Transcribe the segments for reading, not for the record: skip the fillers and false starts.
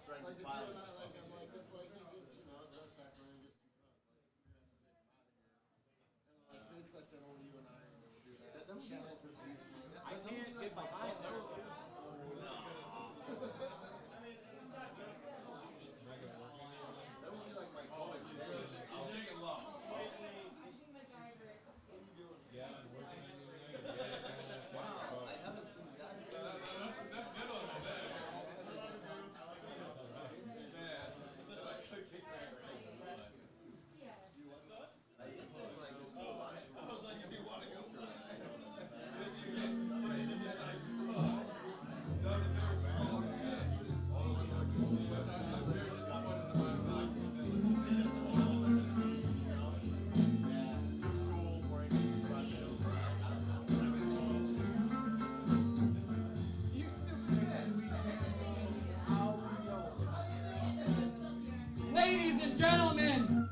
strength like if pile. you're not like I'm like if like he gets no tackle and gets confront, like you're gonna have to take him out of here. And like basically I said only you and I are gonna do that. Channel for useless. I can't get behind those. I'll take it low. Wow, I haven't seen that. That's good on that. I guess there's like this whole bunch of I was like, if you want to go, Ladies and gentlemen,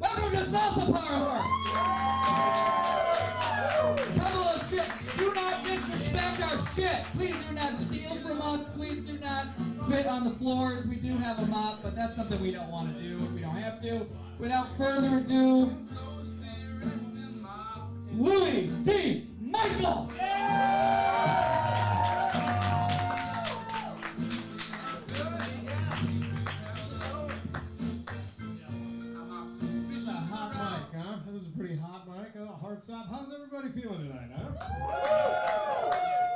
welcome to Salsa Parlor. Couple of shit. Do not disrespect our shit. Please do not steal from us. Please do not spit on the floors. We do have a mop, but that's something we don't want to do if we don't have to. Without further ado, Louis D. Michael. This is a pretty hot mic. Hard stop. How's everybody feeling tonight, huh?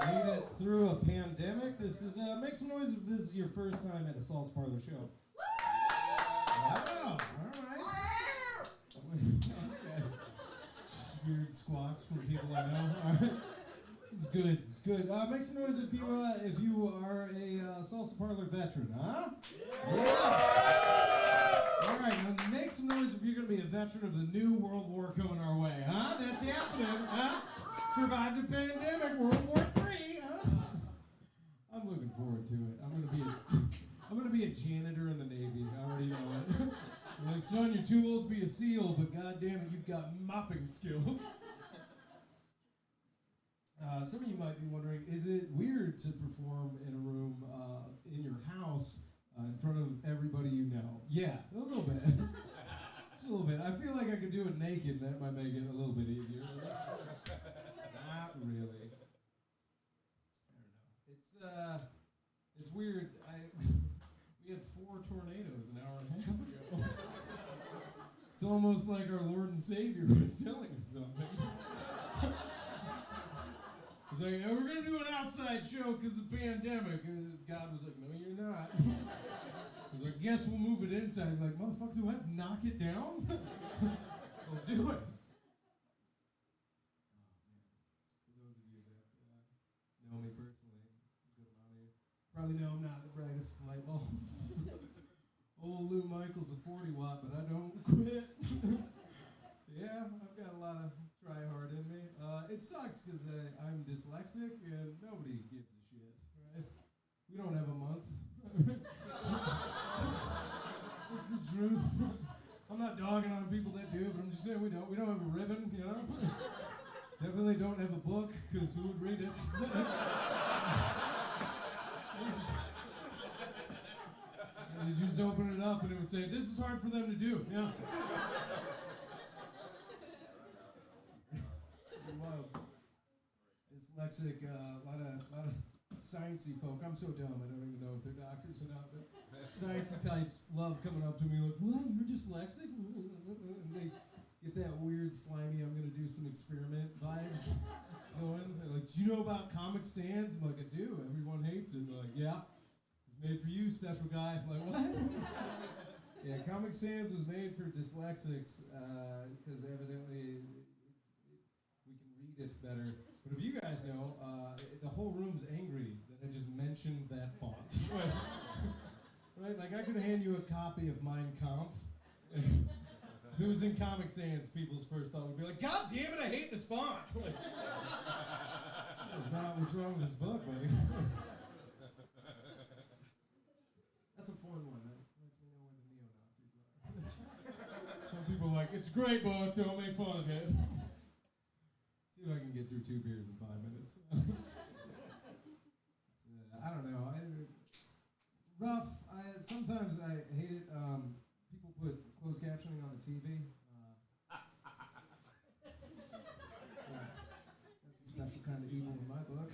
Made it through a pandemic. This is make some noise if this is your first time at a Salsa Parlor show. Wow. All right. Okay. Just weird squawks from people I know. All right. It's good. It's good. Make some noise if you are a Salsa Parlor veteran, huh? Yeah. All right, now make some noise if you're going to be a veteran of the new World War coming our way, huh? That's happening, huh? Survived the pandemic, World War III, huh? I'm looking forward to it. I'm gonna be a janitor in the Navy. I already know it. I'm like, son, you're too old to be a SEAL, but goddamn it, you've got mopping skills. Some of you might be wondering, is it weird to perform in a room in your house in front of everybody you know? Yeah, a little bit. Just a little bit. I feel like I could do it naked. That might make it a little bit easier. Not really. I don't know. It's weird. We had 4 tornadoes an hour and a half ago. It's almost like our Lord and Savior was telling us something. He's like, we're going to do an outside show because of the pandemic. And God was like, no, you're not. He's like, guess we'll move it inside. I'm like, motherfucker, do I have to knock it down? So do it. Oh, man. For those of you that know me personally, a good amount of you probably know I'm not the brightest light bulb. Old Lou Michael's a 40 watt, but I don't quit. Yeah, I've got a lot of try hard in me. It sucks because I'm dyslexic and nobody gives a shit, right? We don't have a month. That's the truth. I'm not dogging on people that do, but I'm just saying we don't have a ribbon, you know? Definitely don't have a book, because who would read it? And you just open it up and it would say, this is hard for them to do, yeah. Dyslexic, a lot of sciencey folk. I'm so dumb, I don't even know if they're doctors or not, but sciencey types love coming up to me like, what, you're dyslexic? And they get that weird, slimy, I'm going to do some experiment vibes going. They're like, do you know about Comic Sans? I'm like, I do. Everyone hates it. They're like, yeah. It's made for you, special guy. I'm like, what? Yeah, Comic Sans was made for dyslexics because evidently we can read it better. But if you guys know, the whole room's angry that I just mentioned that font. Right? Like, I could hand you a copy of Mein Kampf. If it was in Comic Sans, people's first thought would be like, God damn it, I hate this font! That's not what's wrong with this book, buddy. That's a fun one. That lets me know where the neo-Nazis are. Some people are like, it's a great book, don't make fun of it. See if I can get through 2 beers in 5 minutes. I don't know. rough. Sometimes I hate it. People put closed captioning on the TV. That's a special kind of evil in my book.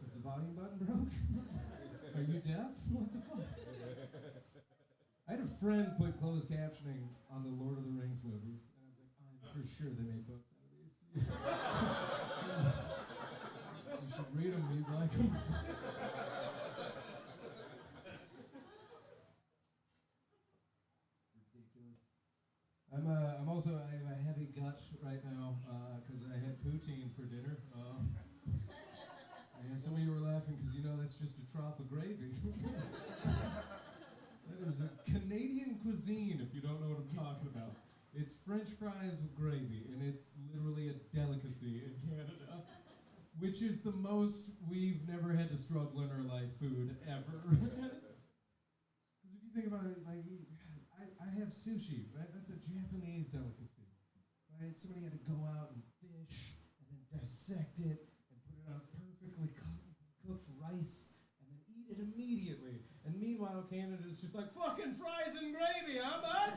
Is the volume button broke? Are you deaf? What the fuck? I had a friend put closed captioning on the Lord of the Rings movies, and I was like, I'm for sure they made books out of these. You should read them, you'd like them. Ridiculous. I'm also, I have a heavy gut right now, because I had poutine for dinner. And some of you were laughing because you know that's just a trough of gravy. That is a Canadian cuisine, if you don't know what I'm talking about. It's French fries with gravy, and it's literally a delicacy in Canada, which is the most we've never had to struggle in our life food ever. Because if you think about it, like, I have sushi, right? That's a Japanese delicacy, right? Somebody had to go out and fish, and then dissect it, and put it on perfectly cooked rice, and then eat it immediately. And meanwhile, Canada's just like, fucking fries and gravy, huh, bud?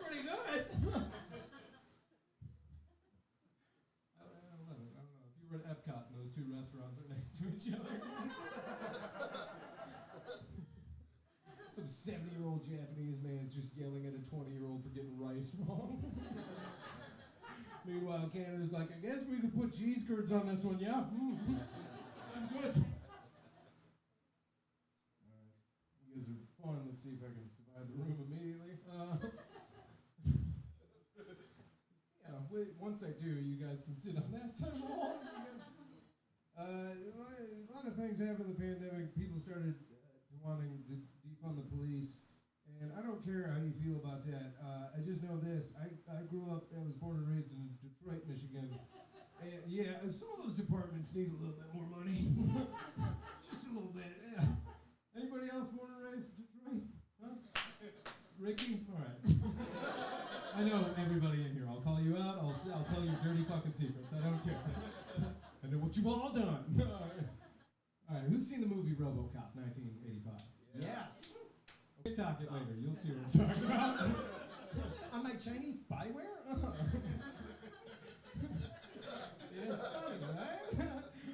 Pretty good. I love it. I don't know. If you were at Epcot and those two restaurants are next to each other. Some 70-year-old Japanese man's just yelling at a 20-year-old for getting rice wrong. Meanwhile, Canada's like, I guess we could put cheese curds on this one, yeah? I'm good. Alright, you guys are fun. Let's see if I can divide the room immediately. Once I do, you guys can sit on that side of the wall. A lot of things happened in the pandemic. People started wanting to defund the police. And I don't care how you feel about that. I just know this. I grew up, I was born and raised in Detroit, Michigan. And yeah, some of those departments need a little bit more money. Just a little bit, yeah. Anybody else born and raised in Detroit? Huh? Ricky? All right. I know everybody in here. I'll call you out. I'll tell you dirty fucking secrets. I don't care. I know what you've all done. All right, who's seen the movie RoboCop, 1985? Yes. TikTok it later. You'll see what I'm talking about. On my Chinese spyware? Yeah, it's funny, right?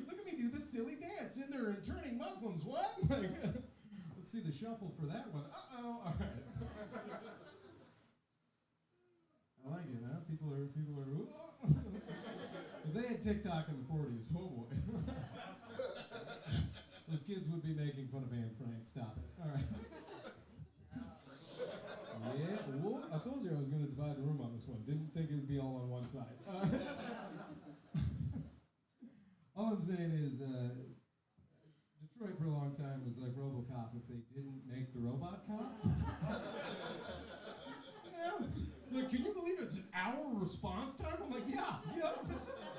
Look at me do this silly dance in there and turning Muslims. What? Let's see the shuffle for that one. Uh-oh. All right. I like it, huh? People are. If they had TikTok in the 40s, oh boy. Those kids would be making fun of Anne Frank. Stop it. All right. Yeah, whoa, I told you I was going to divide the room on this one. Didn't think it would be all on one side. All I'm saying is, Detroit for a long time was like RoboCop if they didn't make the robot cop. Yeah. Like, can you believe it's an hour response time? I'm like, yeah.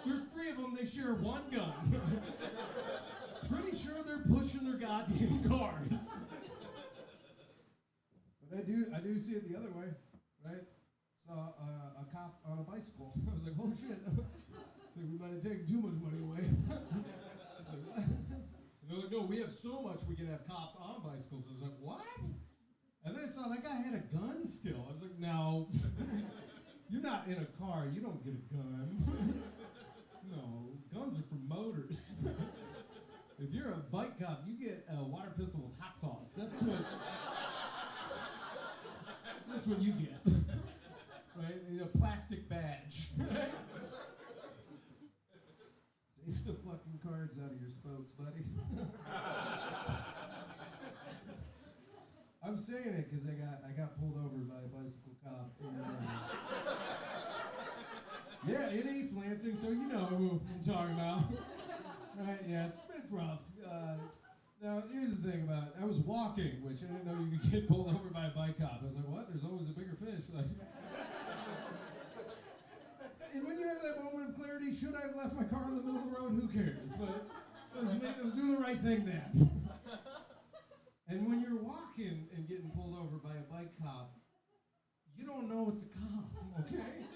There's 3 of them, they share one gun. Pretty sure they're pushing their goddamn cars. But I do see it the other way, right? Saw a cop on a bicycle. I was like, oh shit. I think we might have taken too much money away. Like, what? They're like, no, we have so much we can have cops on bicycles. I was like, what? And then I saw that guy had a gun still. I was like, no. You're not in a car. You don't get a gun. No, guns are for motors. If you're a bike cop, you get a water pistol with hot sauce. That's what you get. Right? A plastic badge. Right? Take the fucking cards out of your spokes, buddy. I'm saying it because I got pulled over by a bicycle cop. And, yeah, in East Lansing, so you know who I'm talking about. Right? Yeah, it's rough. Now, here's the thing about it. I was walking, which I didn't know you could get pulled over by a bike cop. I was like, what? There's always a bigger fish. Like, and when you have that moment of clarity, should I have left my car in the middle of the road? Who cares? But I was doing the right thing then. And when you're walking and getting pulled over by a bike cop, you don't know it's a cop, okay?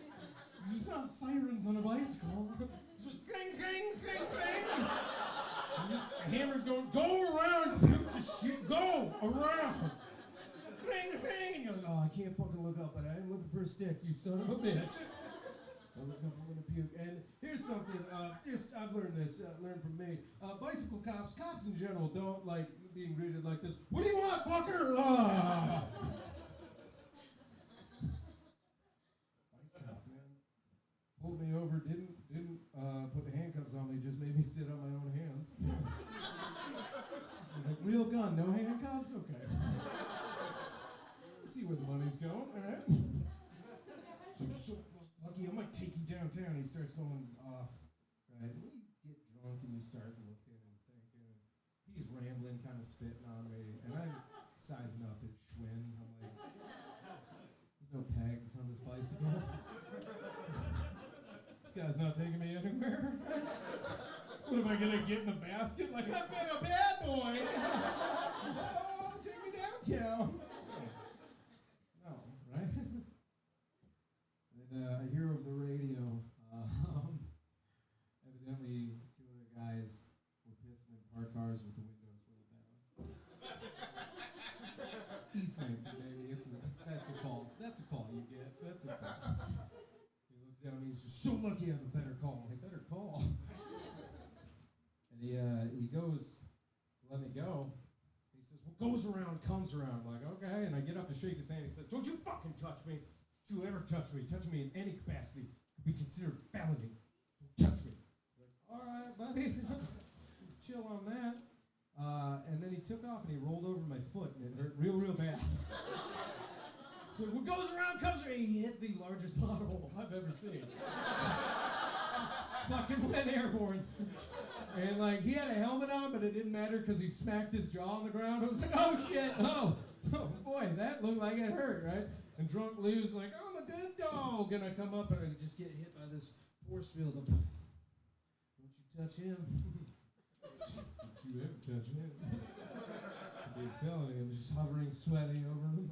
There's not sirens on a bicycle. It's just cling, cling, cling, cling. A hammer going, go around, piece of shit. around. Ring, ring. And you're like, oh, I can't fucking look up, but I am looking for a stick, you son of a bitch. Don't look up, I'm gonna puke. And here's something, I've learned this, learned from me. Bicycle cops in general don't like being greeted like this. What do you want, fucker? Ah. Bike cop, man. Pulled me over, didn't put the handcuffs on me, just made me sit on my own hands. Like, real gun, no handcuffs? Okay. See where the money's going, alright? So lucky, I might take you downtown. He starts going off, right? When you get drunk and you start looking and thinking, he's rambling, kind of spitting on me, and I'm sizing up his Schwinn. I'm like, there's no pegs on this bicycle. This guy's not taking me anywhere. What am I gonna get in the basket? Like, I've been a bad boy. Oh, take me downtown. No, right? And I hear over the radio, evidently 2 other guys were pissing in parked cars with the windows rolled down. East Lansing, baby. That's a call. That's a call you get. That's a call. He looks down at me. He's just so lucky I have a better call. I better call. And he goes to let me go. He says, "What goes around comes around." I'm like, okay. And I get up to shake his hand. He says, "Don't you fucking touch me. Don't you ever touch me. Touch me in any capacity could be considered felony. Don't touch me." I'm like, all right, buddy. Let's chill on that. And then he took off and he rolled over my foot and it hurt real, real bad. So what goes around comes around. He hit the largest pothole I've ever seen. Fucking went airborne. And like, he had a helmet on, but it didn't matter because he smacked his jaw on the ground. I was like, oh shit, oh boy, that looked like it hurt, right? And drunk Lou's like, I'm a good dog. And I come up and I just get hit by this force field. Don't you touch him. Don't you ever touch him. It'd be a felony. I'm just hovering, sweating over him.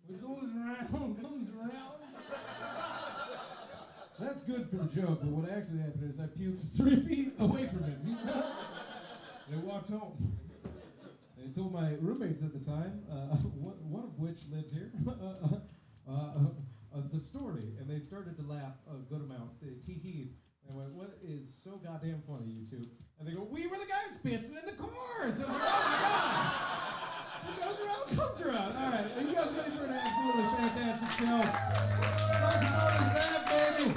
What goes around comes around. That's good for the joke, but what actually happened is I puked 3 feet away from him. And I walked home. And I told my roommates at the time, one of which lives here, the story. And they started to laugh a good amount. They tee-heed. And I went, what is so goddamn funny, you two? And they go, we were the guys pissing in the cars. And I'm like, oh my God. What goes around comes around. All right, are you guys ready for an absolutely fantastic show? Salsa Parlor's back, baby.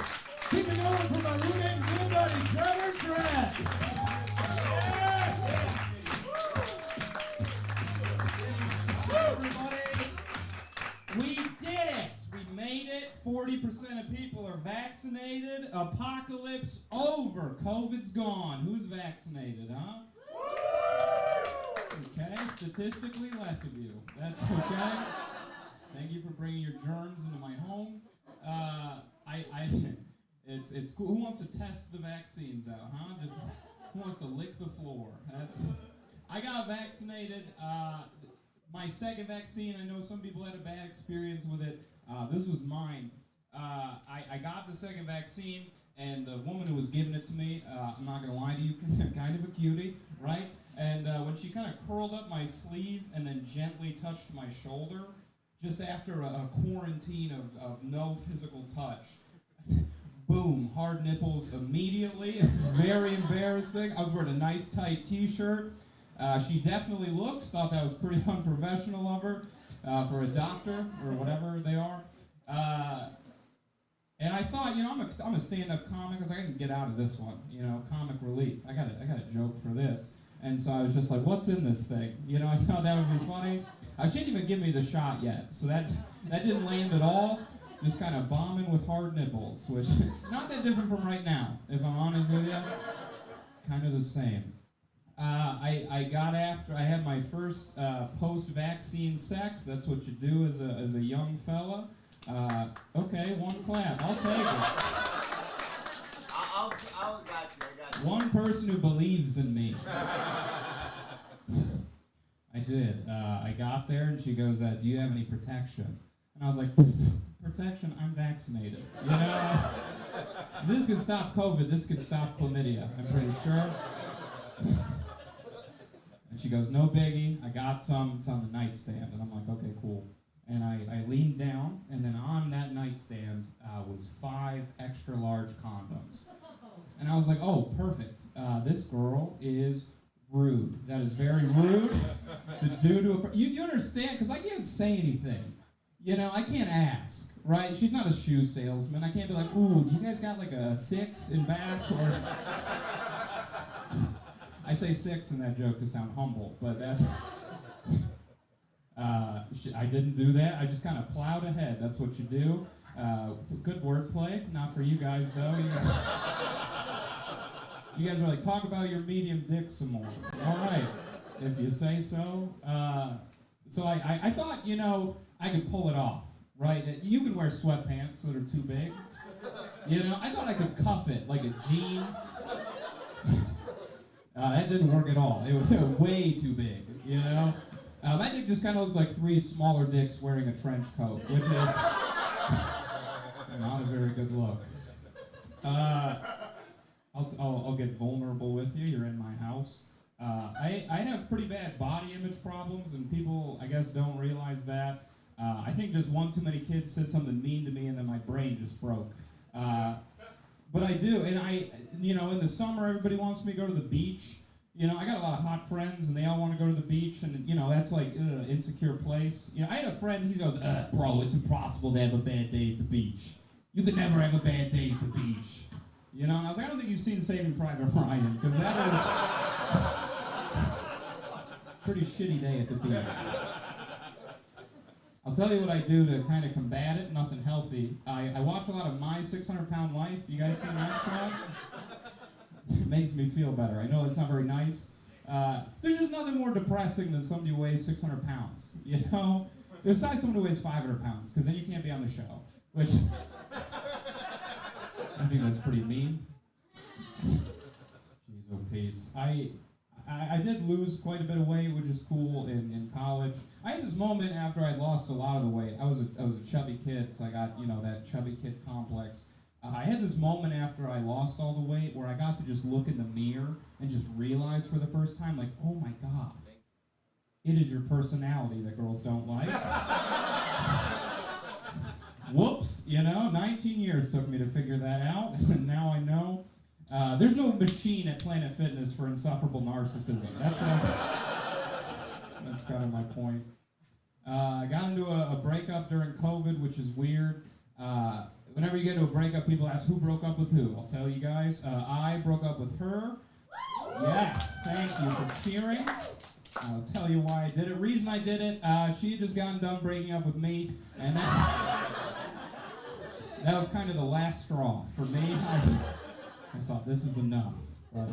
Keep it going for my roommate and good buddy, Trevor Track. Everybody, we did it. We made it. 40% of people are vaccinated. Apocalypse over. COVID's gone. Who's vaccinated, huh? Okay, statistically, less of you. That's okay. Thank you for bringing your germs into my home. It's cool. Who wants to test the vaccines out, huh? Just who wants to lick the floor? I got vaccinated. My second vaccine. I know some people had a bad experience with it. This was mine. I got the second vaccine, and the woman who was giving it to me, I'm not gonna lie to you, kind of a cutie, right? And when she kind of curled up my sleeve and then gently touched my shoulder, just after a quarantine of no physical touch, boom, hard nipples immediately. It was very embarrassing. I was wearing a nice tight t-shirt. She definitely thought that was pretty unprofessional of her for a doctor or whatever they are. And I thought, I'm a stand-up comic because I can get out of this one, comic relief. I got a joke for this. And so I was just like, what's in this thing? I thought that would be funny. She didn't even give me the shot yet, so that didn't land at all. Just kind of bombing with hard nipples, which not that different from right now, if I'm honest with you. Kind of the same. I had my first post-vaccine sex. That's what you do as a young fella. Okay, one clap. I'll take it. I got you. One person who believes in me. I did. I got there and she goes, do you have any protection? And I was like, protection? I'm vaccinated. This could stop COVID. This could stop chlamydia. I'm pretty sure. And she goes, no biggie, I got some, it's on the nightstand. And I'm like, okay, cool. And I leaned down, and then on that nightstand was 5 extra large condoms. And I was like, oh, perfect. This girl is rude. That is very rude to do to a you understand, because I can't say anything. You know, I can't ask, right? She's not a shoe salesman. I can't be like, ooh, do you guys got like a 6 in back? Or I say 6 in that joke to sound humble, but that's... I didn't do that. I just kind of plowed ahead. That's what you do. Good wordplay. Not for you guys, though. You guys are like, talk about your medium dick some more. All right, if you say so. So I thought, you know, I could pull it off, right? You can wear sweatpants that are too big. You know, I thought I could cuff it like a jean. That didn't work at all. It was way too big, you know? My dick just kind of looked like 3 smaller dicks wearing a trench coat, which is not a very good look. I'll get vulnerable with you. You're in my house. I have pretty bad body image problems, and people, I guess, don't realize that. I think just one too many kids said something mean to me, and then my brain just broke. But I do, and you know, in the summer, everybody wants me to go to the beach. You know, I got a lot of hot friends, and they all want to go to the beach, and, you know, that's like, insecure place. You know, I had a friend, he goes, bro, it's impossible to have a bad day at the beach. You could never have a bad day at the beach. You know, and I was like, I don't think you've seen Saving Private Ryan, because that is a pretty shitty day at the beach. I'll tell you what I do to kind of combat it, nothing healthy. I watch a lot of My 600-Pound Life. You guys seen that show? It makes me feel better. I know it's not very nice. There's just nothing more depressing than somebody who weighs 600 pounds, you know? Besides someone who weighs 500 pounds, because then you can't be on the show, which I think that's pretty mean. Jeez, oh Pete's. I did lose quite a bit of weight, which is cool in college. I had this moment after I'd lost a lot of the weight. I was a chubby kid, so I got, you know, that chubby kid complex. I had this moment after I lost all the weight where I got to just look in the mirror and just realize for the first time, like, oh my God, it is your personality that girls don't like. Whoops, you know, 19 years took me to figure that out, and now I know. There's no machine at Planet Fitness for insufferable narcissism. That's kind of my point. I got into a breakup during COVID, which is weird. Whenever you get into a breakup, people ask, who broke up with who? I'll tell you guys. I broke up with her. Yes, thank you for cheering. I'll tell you why I did it. Reason I did it, she had just gotten done breaking up with me, and that was kind of the last straw for me. I thought, this is enough. But,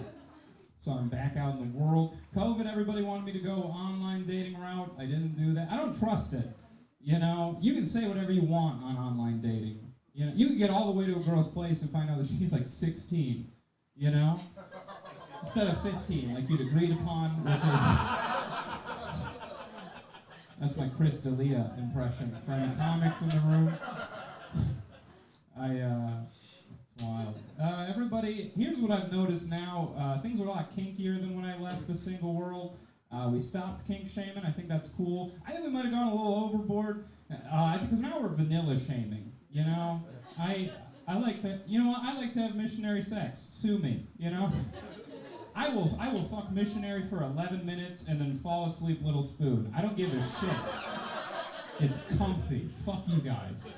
so I'm back out in the world. COVID, everybody wanted me to go online dating route. I didn't do that. I don't trust it. You know, you can say whatever you want on online dating. You know, you can get all the way to a girl's place and find out that she's like 16, you know? Instead of 15, like you'd agreed upon, which is... That's my Chris D'Elia impression. For any comics in the room. It's wild. Everybody, here's what I've noticed now. Things are a lot kinkier than when I left the single world. We stopped kink shaming. I think that's cool. I think we might have gone a little overboard. Because now we're vanilla shaming. You know, I like to, you know what, I like to have missionary sex. Sue me, you know? I will fuck missionary for 11 minutes and then fall asleep little spoon. I don't give a shit. It's comfy. Fuck you guys.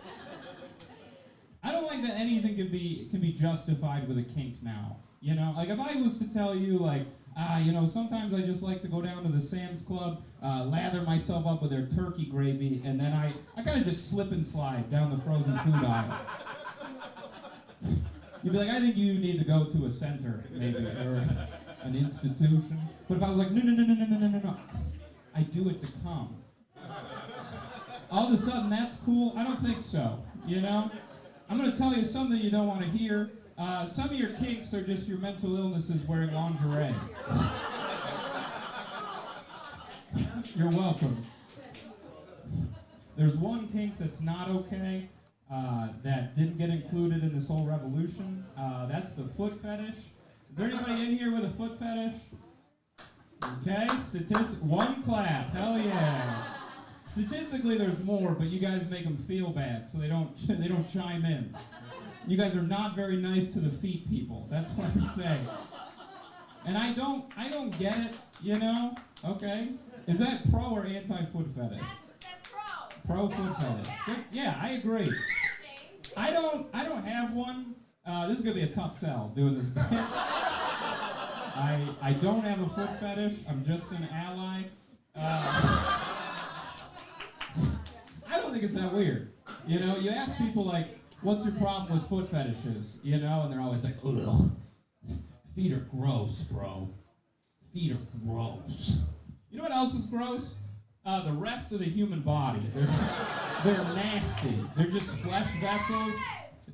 I don't like that anything can be justified with a kink now. You know, like if I was to tell you like, you know, sometimes I just like to go down to the Sam's Club, lather myself up with their turkey gravy, and then I kind of just slip and slide down the frozen food aisle. You'd be like, I think you need to go to a center, maybe, or an institution. But if I was like, no, I do it to come. All of a sudden, that's cool? I don't think so, you know? I'm going to tell you something you don't want to hear. Some of your kinks are just your mental illnesses wearing lingerie. You're welcome. There's one kink that's not okay, that didn't get included in this whole revolution. That's the foot fetish. Is there anybody in here with a foot fetish? Okay, one clap. Hell yeah. Statistically, there's more, but you guys make them feel bad, so they don't chime in. You guys are not very nice to the feet people. That's what I'm saying. And I don't get it, you know? Okay. Is that pro or anti-foot fetish? That's pro. Pro foot fetish. Yeah, I agree. I don't have one. This is gonna be a tough sell doing this. I don't have a foot fetish. I'm just an ally. I don't think it's that weird. You know, you ask people like, what's your problem with foot fetishes? You know, and they're always like, ugh, feet are gross, bro. Feet are gross. You know what else is gross? The rest of the human body. They're nasty. They're just flesh vessels.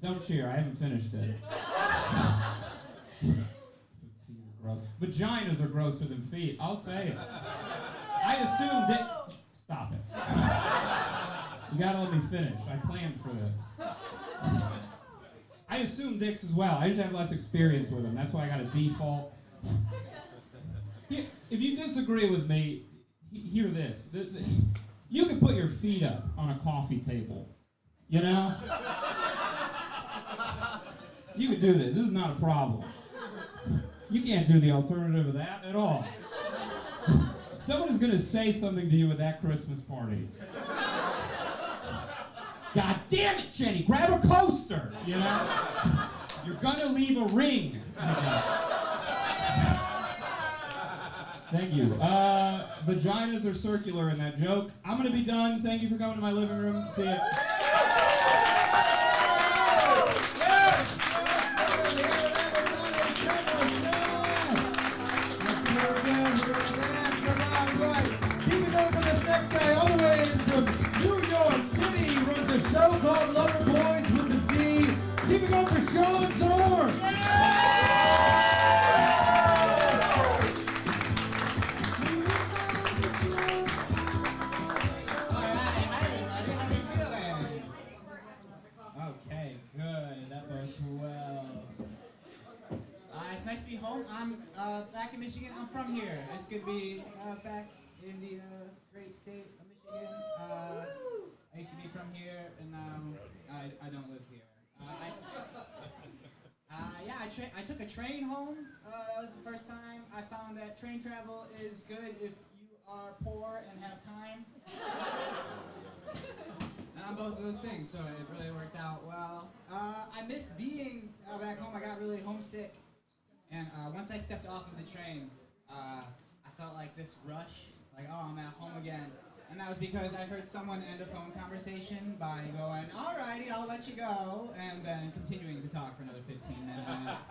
Don't cheer, I haven't finished it. Feet are gross. Vaginas are grosser than feet, I'll say it. I assume stop it. You gotta let me finish. I planned for this. I assume dicks as well. I just have less experience with them. That's why I got a default. If you disagree with me, hear this. You can put your feet up on a coffee table. You know? You can do this. This is not a problem. You can't do the alternative of that at all. Someone is going to say something to you at that Christmas party. God damn it, Jenny, grab a coaster, you know? You're going to leave a ring. Thank you. Vaginas are circular in that joke. I'm going to be done. Thank you for coming to my living room. See ya. A show called Lover Boys with the Z. Keep it going for Sean Zorn. Okay, good. That goes well. It's nice to be home. I'm back in Michigan. I'm from here. It's good to be back in the great state of Michigan. I used to be from here, and now I don't live here. I took a train home. That was the first time I found that train travel is good if you are poor and have time. And I'm both of those things, so it really worked out well. I missed being back home. I got really homesick, and once I stepped off of the train, I felt like this rush, like, oh, I'm at home again. And that was because I heard someone end a phone conversation by going, alrighty, I'll let you go, and then continuing to talk for another 15 minutes.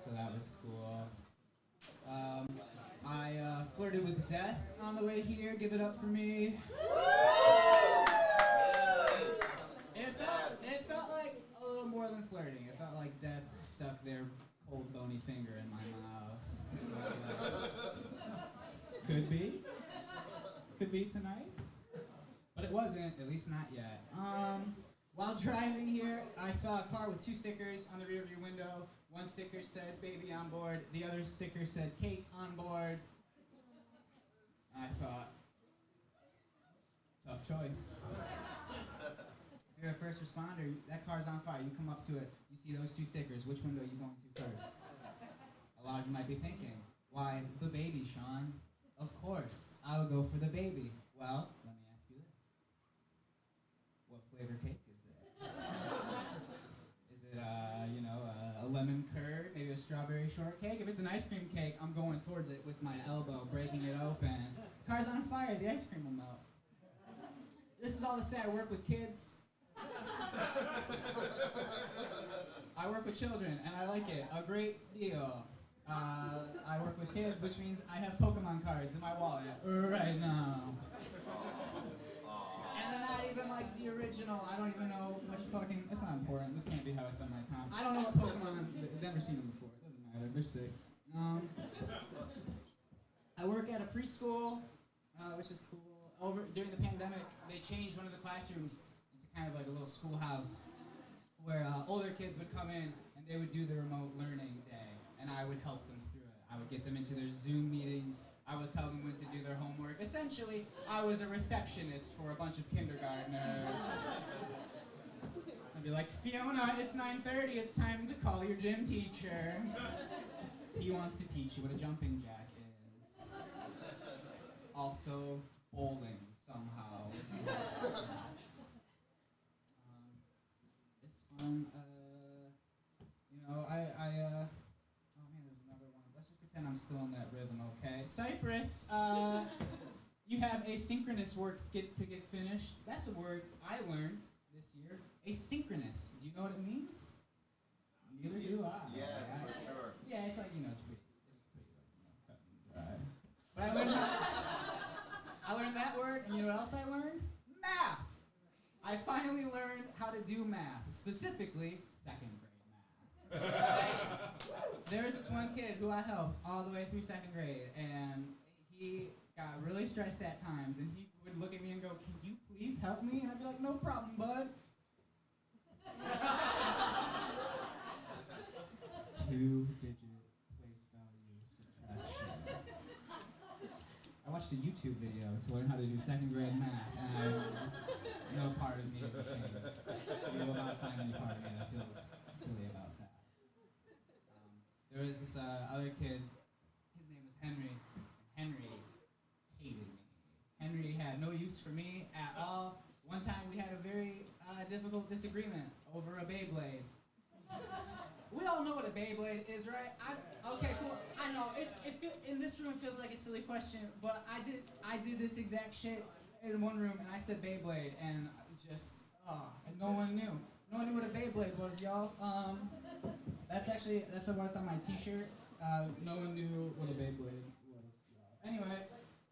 So that was cool. I flirted with death on the way here. Give it up for me. It felt like a little more than flirting. It felt like death stuck their cold, bony finger in my mouth. Could be. Could be tonight, but it wasn't, at least not yet. While driving here, I saw a car with two stickers on the rear view window. One sticker said baby on board, the other sticker said cake on board. I thought, tough choice. If you're a first responder, that car's on fire, you come up to it, you see those two stickers, which window are you going to first? A lot of you might be thinking, why, the baby, Sean? Of course, I would go for the baby. Well, let me ask you this. What flavor cake is it? Is it, a lemon curd, maybe a strawberry shortcake? If it's an ice cream cake, I'm going towards it with my elbow, breaking it open. Car's on fire, the ice cream will melt. This is all to say I work with kids. I work with children, and I like it a great deal. I work with kids, which means I have Pokemon cards in my wallet right now. And they're not even like the original. I don't even know which fucking... It's not important. This can't be how I spend my time. I don't know what Pokemon... I've never seen them before. It doesn't matter. They're 6. I work at a preschool, which is cool. During the pandemic, they changed one of the classrooms into kind of like a little schoolhouse where older kids would come in and they would do the remote learning day. And I would help them through it. I would get them into their Zoom meetings. I would tell them when to do their homework. Essentially, I was a receptionist for a bunch of kindergartners. I'd be like, Fiona, it's 9:30. It's time to call your gym teacher. He wants to teach you what a jumping jack is. Also, bowling somehow. It's fun. Oh man, there's another one. Let's just pretend I'm still in that rhythm, okay? Cypress, you have asynchronous work to get finished. That's a word I learned this year. Asynchronous. Do you know what it means? Neither do I. Yes, Right? for sure. Yeah, it's like, it's pretty cut and dry. But I learned that word, and you know what else I learned? Math! I finally learned how to do math, specifically second grade math. There was this one kid who I helped all the way through second grade, and he got really stressed at times, and he would look at me and go, "Can you please help me?" And I'd be like, "No problem, bud." Two-digit place value subtraction. I watched a YouTube video to learn how to do second grade math, and no part of me is ashamed. You will not find any part of me that feels silly about that. There was this other kid, his name was Henry, and Henry hated me. Henry had no use for me at all. One time we had a very difficult disagreement over a Beyblade. We all know what a Beyblade is, right? Okay, cool. I know in this room it feels like a silly question, but I did this exact shit in one room, and I said Beyblade, and and no one knew. No one knew what a Beyblade was, y'all. That's what's on my T-shirt. No one knew what a Beyblade was, y'all. Anyway,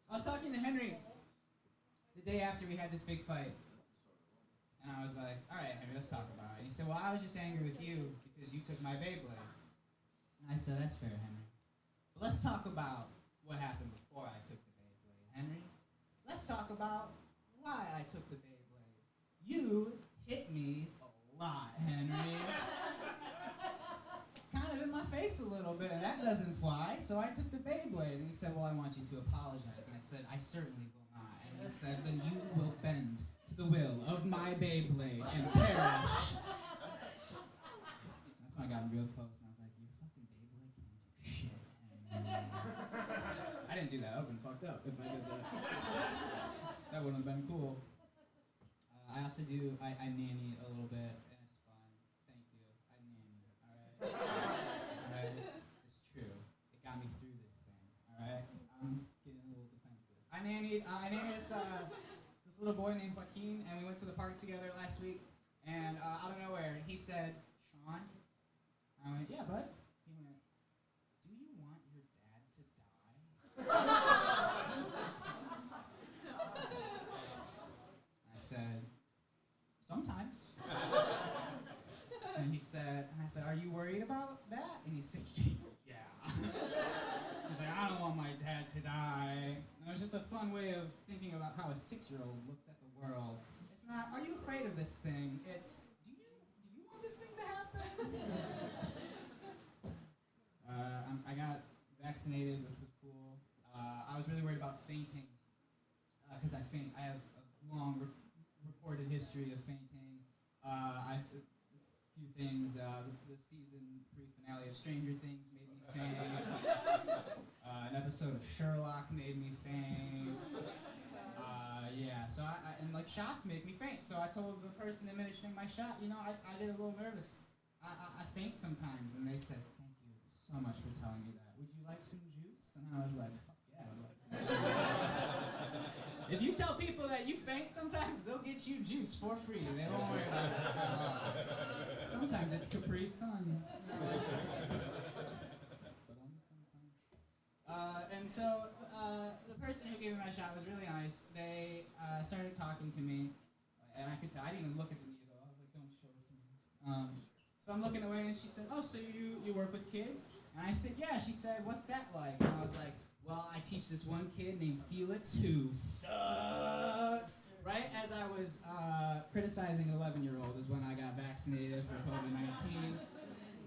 I was talking to Henry the day after we had this big fight. And I was like, all right, Henry, let's talk about it. And he said, well, I was just angry with you because you took my Beyblade. And I said, that's fair, Henry. But let's talk about what happened before I took the Beyblade, Henry. Let's talk about why I took the Beyblade. You hit me a lot, Henry. Kind of in my face a little bit, and that doesn't fly, so I took the Beyblade. And he said, well, I want you to apologize. And I said, I certainly will not. And he said, then you will bend to the will of my Beyblade and perish. That's when I got real close, and I was like, your fucking Beyblade can't do shit. I didn't do that. I would have been fucked up if I did that. That wouldn't have been cool. I also do, I nanny a little bit, and it's fun. Thank you. I nanny, alright? Alright? It's true. It got me through this thing, alright? I'm getting a little defensive. I nannied this little boy named Joaquin, and we went to the park together last week, and out of nowhere, he said, Sean? I went, yeah, bud. He went, do you want your dad to die? I said, sometimes. And I said, are you worried about that? And he said, yeah. He's like, I don't want my dad to die. And it was just a fun way of thinking about how a 6-year-old looks at the world. It's not, are you afraid of this thing? It's, do you want this thing to happen? I got vaccinated, which was cool. I was really worried about fainting, because I faint. I have a long recorded history of fainting. A few things. The season 3 finale of Stranger Things made me faint. An episode of Sherlock made me faint. So I shots make me faint. So I told the person administering my shot, I get a little nervous. I faint sometimes, and they said, thank you so much for telling me that. Would you like some juice? And I was like, fuck yeah, I'd like some juice. If you tell people that you faint sometimes, they'll get you juice for free. They won't worry about it. Sometimes it's Capri Sun. And so the person who gave me my shot was really nice. They started talking to me, and I could tell. I didn't even look at the needle. I was like, don't show it to me. So I'm looking away, and she said, oh, so you work with kids? And I said, yeah. She said, what's that like? And I was like, well, I teach this one kid named Felix who sucks. Right as I was criticizing an 11-year-old is when I got vaccinated for COVID-19,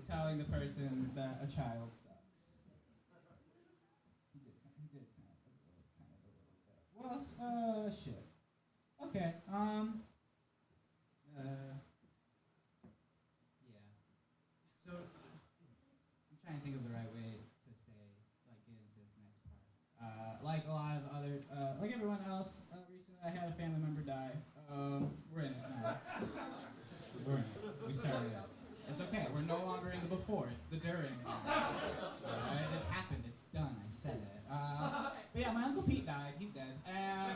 telling the person that a child sucks. else? Shit. Okay. Yeah. So, I'm trying to think of the right way to say, like, get into this next part. Like a lot of the other, like everyone else, recently I had a family member die. We're in it now. We're in it. We started it. It's okay. We're no longer in the before. It's the during. It happened. It's done. I said it. But yeah, my Uncle Pete died. He's dead. And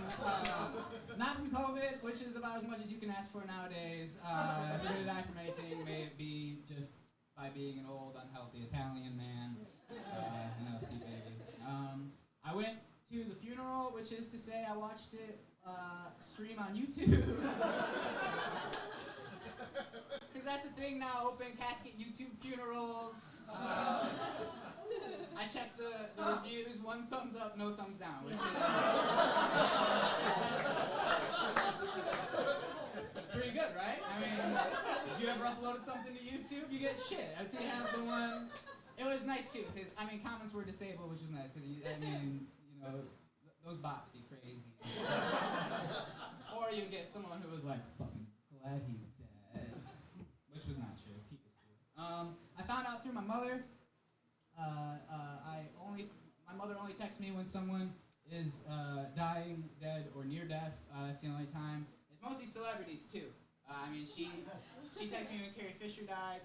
not from COVID, which is about as much as you can ask for nowadays. If you're going to die from anything, may it be just by being an old, unhealthy Italian man. An LP baby. I went to the funeral, which is to say I watched it stream on YouTube. Because that's the thing now, open casket YouTube funerals. I checked the reviews, 1 thumbs up, no thumbs down, which is pretty good, right? I mean, if you ever uploaded something to YouTube, you get shit. I'd say have the one. It was nice too, because I mean, comments were disabled, which was nice, because those bots be crazy. Or you get someone who was like, fucking glad he's dead. Which was not true. Pete was cool. I found out through my mother. My mother only texts me when someone is dying, dead, or near death. That's the only time. It's mostly celebrities too. She texted me when Carrie Fisher died.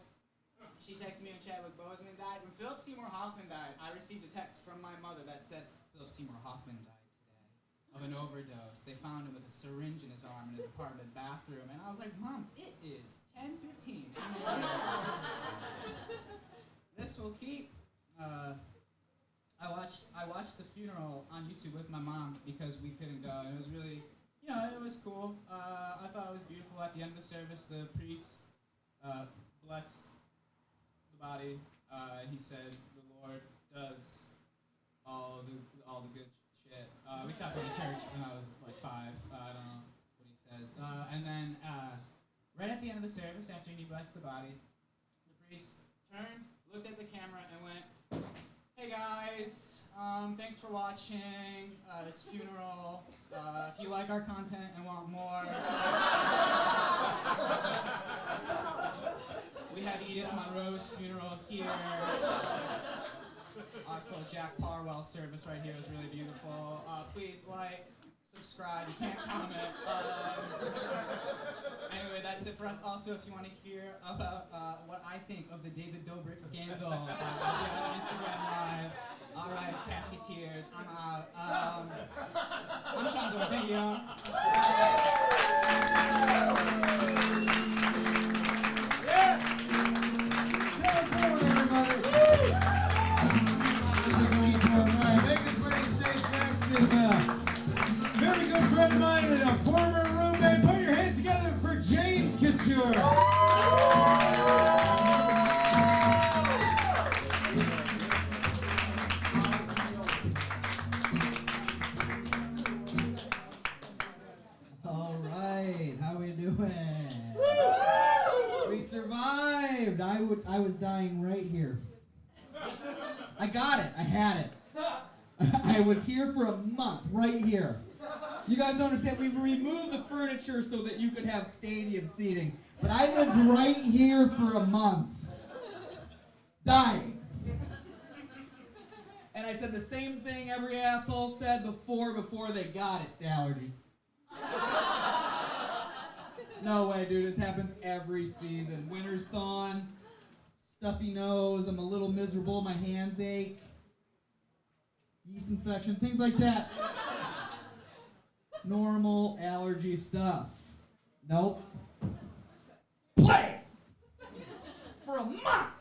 She texted me when Chadwick Boseman died. When Philip Seymour Hoffman died, I received a text from my mother that said, Philip Seymour Hoffman died today of an overdose. They found him with a syringe in his arm in his apartment bathroom. And I was like, Mom, it is 10:15. This will keep. I watched the funeral on YouTube with my mom because we couldn't go. And it was really, it was cool. I thought it was beautiful. At the end of the service, the priest blessed the body. He said, "The Lord does all the good shit." We stopped going to church when I was like 5. I don't know what he says. And then right at the end of the service, after he blessed the body, the priest turned, looked at the camera, and went, "Hey guys, thanks for watching this funeral. If you like our content and want more, we have Edith Monroe's funeral here. Also, Jack Parwell's service right here is really beautiful. Please like, subscribe. You can't comment. Anyway, that's it for us. Also, if you want to hear about what I think of the David Dobrik scandal, I'll be on Instagram Live. All right, Casketeers, I'm out. I'm Sean Zorn. Thank you. Yeah! Everybody! Alright, making his way to stage next is a very good friend of mine and a former roommate. Put your hands together for James Couture. Alright, how we doing? We survived. I was dying right here. I got it. I had it. I was here for a month, right here. You guys don't understand. We removed the furniture so that you could have stadium seating. But I lived right here for a month. Dying. And I said the same thing every asshole said before they got it. It's allergies. No way, dude. This happens every season. Winter's thawing. Stuffy nose. I'm a little miserable. My hands ache. Yeast infection. Things like that. Normal allergy stuff. Nope. Play! For a month!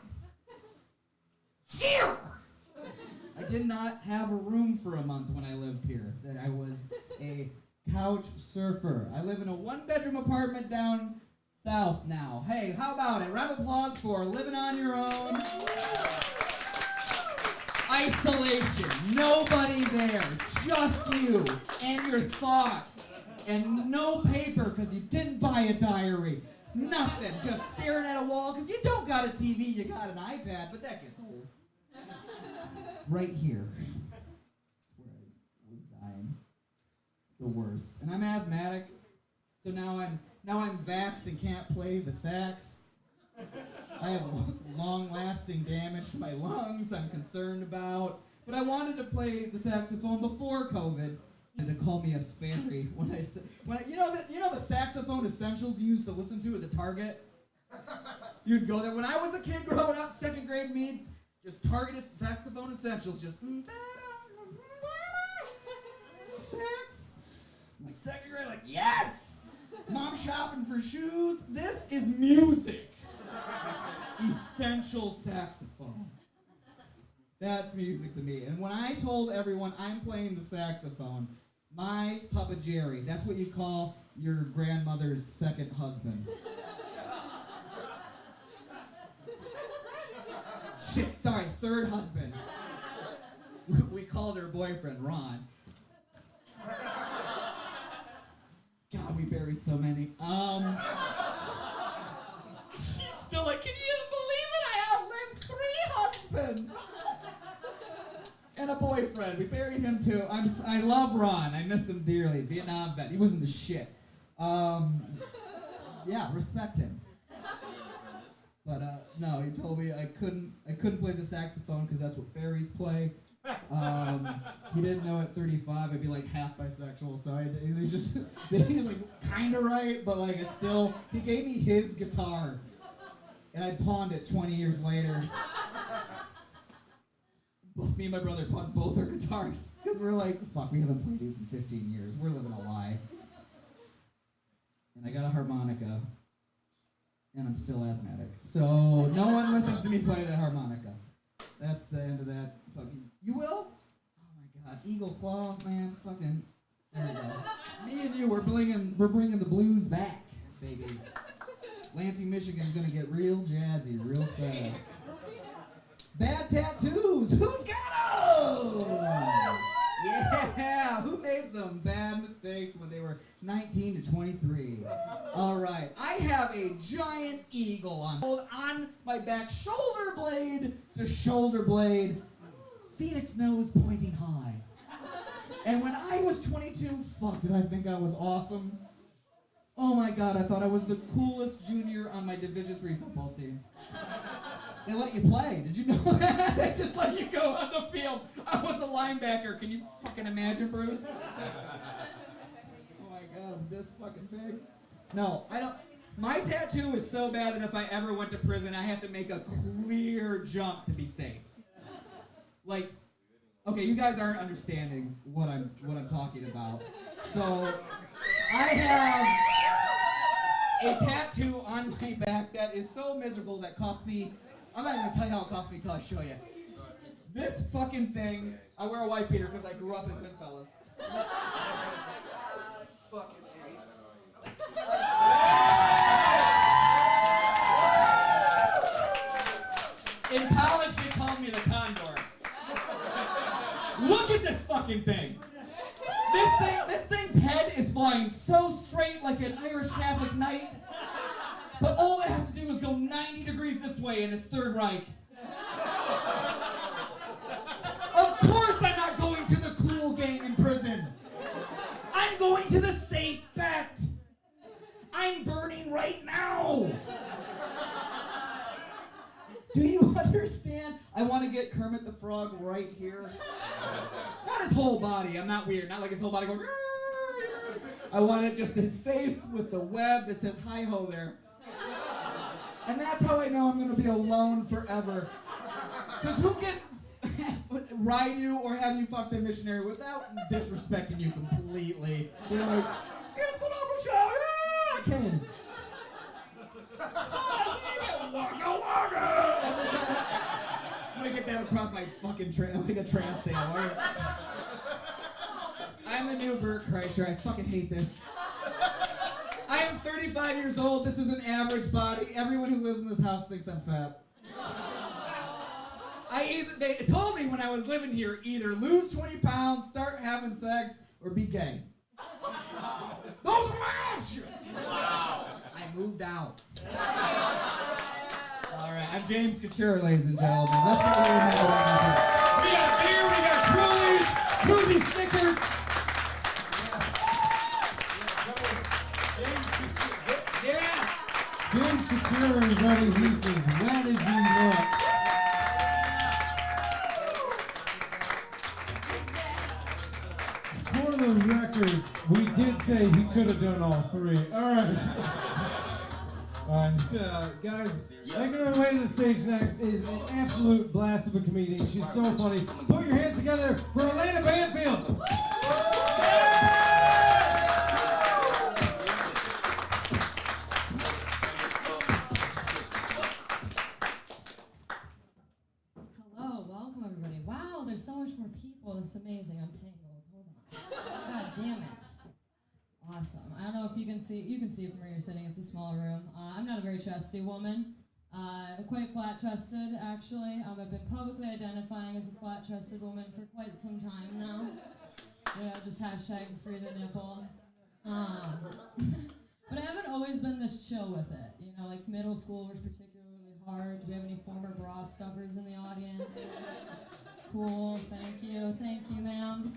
Here! I did not have a room for a month when I lived here. I was a couch surfer. I live in a 1-bedroom apartment down south now. Hey, how about it? Round of applause for living on your own. Isolation. Nobody there. Just you and your thoughts. And no paper because you didn't buy a diary. Nothing. Just staring at a wall because you don't got a TV. You got an iPad, but that gets old. Right here. That's where I was dying. the worst. And I'm asthmatic, so now I'm vaxxed and can't play the sax. I have long-lasting damage to my lungs I'm concerned about. But I wanted to play the saxophone before COVID. And to call me a fairy you know the saxophone essentials you used to listen to at the Target? You'd go there. When I was a kid growing up, second grade me, just Target saxophone essentials, just sax. Like second grade, like yes! Mom shopping for shoes. This is music. Essential saxophone. That's music to me. And when I told everyone I'm playing the saxophone, my Papa Jerry, that's what you call your grandmother's second husband. Shit, sorry, third husband. We called her boyfriend Ron. God, we buried so many. She's still like, can you believe it? I outlived 3 husbands. And a boyfriend. We buried him too. I love Ron. I miss him dearly. Vietnam vet. He wasn't the shit. Yeah, respect him. But no, he told me I couldn't play the saxophone because that's what fairies play. He didn't know at 35 I'd be like half bisexual, so he's like kind of right, but like it's still. He gave me his guitar, and I pawned it 20 years later. Me and my brother pawned both our guitars because we're like, fuck, we haven't played these in 15 years. We're living a lie. And I got a harmonica, and I'm still asthmatic. So no one listens to me play the harmonica. That's the end of that. Fucking, you will? Oh my God, Eagle Claw, man, fucking. There we go. Me and you, we're bringing the blues back, baby. Lansing, Michigan's gonna get real jazzy, real fast. Bad tattoos. Who's got them? Yeah. Who made some bad mistakes when they were 19 to 23? All right. I have a giant eagle on my back, shoulder blade to shoulder blade. Phoenix nose pointing high. And when I was 22, fuck, did I think I was awesome? Oh my God, I thought I was the coolest junior on my Division III football team. They let you play. Did you know that? They just let you go on the field. I was a linebacker. Can you fucking imagine, Bruce? Oh my God, I'm this fucking big. No, I don't. My tattoo is so bad that if I ever went to prison, I have to make a clear jump to be safe. Like, okay, you guys aren't understanding what I'm talking about. So, I have a tattoo on my back that is so miserable that cost me. I'm not even gonna tell you how it cost me until I show you. This fucking thing, I wear a white beater because I grew up in Goodfellas. Fucking in college, they called me the Condor. Look at this fucking thing. This thing's head is flying so straight like an Irish Catholic knight. But all it has to do is go 90 degrees this way and it's Third Reich. Of course I'm not going to the cool gang in prison. I'm going to the safe bet. I'm burning right now. Do you understand? I want to get Kermit the Frog right here. Not his whole body. I'm not weird. Not like his whole body going. I want it just his face with the web that says hi-ho there. And that's how I know I'm going to be alone forever. Because who can ride you or have you fuck the missionary without disrespecting you completely? You're like, it's the number show. Yeah, I can. Waka waka! I'm going to get that across my fucking like a tramp sale. Right? I'm the new Bert Kreischer. I fucking hate this. I am 35 years old. This is an average body. Everyone who lives in this house thinks I'm fat. They told me when I was living here, either lose 20 pounds, start having sex, or be gay. Those were my options. Wow. I moved out. All right, I'm James Couture, ladies and gentlemen. Let's get ready to have a We got beer, we got Cruzies, Cruzy stickers. sure, everybody, he's as wet as he looks. For the record, we did say he could have done all three. All right. All right, guys, making her way to the stage next is an absolute blast of a comedian. She's so funny. Put your hands together for Alaina Bamfield. Hello, welcome everybody. Wow, there's so much more people. This is amazing. I'm tangled. Hold on. God damn it. Awesome. I don't know if you can see it from where you're sitting. It's a small room. I'm not a very chesty woman. Quite flat-chested, actually. I've been publicly identifying as a flat-chested woman for quite some time now. You know, just hashtag free the nipple. But I haven't always been this chill with it. You know, like middle school was particularly hard. Do we have any former bra stuffers in the audience? Cool. Thank you, ma'am.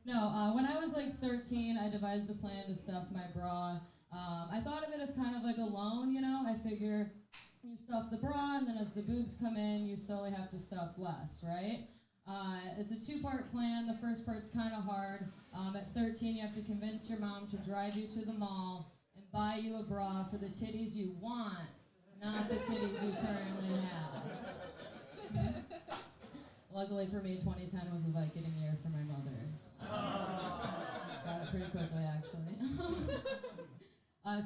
No, when I was like 13, I devised a plan to stuff my bra. I thought of it as kind of like a loan, you know? I figure you stuff the bra, and then as the boobs come in, you slowly have to stuff less, right? It's a two-part plan. The first part's kind of hard. At 13, you have to convince your mom to drive you to the mall and buy you a bra for the titties you want, not the titties you currently have. Luckily for me, 2010 was a Vicodin year for my mother. Got it pretty quickly, actually.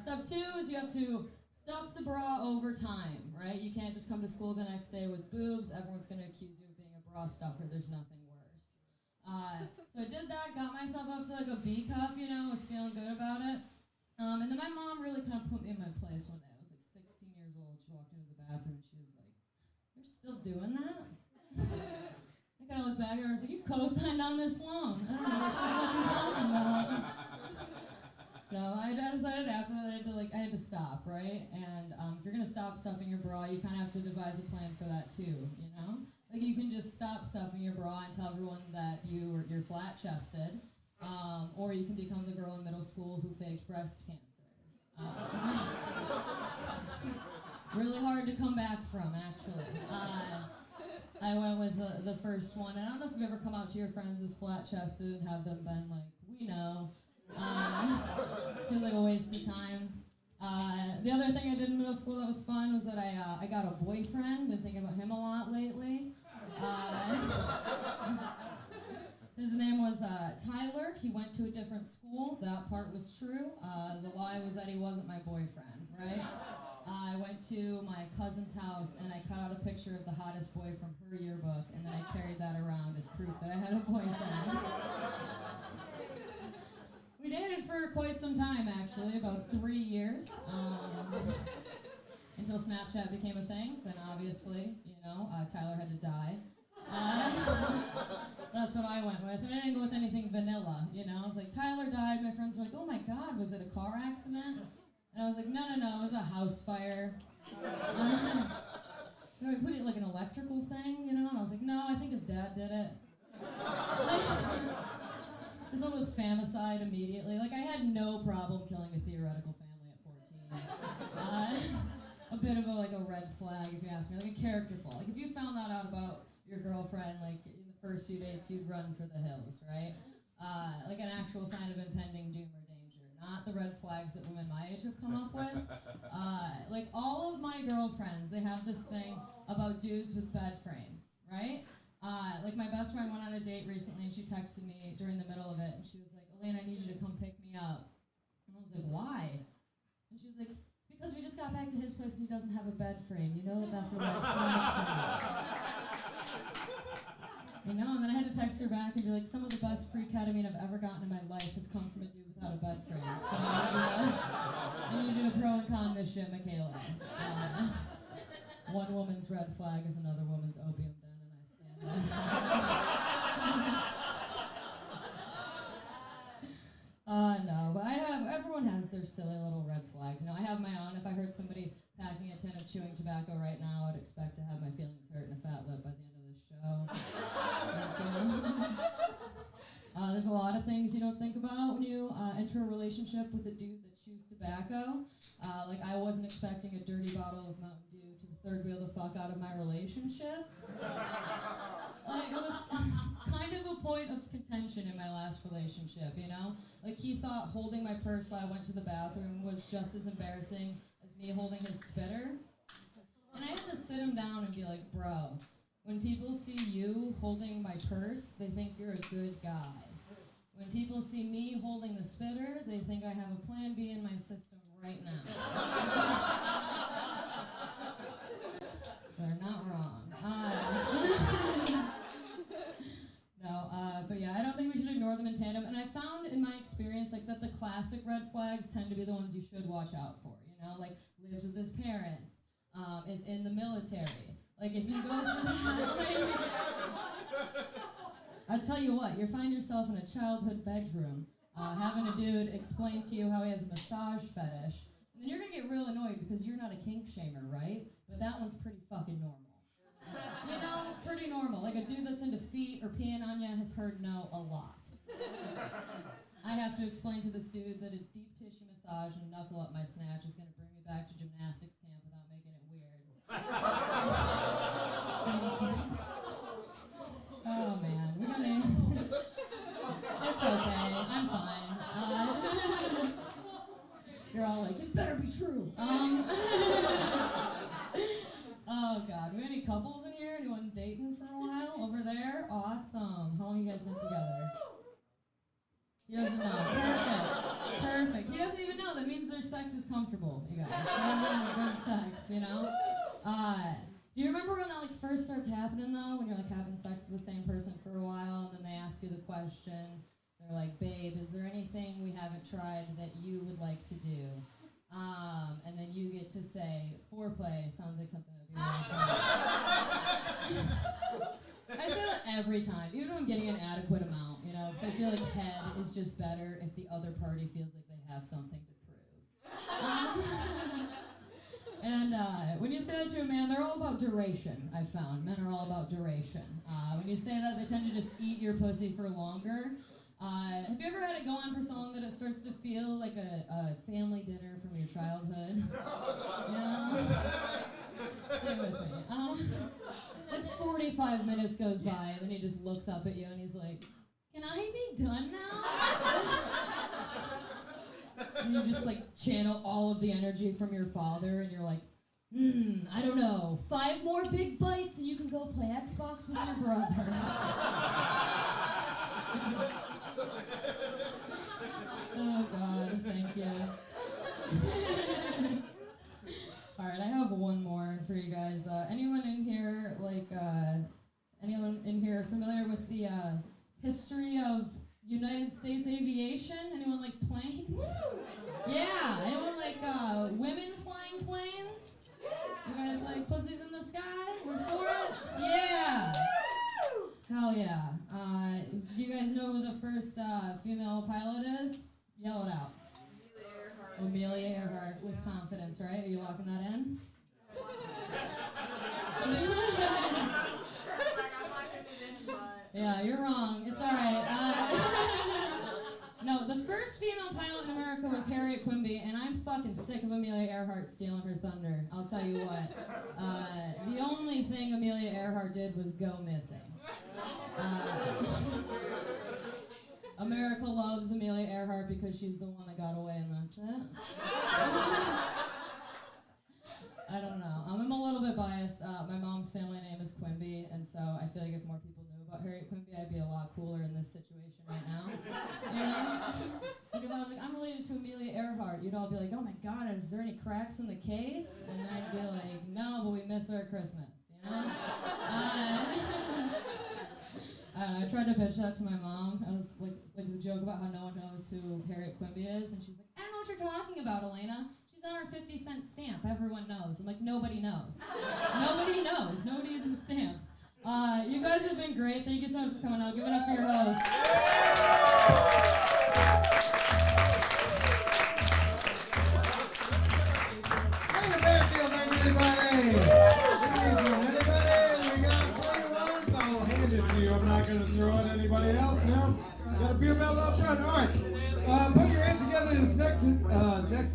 Step 2 is you have to stuff the bra over time, right? You can't just come to school the next day with boobs. Everyone's going to accuse you of being a bra stuffer. There's nothing worse. So I did that, got myself up to like a B cup, you know, was feeling good about it. And then my mom really kind of put me in my place one day. I was like 16 years old. She walked into the bathroom and she was like, "You're still doing that?" I kind of looked back at her and was like, "You co-signed on this loan. I don't know what you're talking about." No, I decided after that I had to stop, right? And if you're gonna stop stuffing your bra, you kind of have to devise a plan for that too, you know? Like you can just stop stuffing your bra and tell everyone that you're flat-chested, or you can become the girl in middle school who faked breast cancer. Really hard to come back from, actually. I went with the first one, and I don't know if you've ever come out to your friends as flat-chested and have them been like, "We know." Feels like a waste of time. The other thing I did in middle school that was fun was that I got a boyfriend. Been thinking about him a lot lately. His name was Tyler. He went to a different school. That part was true. The lie was that he wasn't my boyfriend, right? I went to my cousin's house and I cut out a picture of the hottest boy from her yearbook, and then I carried that around as proof that I had a boyfriend. We dated for quite some time, actually, about 3 years, until Snapchat became a thing. Then obviously, you know, Tyler had to die. That's what I went with, and I didn't go with anything vanilla, you know. I was like, Tyler died. My friends were like, "Oh my God, was it a car accident?" And I was like, no, it was a house fire. They put it like an electrical thing, you know, and I was like, no, I think his dad did it. Just went with famicide immediately. Like, I had no problem killing a theoretical family at 14. A bit of a red flag, if you ask me, like a character flaw. Like, if you found that out about your girlfriend, like, in the first few dates, you'd run for the hills, right? Like an actual sign of impending doom or danger. Not the red flags that women my age have come up with. Like, all of my girlfriends, they have this thing about dudes with bed frames, right? Like, my best friend went on a date recently, and she texted me during the middle of it, and she was like, "Alaina, I need you to come pick me up." And I was like, "Why?" And she was like, "Because we just got back to his place, and he doesn't have a bed frame. You know that's a red flag." You know, and then I had to text her back and be like, "Some of the best free ketamine I've ever gotten in my life has come from a dude without a bed frame. So I need you to pro and con this shit, Michaela. One woman's red flag is another woman's opium den, and I stand by no, but everyone has their silly little red flags. You know, I have my own. If I heard somebody packing a tin of chewing tobacco right now, I'd expect to have my feelings hurt and a fat lip by the end of this show. There's a lot of things you don't think about when you enter into a relationship with a dude that chews tobacco. Like, I wasn't expecting a dirty bottle of Mountain Dew to third wheel the fuck out of my relationship. Like, it was kind of a point of contention in my last relationship, you know? Like, he thought holding my purse while I went to the bathroom was just as embarrassing as me holding his spitter. And I had to sit him down and be like, bro, when people see you holding my purse, they think you're a good guy. When people see me holding the spitter, they think I have a plan B in my system right now. They're not wrong. But yeah, I don't think we should ignore them in tandem. And I found in my experience like that the classic red flags tend to be the ones you should watch out for. You know, like lives with his parents, is in the military. Like if you go for that, I tell you what, you find yourself in a childhood bedroom, having a dude explain to you how he has a massage fetish, and then you're gonna get real annoyed because you're not a kink shamer, right? But that one's pretty fucking normal. You know, pretty normal. Like a dude that's into feet or peeing on you has heard no a lot. I have to explain to this dude that a deep tissue massage and knuckle up my snatch is gonna bring me back to gymnastics camp without making it weird. Oh man, we're gonna. It's okay, I'm fine. You're all like, it better be true. Oh god, we have any couples in here? Anyone dating for a while over there? Awesome. How long you guys been together? He doesn't know. Perfect. He doesn't even know. That means their sex is comfortable, you guys. Good sex, you know? Do you remember when that like first starts happening though? When you're like having sex with the same person for a while and then they ask you the question. They're like, babe, is there anything we haven't tried that you would like to do? And then you get to say, foreplay sounds like something that would be really fun. I say that every time, even when I'm getting an adequate amount, you know, because I feel like head is just better if the other party feels like they have something to prove. And when you say that to a man, they're all about duration, I've found. Men are all about duration. When you say that, they tend to just eat your pussy for longer. Have you ever had it go on for so long that it starts to feel like a family dinner from your childhood? Yeah. Stay with me. Like 45 minutes goes by, and then he just looks up at you and he's like, can I be done now? And you just like channel all of the energy from your father, and you're like, I don't know, 5 more big bites and you can go play Xbox with your brother. Oh God, thank you. Alright, I have one more for you guys. Anyone in here, anyone in here familiar with the history of United States aviation? Anyone like planes? Yeah, anyone like women flying planes? You guys like pussies in the sky? We're for it? Yeah! Hell yeah. Do you guys know who the first female pilot is? Yell it out. Amelia Earhart with confidence, right? Are you locking that in? Yeah, you're wrong. It's alright. No, the first female pilot in America was Harriet Quimby, and I'm fucking sick of Amelia Earhart stealing her thunder. I'll tell you what. The only thing Amelia Earhart did was go missing. America loves Amelia Earhart because she's the one that got away, and that's it. I don't know. I'm a little bit biased. My mom's family name is Quimby, and so I feel like if more people knew about Harriet Quimby, I'd be a lot cooler in this situation right now. You know? Like if I was like, I'm related to Amelia Earhart, you'd all be like, oh my God, is there any cracks in the case? And I'd be like, no, but we miss her at Christmas, you know? I tried to pitch that to my mom. I was like the joke about how no one knows who Harriet Quimby is, and she's like, I don't know what you're talking about, Alaina. She's on her 50-cent stamp. Everyone knows. I'm like, nobody knows. Nobody knows. Nobody uses stamps. You guys have been great. Thank you so much for coming out. Give it up for your host. Alaina Bamfield, everybody! I'm not going to throw at anybody else now. Got a beer belt up front. All right. Put your hands together. this next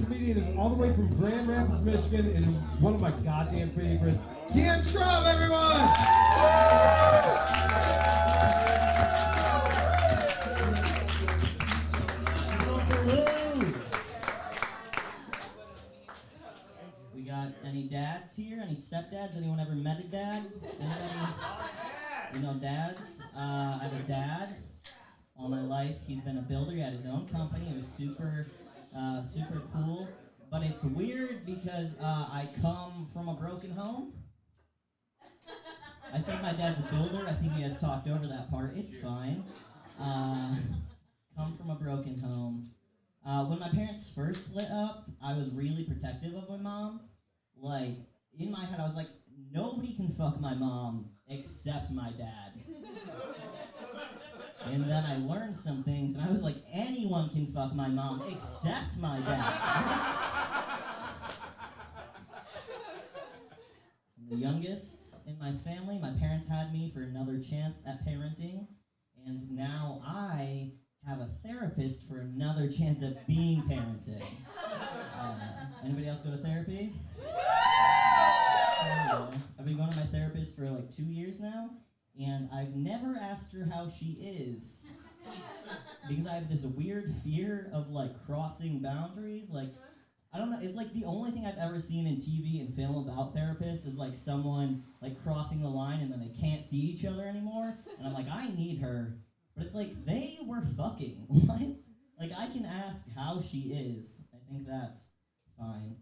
comedian is all the way from Grand Rapids, Michigan, and one of my goddamn favorites, Kian Straub, everyone! We got any dads here? Any stepdads? Anyone ever met a dad? Anybody? You know dads? I have a dad. All my life, he's been a builder. He had his own company. It was super cool. But it's weird because I come from a broken home. I said my dad's a builder. I think you guys talked over that part. It's fine. Come from a broken home. When my parents first split up, I was really protective of my mom. Like, in my head, I was like, nobody can fuck my mom except my dad. And then I learned some things, and I was like, anyone can fuck my mom except my dad. I'm the youngest in my family. My parents had me for another chance at parenting, and now I have a therapist for another chance at being parenting. Anybody else go to therapy? I've been going to my therapist for like 2 years now, and I've never asked her how she is. Because I have this weird fear of like crossing boundaries. Like, I don't know, it's like the only thing I've ever seen in TV and film about therapists is like someone like crossing the line and then they can't see each other anymore. And I'm like, I need her. But it's like, they were fucking. What? Like, I can ask how she is. I think that's fine.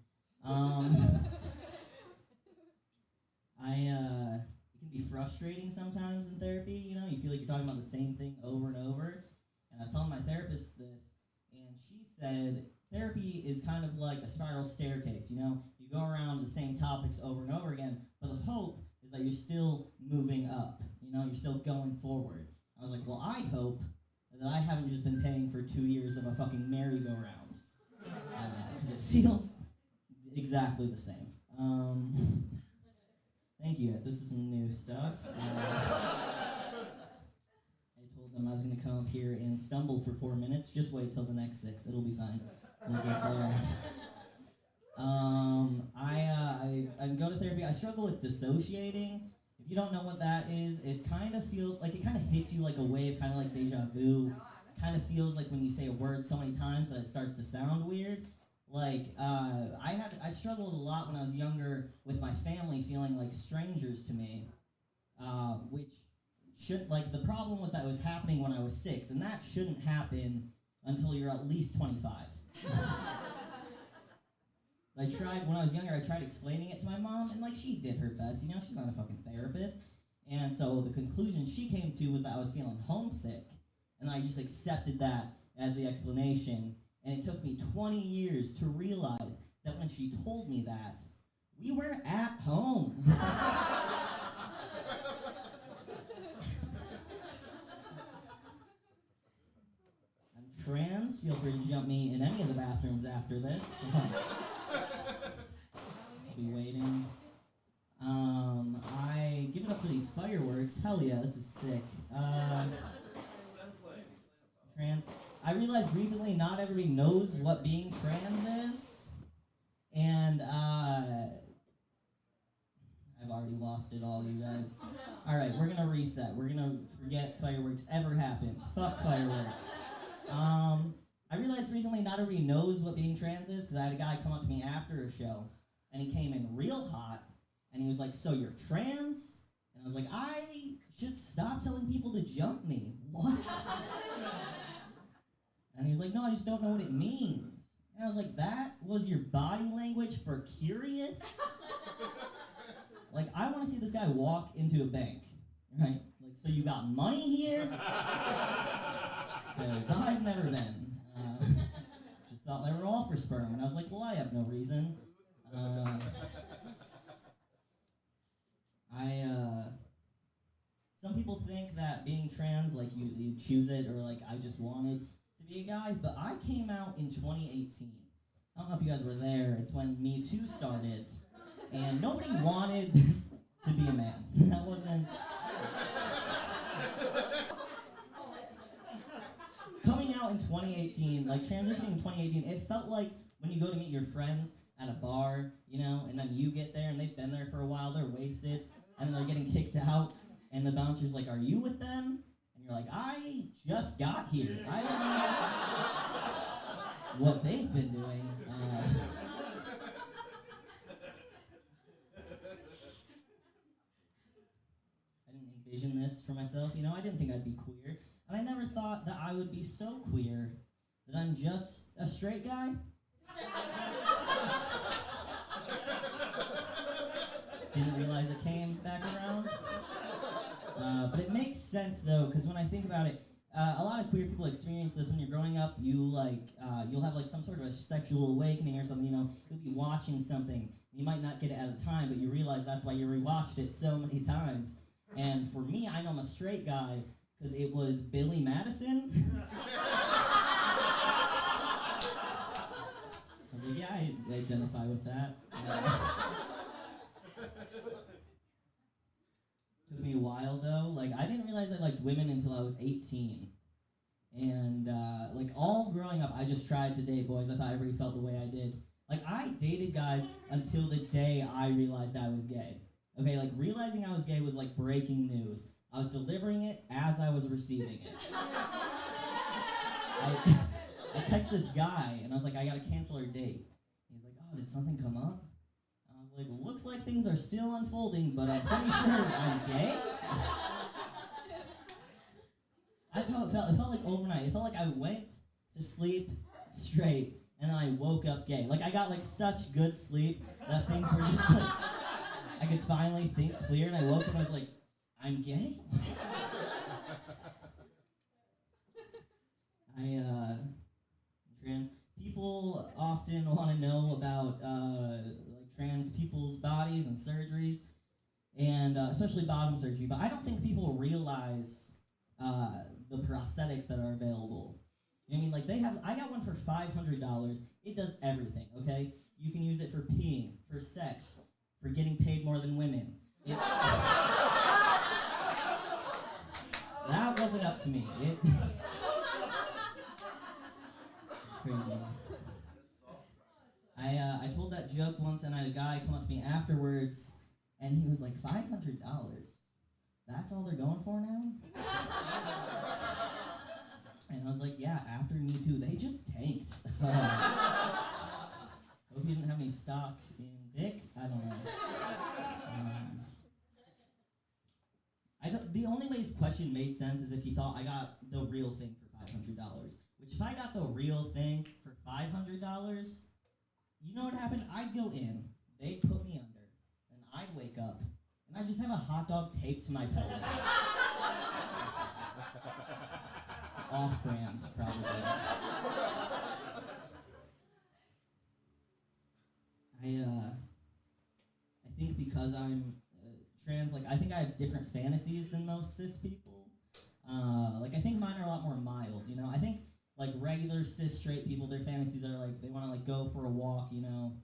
It can be frustrating sometimes in therapy, you know? You feel like you're talking about the same thing over and over. And I was telling my therapist this, and she said, therapy is kind of like a spiral staircase, you know? You go around the same topics over and over again, but the hope is that you're still moving up, you know? You're still going forward. I was like, well, I hope that I haven't just been paying for 2 years of a fucking merry-go-round. Because it feels exactly the same. Thank you guys, this is some new stuff. I told them I was going to come up here and stumble for 4 minutes. Just wait till the next 6, it'll be fine. We'll get there. I go to therapy. I struggle with dissociating. If you don't know what that is, it kind of feels like, it kind of hits you like a wave, kind of like deja vu. It kind of feels like when you say a word so many times that it starts to sound weird. Like, I struggled a lot when I was younger with my family feeling like strangers to me, which the problem was that it was happening when I was 6, and that shouldn't happen until you're at least 25. When I was younger, I tried explaining it to my mom, and, like, she did her best, you know, she's not a fucking therapist, and so the conclusion she came to was that I was feeling homesick, and I just accepted that as the explanation, and it took me 20 years to realize that when she told me that, we were at home. I'm trans, feel free to jump me in any of the bathrooms after this. I'll be waiting. I give it up for these fireworks. Hell yeah, this is sick. Trans. I realized recently not everybody knows what being trans is. And I've already lost it all, you guys. Alright, we're gonna reset. We're gonna forget fireworks ever happened. Fuck fireworks. I realized recently not everybody knows what being trans is, because I had a guy come up to me after a show, and he came in real hot, and he was like, so you're trans? And I was like, I should stop telling people to jump me. What? And he was like, no, I just don't know what it means. And I was like, that was your body language for curious? Like, I want to see this guy walk into a bank, right? Like, so you got money here? Because I've never been. Just thought they were all for sperm. And I was like, well, I have no reason. Some people think that being trans, like, you choose it, or, like, I just wanted to be a guy, but I came out in 2018. I don't know if you guys were there. It's when Me Too started, and nobody wanted to be a man. That wasn't... Coming coming out in 2018, like transitioning in 2018, it felt like when you go to meet your friends at a bar, you know, and then you get there and they've been there for a while, they're wasted, and they're getting kicked out, and the bouncer's like, are you with them? And you're like, I just got here. I don't know what they've been doing. I didn't envision this for myself, you know, I didn't think I'd be queer. And I never thought that I would be so queer that I'm just a straight guy. Didn't realize it came back around. But it makes sense though, because when I think about it, a lot of queer people experience this when you're growing up. You'll have like some sort of a sexual awakening or something. You know, you'll be watching something. You might not get it at a time, but you realize that's why you rewatched it so many times. And for me, I know I'm a straight guy because it was Billy Madison. I was like, yeah, I identify with that. Took me a while though. Like, I didn't realize I liked women until I was 18. And like all growing up, I just tried to date boys. I thought everybody felt the way I did. Like, I dated guys until the day I realized I was gay. Okay, like realizing I was gay was like breaking news. I was delivering it as I was receiving it. I text this guy and I was like, I gotta cancel our date. He's like, oh, did something come up? And I was like, looks like things are still unfolding, but I'm pretty sure I'm gay. That's how it felt. It felt like overnight. It felt like I went to sleep straight and then I woke up gay. Like, I got like such good sleep that things were just like, I could finally think clear, and I woke up and I was like, I'm gay? Trans people often want to know about like trans people's bodies and surgeries, and especially bottom surgery, but I don't think people realize the prosthetics that are available. I mean, like I got one for $500. It does everything, okay? You can use it for peeing, for sex, for getting paid more than women. That wasn't up to me. It's crazy. I told that joke once, and I had a guy come up to me afterwards, and he was like, $500? That's all they're going for now? And I was like, yeah, after Me Too, they just tanked. Hope you didn't have any stock in dick. I don't know. The only way his question made sense is if he thought I got the real thing for $500. Which, if I got the real thing for $500, you know what happened? I'd go in, they'd put me under, and I'd wake up, and I'd just have a hot dog taped to my pelvis. Off-brand, probably. I think because I'm trans, like, I think I have different fantasies than most cis people. Like, I think mine are a lot more mild, you know? I think, like, regular cis straight people, their fantasies are, like, they want to, like, go for a walk, you know?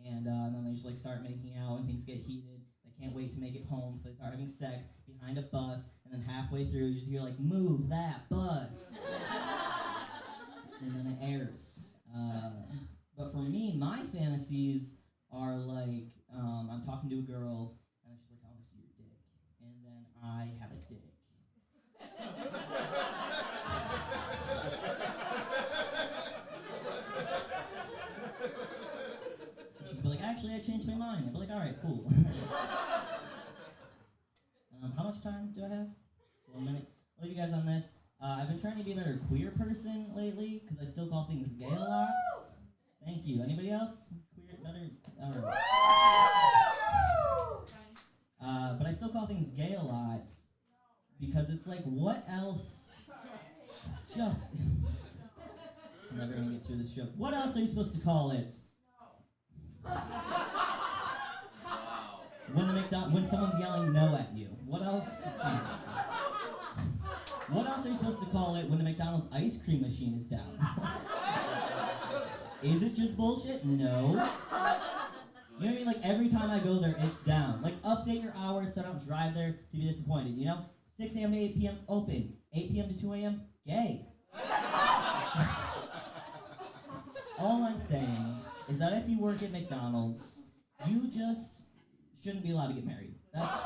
And then they just, like, start making out and things get heated. They can't wait to make it home, so they start having sex behind a bus, and then halfway through, you just hear, like, move that bus. And then it airs. But for me, my fantasies are, like, I'm talking to a girl, and she's like, I want to see your dick. And then I have a dick. She'd be like, actually, I changed my mind. I'd be like, all right, cool. How much time do I have? 1 minute. I'll leave you guys on this. I've been trying to be a better queer person lately, because I still call things gay a lot. Thank you. Anybody else? Queer, better? All right. But I still call things gay a lot, because it's like, what else? Just... I'm never going to get through this joke. What else are you supposed to call it? When someone's yelling no at you. What else? What else are you supposed to call it when the McDonald's ice cream machine is down? Is it just bullshit? No. You know what I mean? Like, every time I go there, it's down. Like, update your hours so I don't drive there to be disappointed, you know? 6 a.m. to 8 p.m. open. 8 p.m. to 2 a.m. gay. All I'm saying is that if you work at McDonald's, you just shouldn't be allowed to get married. That's.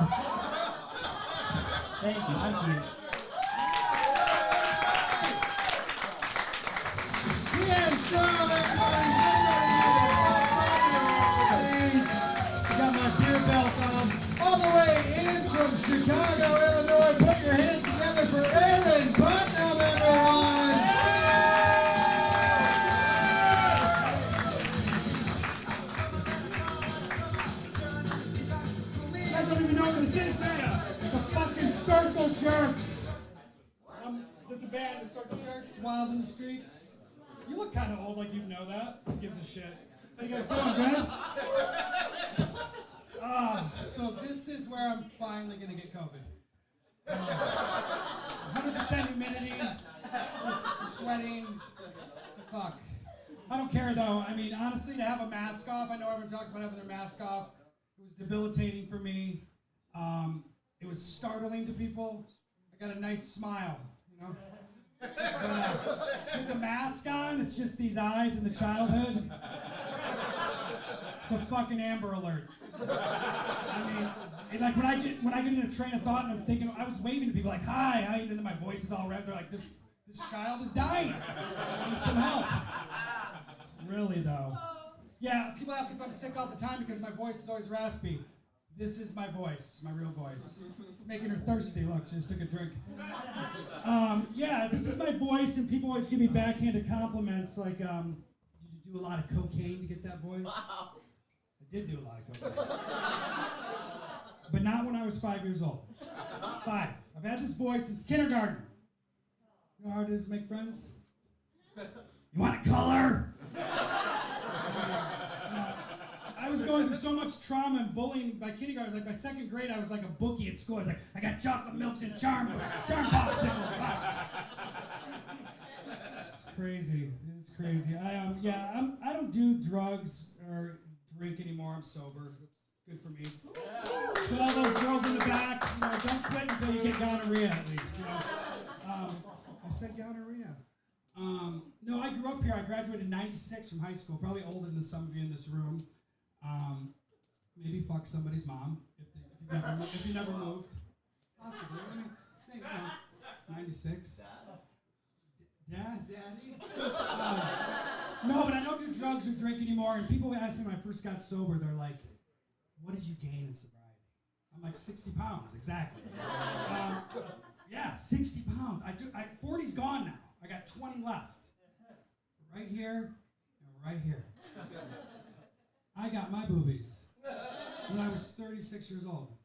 Thank you. I'm cute. Kian Straub, everybody! Got my beer belt on. All the way in from Chicago, Illinois. Put your hands together for Putnam, everyone! You guys don't even know what this is, do you? The fucking Circle Jerks. There's the band, the Circle Jerks, Wild in the Streets. You look kind of old, like you'd know that. Who gives a shit? How you guys doing, good? So this is where I'm finally gonna get COVID. 100% humidity, just sweating. Fuck. I don't care though. I mean, honestly, to have a mask off, I know everyone talks about having their mask off. It was debilitating for me. It was startling to people. I got a nice smile, you know? But with the mask on, it's just these eyes in the childhood. It's a fucking Amber Alert. I mean, like when I get in a train of thought and I'm thinking, I was waving to people like, hi, and then my voice is all red. They're like, this child is dying. I need some help. Really though. Yeah, people ask if I'm sick all the time because my voice is always raspy. This is my voice, my real voice. It's making her thirsty. Look, she just took a drink. Yeah, this is my voice, and people always give me backhanded compliments like, did you do a lot of cocaine to get that voice? I did do a lot of cocaine. But not when I was 5 years old. 5. I've had this voice since kindergarten. You know how hard it is to make friends? You want a color? I was going through so much trauma and bullying by kindergarten. Like by second grade, I was like a bookie at school. I was like, I got chocolate milks and charm popsicles. It's crazy. It's crazy. I don't do drugs or drink anymore. I'm sober. That's good for me. So all those girls in the back, you know, don't quit until you get gonorrhea at least. You know? I said gonorrhea. No, I grew up here. I graduated in '96 from high school. Probably older than some of you in this room. Maybe fuck somebody's mom if you never moved. Possibly. I mean, same thing. 96. Daddy? No, but I don't do drugs or drink anymore. And people ask me when I first got sober, they're like, what did you gain in sobriety? I'm like, 60 pounds, exactly. Yeah, 60 pounds. 40's gone now. I got 20 left. Right here and right here. I got my boobies when I was 36 years old.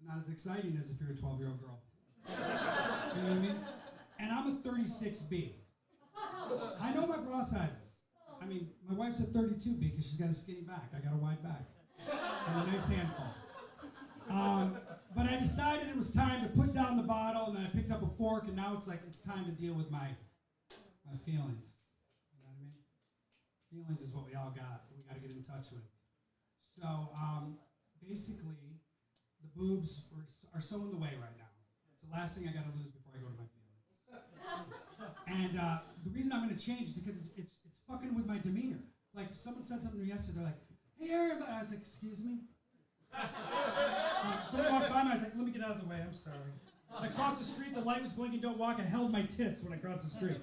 Not as exciting as if you're a 12-year-old girl. You know what I mean? And I'm a 36B. I know my bra sizes. I mean, my wife's a 32B because she's got a skinny back. I got a wide back. And a nice handful. But I decided it was time to put down the bottle, and then I picked up a fork, and now it's like it's time to deal with my feelings. You know what I mean? Feelings is what we all got that we got to get in touch with. So basically, the boobs are so in the way right now. It's the last thing I got to lose before I go to my feelings. And the reason I'm going to change is because it's fucking with my demeanor. Like someone said something to me yesterday. They're like, "Hey, everybody," I was like, "Excuse me." Someone walked by me. I was like, "Let me get out of the way. I'm sorry." I crossed the street. The light was blinking. Don't walk. I held my tits when I crossed the street.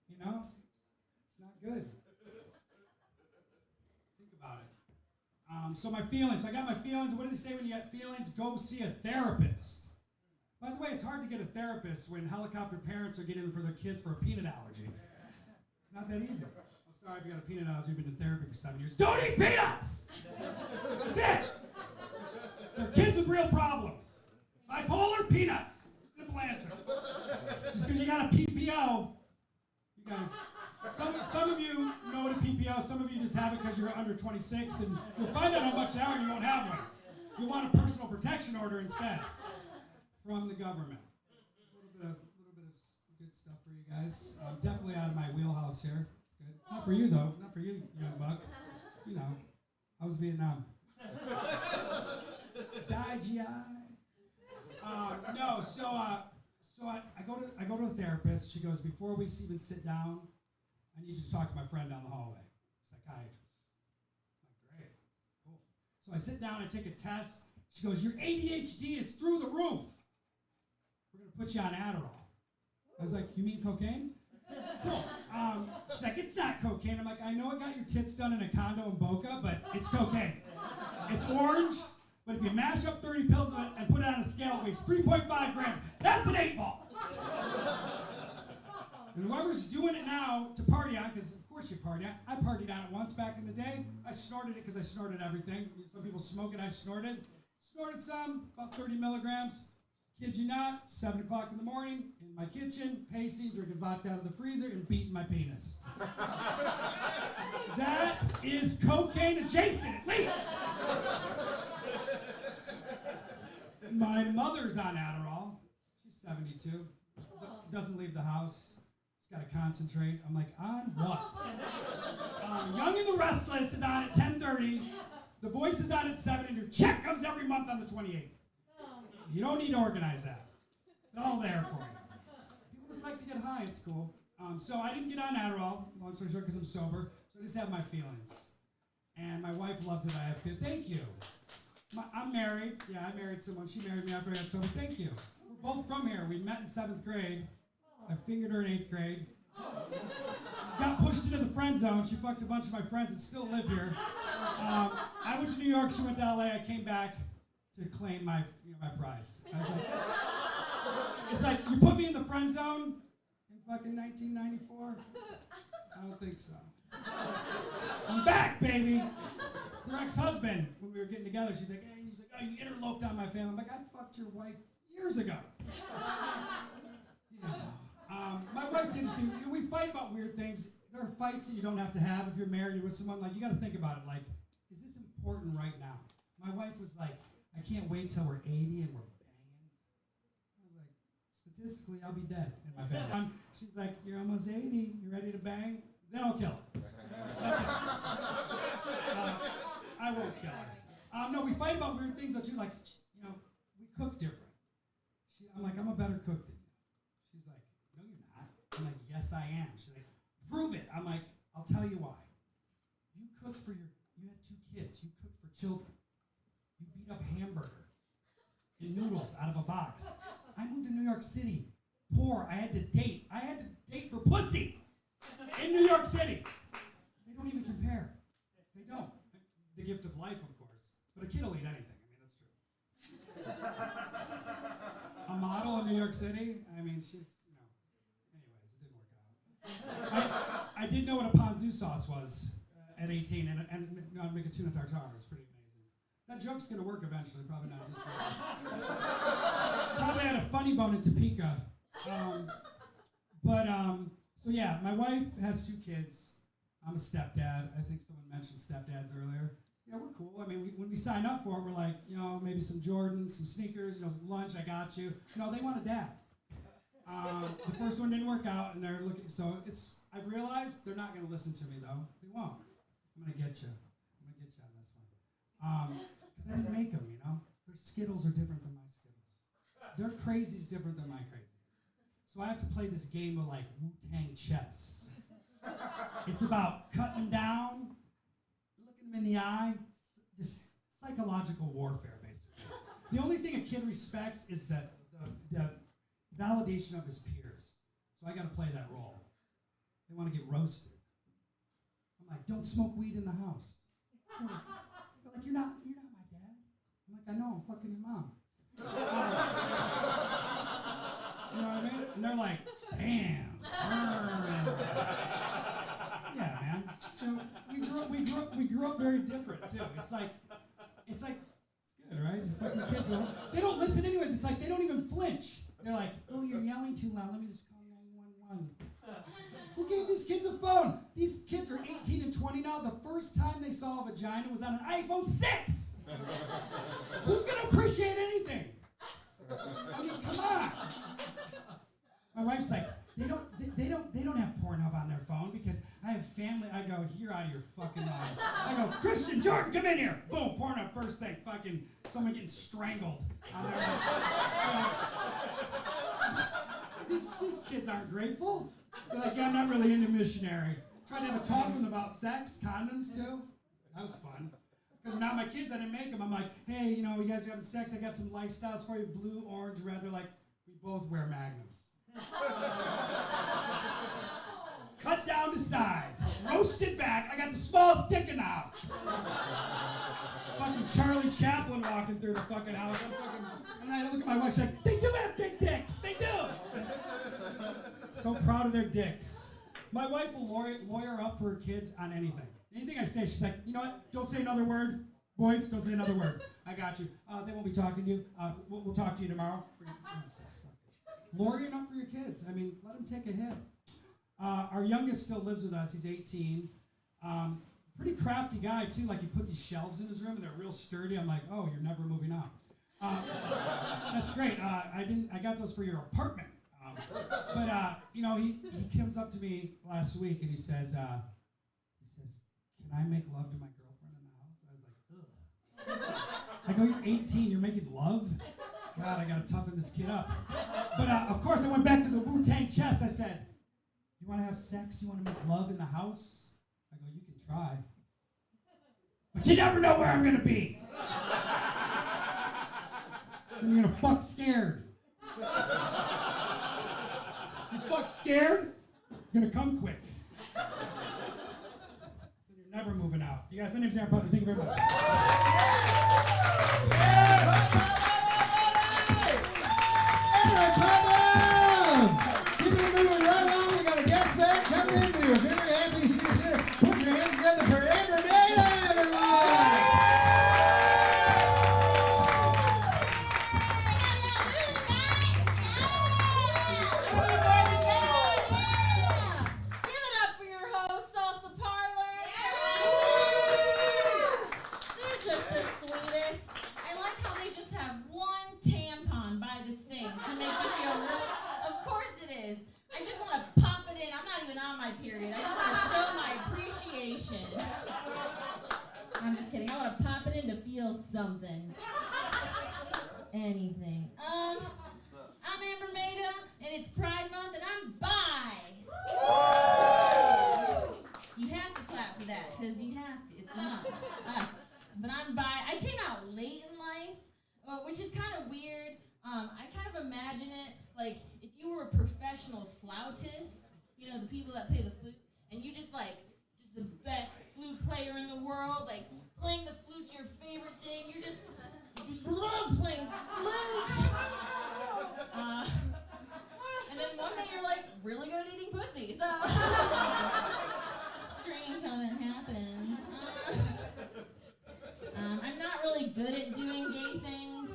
You know, it's not good. Think about it. So my feelings. So I got my feelings. What do they say when you got feelings? Go see a therapist. By the way, it's hard to get a therapist when helicopter parents are getting for their kids for a peanut allergy. It's not that easy. I'm sorry if you got a peanut allergy. You've been in therapy for 7 years. Don't eat peanuts! That's it. They're kids with real problems. Bipolar, peanuts. Simple answer. Just because you got a PPO, you guys, some of you know what a PPO, some of you just have it because you're under 26, and you'll find out how much they are and you won't have one. You want a personal protection order instead from the government. A little bit of good stuff for you guys. Definitely out of my wheelhouse here. It's good. Not for you though. Not for you, young buck. You know, how was Vietnam? Die, GI. No, so So I go to a therapist. She goes, before we even sit down, I need you to talk to my friend down the hallway, psychiatrist. I'm like, great, cool. So I sit down, I take a test. She goes, your ADHD is through the roof. We're gonna put you on Adderall. I was like, you mean cocaine? Cool. She's like, it's not cocaine. I'm like, I know I got your tits done in a condo in Boca, but it's cocaine. It's orange, but if you mash up 30 pills of it and put it on a scale, it weighs 3.5 grams. That's an 8-ball. And whoever's doing it now to party on, because of course you party on, I partied on it once back in the day. I snorted it because I snorted everything. Some people smoke it, I snorted. Snorted some, about 30 milligrams. Kid you not, 7 o'clock in the morning, in my kitchen, pacing, drinking vodka out of the freezer, and beating my penis. That is cocaine adjacent, at least. My mother's on Adderall. She's 72. Doesn't leave the house. She's got to concentrate. I'm like, on what? Young and the Restless is on at 10:30. The Voice is on at 7, and your check comes every month on the 28th. You don't need to organize that. It's all there for you. People just like to get high. It's cool. So I didn't get on Adderall, long story short, because I'm sober. So I just have my feelings. And my wife loves it. I have feelings. Thank you. I'm married. Yeah, I married someone. She married me after I got sober. Thank you. We're both from here. We met in 7th grade. I fingered her in 8th grade. Got pushed into the friend zone. She fucked a bunch of my friends that still live here. I went to New York. She went to LA. I came back to claim my prize. I was like, it's like, you put me in the friend zone in fucking 1994? I don't think so. I'm back, baby. Her ex-husband, when we were getting together, she's like, hey, he's like, oh, you interloped on my family. I'm like, I fucked your wife years ago. Yeah. My wife's interesting. We fight about weird things. There are fights that you don't have to have if you're married with someone. Like, you got to think about it. Like, is this important right now? My wife was like, I can't wait till we're 80 and we're banging. I was like, statistically, I'll be dead in my family. She's like, you're almost 80. You ready to bang? Then I'll kill her. That's it. I won't kill her. No, we fight about weird things though too. Like, we cook different. I'm like, I'm a better cook than you. She's like, no, you're not. I'm like, yes, I am. She's like, prove it. I'm like, I'll tell you why. You had 2 kids. You cooked for children. You beat up hamburger and noodles out of a box. I moved to New York City, poor. I had to date. I had to date for pussy in New York City. They don't even compare. They don't. The gift of life, of course. But a kid will eat anything. I mean, that's true. A model in New York City. I mean, she's, anyways, it didn't work out. I did know what a ponzu sauce was at 18, and I'd make a tuna tartare. It's pretty amazing. That joke's gonna work eventually, probably not in this case. Probably had a funny bone in Topeka. So yeah, my wife has 2 kids. I'm a stepdad. I think someone mentioned stepdads earlier. Yeah, we're cool. I mean, when we sign up for it, we're like, maybe some Jordans, some sneakers, some lunch, I got you. No, they want a dad. The first one didn't work out, and they're looking, so I've realized they're not gonna listen to me though. They won't. I'm gonna get you. I'm gonna get you on this one. Because I didn't make them, Their Skittles are different than my Skittles. Their crazy's different than my crazy. So I have to play this game of like Wu-Tang chess. It's about cutting them down, looking them in the eye, just psychological warfare, basically. The only thing a kid respects is the validation of his peers. So I gotta play that role. They wanna get roasted. I'm like, don't smoke weed in the house. They're like, you're not my dad. I'm like, I know, I'm fucking your mom. You know what I mean? And they're like, damn. Yeah, man. So we grew up very different too. It's good, right? These fucking kids they don't listen anyways. It's like they don't even flinch. They're like, oh, you're yelling too loud. Let me just call 911. Who gave these kids a phone? These kids are 18 and 20 now. The first time they saw a vagina was on an iPhone 6. Who's gonna appreciate anything? I mean, come on. My wife's like, they don't have Pornhub on their phone because I have family. I go, you're out of your fucking mind. I go, Christian Jordan, come in here. Boom, Pornhub first thing. Fucking someone getting strangled on their These kids aren't grateful. They're like, yeah, I'm not really into missionary. Tried to have a talk with them about sex, condoms too. That was fun. Because not my kids, I didn't make them. I'm like, hey, you know, you guys are having sex, I got some lifestyles for you, blue, orange, red. They're like, we both wear Magnums. Cut down to size, roasted back. I got the smallest dick in the house. Fucking Charlie Chaplin walking through the fucking house. And I look at my wife, she's like, they do have big dicks. They do. So proud of their dicks. My wife will lawyer up for her kids on anything. Anything I say, she's like, you know what? Don't say another word. Boys, don't say another word. I got you. They won't be talking to you. We'll talk to you tomorrow. Lawyering up for your kids. I mean, let them take a hit. Our youngest still lives with us. He's 18. Pretty crafty guy, too. Like, he put these shelves in his room, and they're real sturdy. I'm like, oh, you're never moving out. That's great. I got those for your apartment. But you know, he comes up to me last week, and he says, can I make love to my girlfriend in the house? I was like, ugh. I go, you're 18, you're making love? God, I gotta toughen this kid up. But of course, I went back to the Wu-Tang chest. I said, you wanna have sex? You wanna make love in the house? I go, you can try. But you never know where I'm gonna be. And you're gonna fuck scared. You fuck scared, you're gonna come quick. You're never moving out. You guys, my name's Aaron Putnam. Thank you very much. Aaron Putnam! Keeping it moving right along. We got a guest back coming in. We are very happy to see you here. Put your hands together for Maeda, everyone! Give it up for your host, Salsa Parlor. They're just the sweetest. I like how they just have one tampon by the sink to make you feel really. Of course it is. I just want to pop it in. I'm not even on my period. I just want to show my appreciation. I'm just kidding. I want to pop it in to feel something. Anything. I'm Amber Maeda, and it's Pride Month, and I'm bi. You have to clap for that, because you have to. It's the month. But I'm bi. I came out late in life, which is kind of weird. I kind of imagine it like if you were a professional flautist, you know, the people that play the flute, and you just the best flute player in the world, like playing the flute's your favorite thing. You just love playing flute. And then one day you're like really good at eating pussy. So strange how that happens. I'm not really good at doing gay things.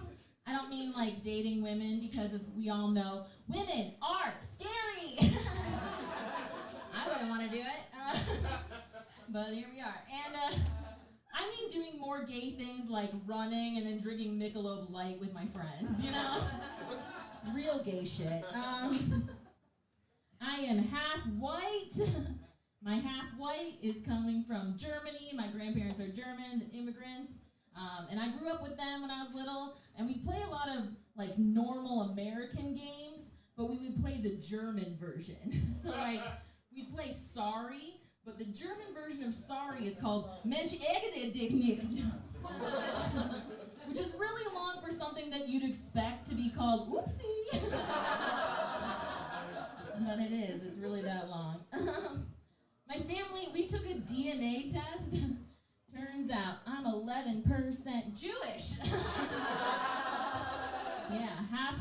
I don't mean like dating women, because as we all know, women are scary. I wouldn't want to do it. But here we are. And I mean doing more gay things like running and then drinking Michelob Light with my friends, you know? Real gay shit. I am half white. My half white is coming from Germany. My grandparents are German immigrants. And I grew up with them when I was little. And we play a lot of like normal American games, but we would play the German version. So like, we'd play Sorry, but the German version of Sorry is called Mensch ärgere dich nicht. Which is really long for something that you'd expect to be called Oopsie. But it is, it's really that long. My family, we took a DNA test. Turns out I'm 11% Jewish. Yeah, half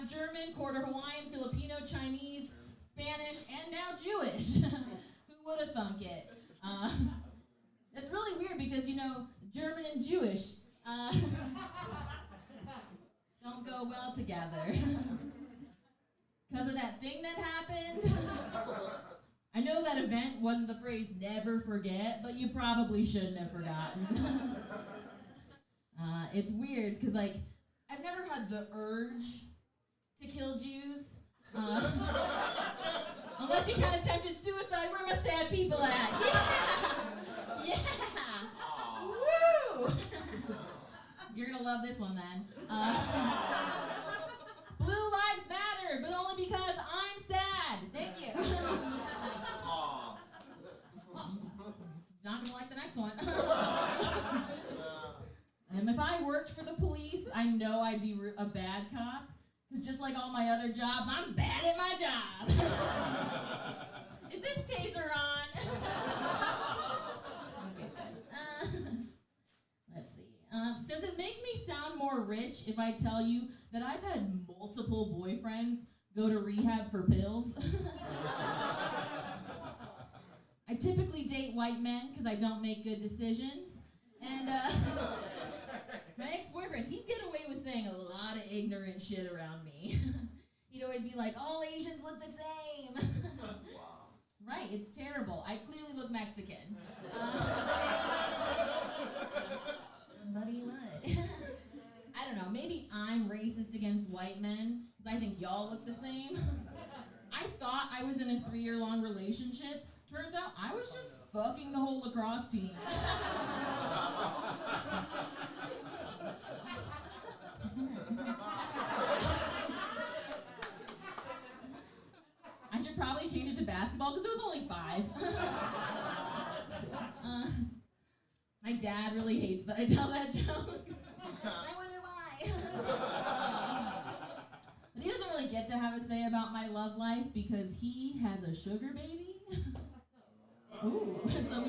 German, quarter Hawaiian, Filipino, Chinese, Spanish, and now Jewish. Who would have thunk it? It's really weird because, you know, German and Jewish don't go well together. Because of that thing that happened. I know that event wasn't the phrase never forget, but you probably shouldn't have forgotten. It's weird, because, like, I've never had the urge to kill Jews. Unless you kind of tempted suicide, where are my sad people at? Yeah! Yeah! Woo! You're gonna love this one, then. Blue lives matter, but worked for the police, I know I'd be a bad cop. Because just like all my other jobs, I'm bad at my job. Is this taser on? Okay, good. Let's see. Does it make me sound more rich if I tell you that I've had multiple boyfriends go to rehab for pills? I typically date white men because I don't make good decisions. And my ex-boyfriend, he'd get away with saying a lot of ignorant shit around me. He'd always be like, all Asians look the same. Wow. Right, it's terrible. I clearly look Mexican. Buddy, what? I don't know, maybe I'm racist against white men because I think y'all look the same. I thought I was in a 3-year-long relationship. Turns out I was just fucking the whole lacrosse team. I should probably change it to basketball because it was only 5. My dad really hates that I tell that joke. I wonder why. But he doesn't really get to have a say about my love life because he has a sugar baby. Ooh. So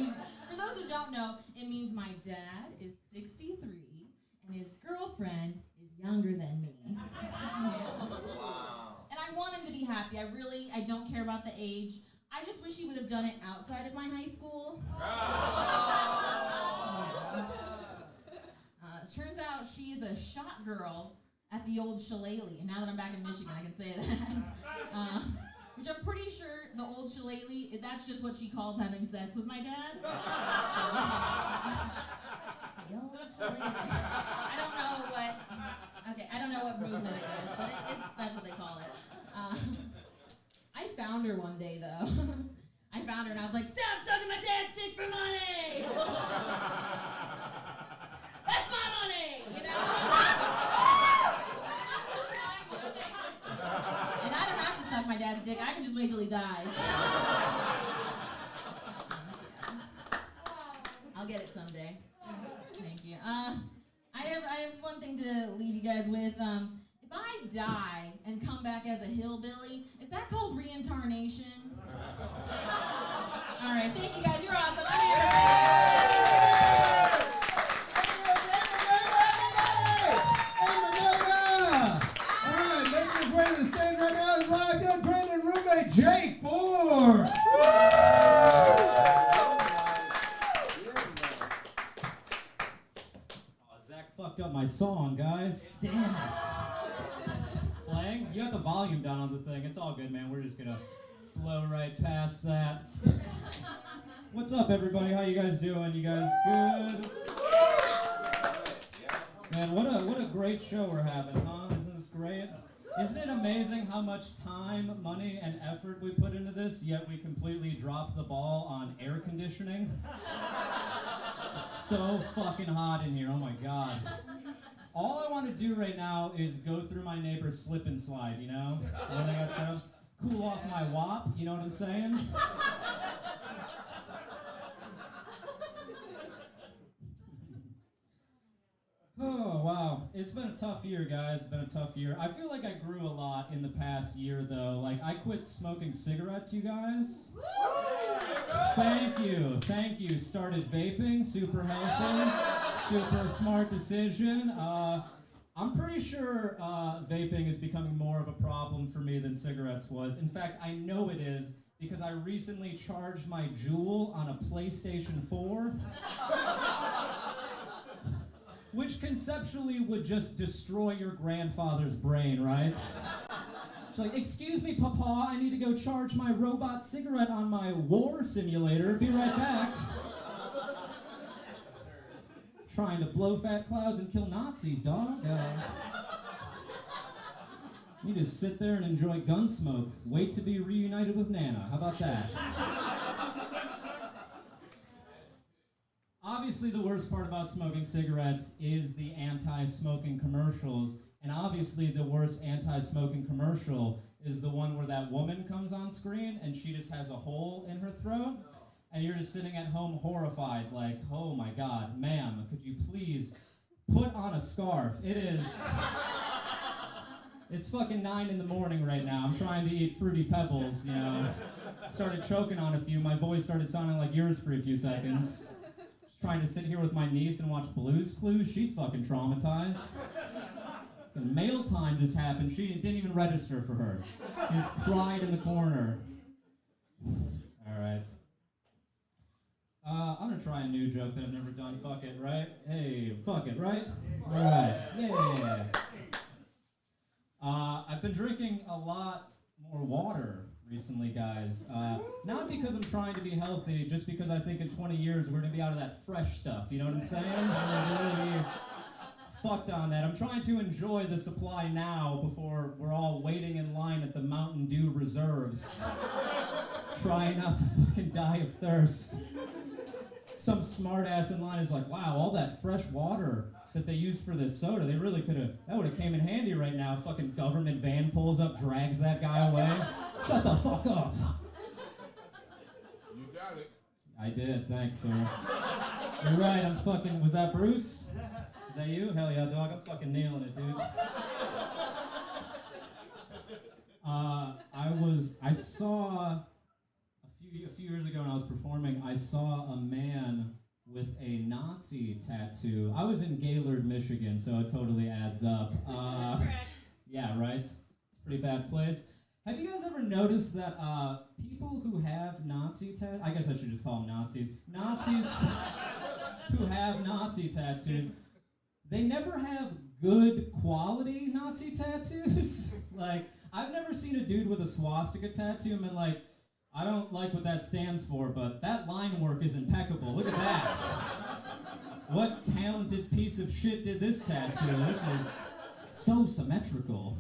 for those who don't know, it means my dad is 63 and his girlfriend is younger than me. Wow. And I want him to be happy. I don't care about the age. I just wish he would have done it outside of my high school. Turns out she's a shot girl at the old Shillelagh. And now that I'm back in Michigan, I can say that. Which I'm pretty sure the old Shillelagh, that's just what she calls having sex with my dad. The old Shillelagh. I don't know what movement it is, but that's what they call it. I found her one day, though. I found her and I was like, stop sucking my dad's dick for money! That's my money, you know? And I don't have to suck my dad's dick. I can just wait till he dies. I'll get it someday. Thank you. I have one thing to leave you guys with. If I die and come back as a hillbilly, is that called reincarnation? All right, thank you guys. You're awesome. I'm Alright, making his way to the stage right now is my good friend and roommate, Jake Ford. Zach fucked up my song, guys. Damn it. It's playing. You got the volume down on the thing. It's all good, man. We're just gonna blow right past that. What's up, everybody? How you guys doing? You guys good? Man, what a great show we're having, huh? Isn't this great? Isn't it amazing how much time, money, and effort we put into this, yet we completely dropped the ball on air conditioning? It's so fucking hot in here, oh my god. All I want to do right now is go through my neighbor's slip and slide, you know? What they got set up? Cool off my wop, you know what I'm saying? Oh, wow. It's been a tough year, guys. It's been a tough year. I feel like I grew a lot in the past year, though. Like, I quit smoking cigarettes, you guys. Thank you. Thank you. Started vaping. Super healthy. Super smart decision. I'm pretty sure vaping is becoming more of a problem for me than cigarettes was. In fact, I know it is because I recently charged my Juul on a PlayStation 4. Which conceptually would just destroy your grandfather's brain, right? She's like, excuse me, Papa, I need to go charge my robot cigarette on my war simulator. Be right back. Trying to blow fat clouds and kill Nazis, dog. You just sit there and enjoy Gunsmoke. Wait to be reunited with Nana. How about that? Obviously, the worst part about smoking cigarettes is the anti-smoking commercials, and obviously the worst anti-smoking commercial is the one where that woman comes on screen and she just has a hole in her throat, and you're just sitting at home horrified, like, oh my god, ma'am, could you please put on a scarf. It is. It's fucking 9 in the morning right now. I'm trying to eat Fruity Pebbles, you know. Started choking on a few. My voice started sounding like yours for a few seconds. Just trying to sit here with my niece and watch Blue's Clues. She's fucking traumatized. And mail time just happened. She didn't even register for her. She just cried in the corner. All right. I'm gonna try a new joke that I've never done. Fuck it, right? Hey, fuck it, right? All right. Yeah. I've been drinking a lot more water recently, guys. Not because I'm trying to be healthy, just because I think in 20 years we're gonna be out of that fresh stuff. You know what I'm saying? We're gonna be fucked on that. I'm trying to enjoy the supply now before we're all waiting in line at the Mountain Dew reserves, trying not to fucking die of thirst. Some smart ass in line is like, wow, all that fresh water that they used for this soda, they really could have, that would have came in handy right now. Fucking government van pulls up, drags that guy away. Shut the fuck up. You got it. I did, thanks, sir. You're right, I'm fucking, was that Bruce? Is that you? Hell yeah, dog, I'm fucking nailing it, dude. I saw, a few years ago when I was performing, I saw a man with a Nazi tattoo. I was in Gaylord, Michigan, so it totally adds up. Yeah, right? It's a pretty bad place. Have you guys ever noticed that people who have Nazi tattoos, I guess I should just call them Nazis, Nazis who have Nazi tattoos, they never have good quality Nazi tattoos. Like, I've never seen a dude with a swastika tattoo and been like, I don't like what that stands for, but that line work is impeccable. Look at that. What talented piece of shit did this tattoo? This is so symmetrical.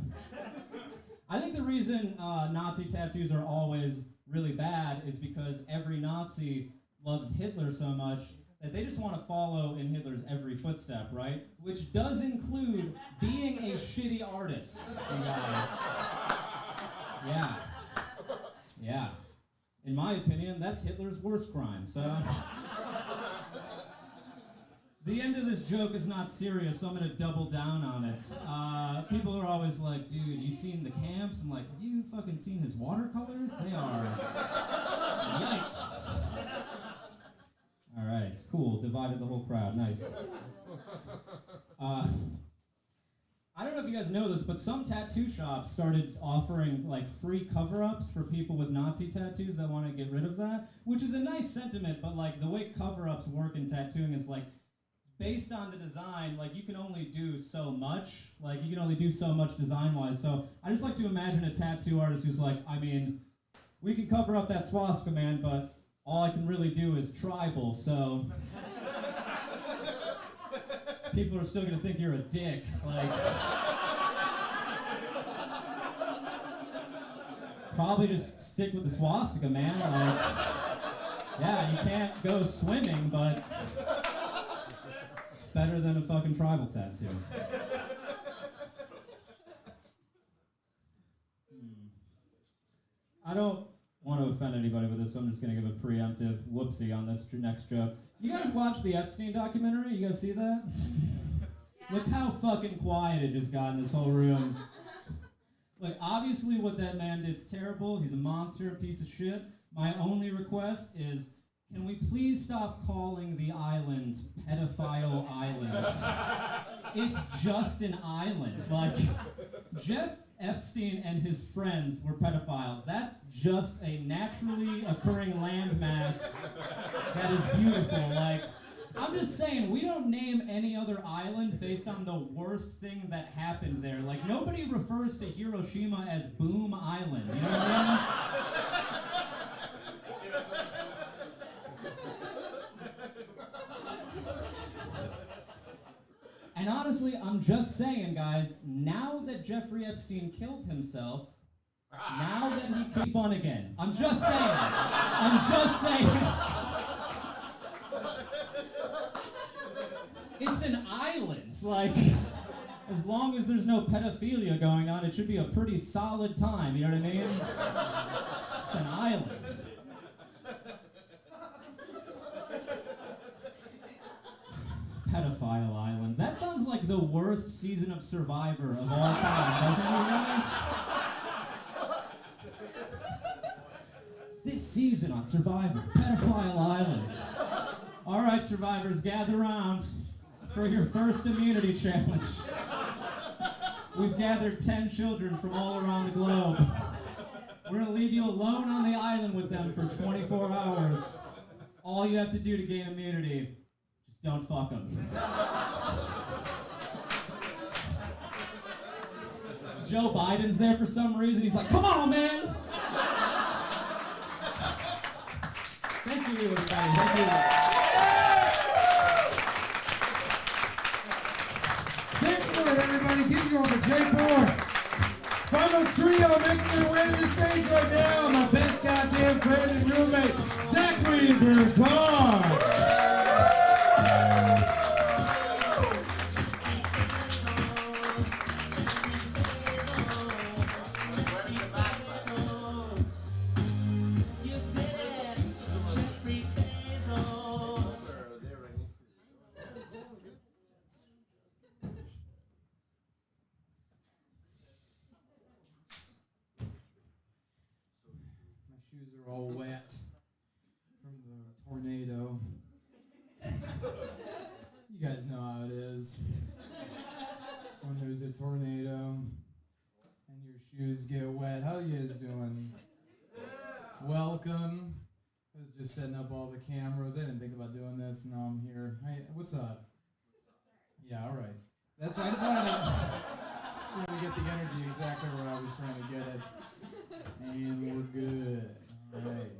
I think the reason Nazi tattoos are always really bad is because every Nazi loves Hitler so much that they just want to follow in Hitler's every footstep, right? Which does include being a shitty artist, you guys. Yeah. Yeah. In my opinion, that's Hitler's worst crime, so... The end of this joke is not serious, so I'm going to double down on it. People are always like, dude, you seen the camps? I'm like, have you fucking seen his watercolors? They are... Yikes. All right, cool. Divided the whole crowd. Nice. I don't know if you guys know this, but some tattoo shops started offering like free cover-ups for people with Nazi tattoos that want to get rid of that, which is a nice sentiment, but like the way cover-ups work in tattooing is like based on the design, like you can only do so much. Like you can only do so much design-wise. So I just like to imagine a tattoo artist who's like, I mean, we can cover up that swastika, man, but all I can really do is tribal, so people are still gonna think you're a dick. Like, probably just stick with the swastika, man. Like, yeah, you can't go swimming, but it's better than a fucking tribal tattoo. I don't want to offend anybody with this, so I'm just going to give a preemptive whoopsie on this next joke. You guys watch the Epstein documentary? You guys see that? Yeah. Look how fucking quiet it just got in this whole room. Like, obviously what that man did's terrible. He's a monster, a piece of shit. My only request is, can we please stop calling the island Pedophile Island? It's just an island. Like, Jeff Epstein and his friends were pedophiles. That's just a naturally occurring landmass that is beautiful. Like, I'm just saying, we don't name any other island based on the worst thing that happened there. Like, nobody refers to Hiroshima as Boom Island. You know what I mean? And honestly, I'm just saying, guys, now that Jeffrey Epstein killed himself, now that he can be fun again. I'm just saying. I'm just saying. It's an island. Like, as long as there's no pedophilia going on, it should be a pretty solid time. You know what I mean? It's an island. Pedophile island. island. That sounds like the worst season of Survivor of all time, doesn't it, guys? This season on Survivor, Pedophile Island. All right, survivors, gather around for your first immunity challenge. We've gathered 10 children from all around the globe. We're gonna leave you alone on the island with them for 24 hours. All you have to do to gain immunity, just don't fuck them. Joe Biden's there for some reason. He's like, come on, man. Thank you, everybody. Thank you. Take for it, everybody. Keep going for J4. Final trio making their way to the stage right now. My best goddamn friend and roommate, Zachary Burcar. All wet from the tornado. You guys know how it is when there's a tornado and your shoes get wet. How you guys doing? Welcome. I was just setting up all the cameras. I didn't think about doing this. Now I'm here. Hey, what's up? Yeah, all right. That's I just wanted to get the energy exactly where I was trying to get it. And we're good. Alright.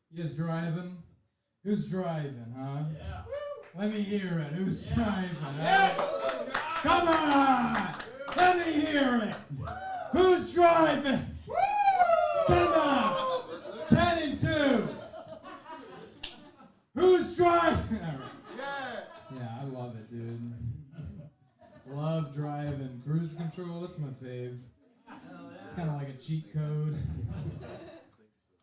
You guys driving? Who's driving, huh? Yeah. Let me hear it. Who's driving? Huh? Come on! Let me hear it! Who's driving? Come on! 10 and 2! Who's driving? Yeah, I love it, dude. Love driving. Cruise control, that's my fave. It's kind of like a cheat code.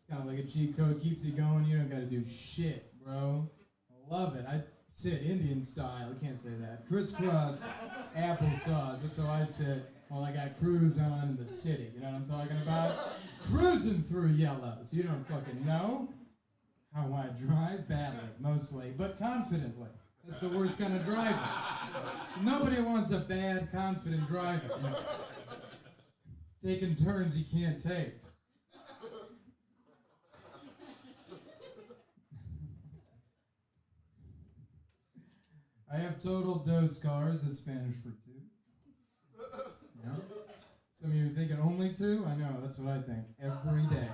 Kind of like a cheat code, keeps you going. You don't got to do shit, bro. I love it. I sit Indian style. I can't say that. Crisscross applesauce. That's how I sit while I got cruise on in the city. You know what I'm talking about? Cruising through yellows. You don't fucking know how I drive badly, mostly, but confidently. That's the worst kind of driver. Nobody wants a bad, confident driver. Taking turns he can't take. I have total dos cars. It's Spanish for two. Yeah. Some of you are thinking only two? I know, that's what I think. Every day.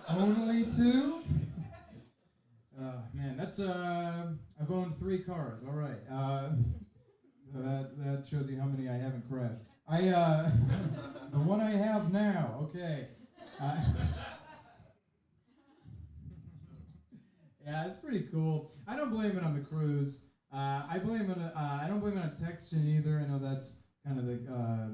Only two? Man, that's, I've owned 3 cars. All right. So that shows you how many I haven't crashed. The one I have now, okay. Yeah, it's pretty cool. I don't blame it on the cruise. I don't blame it on texting either. I know that's kind of the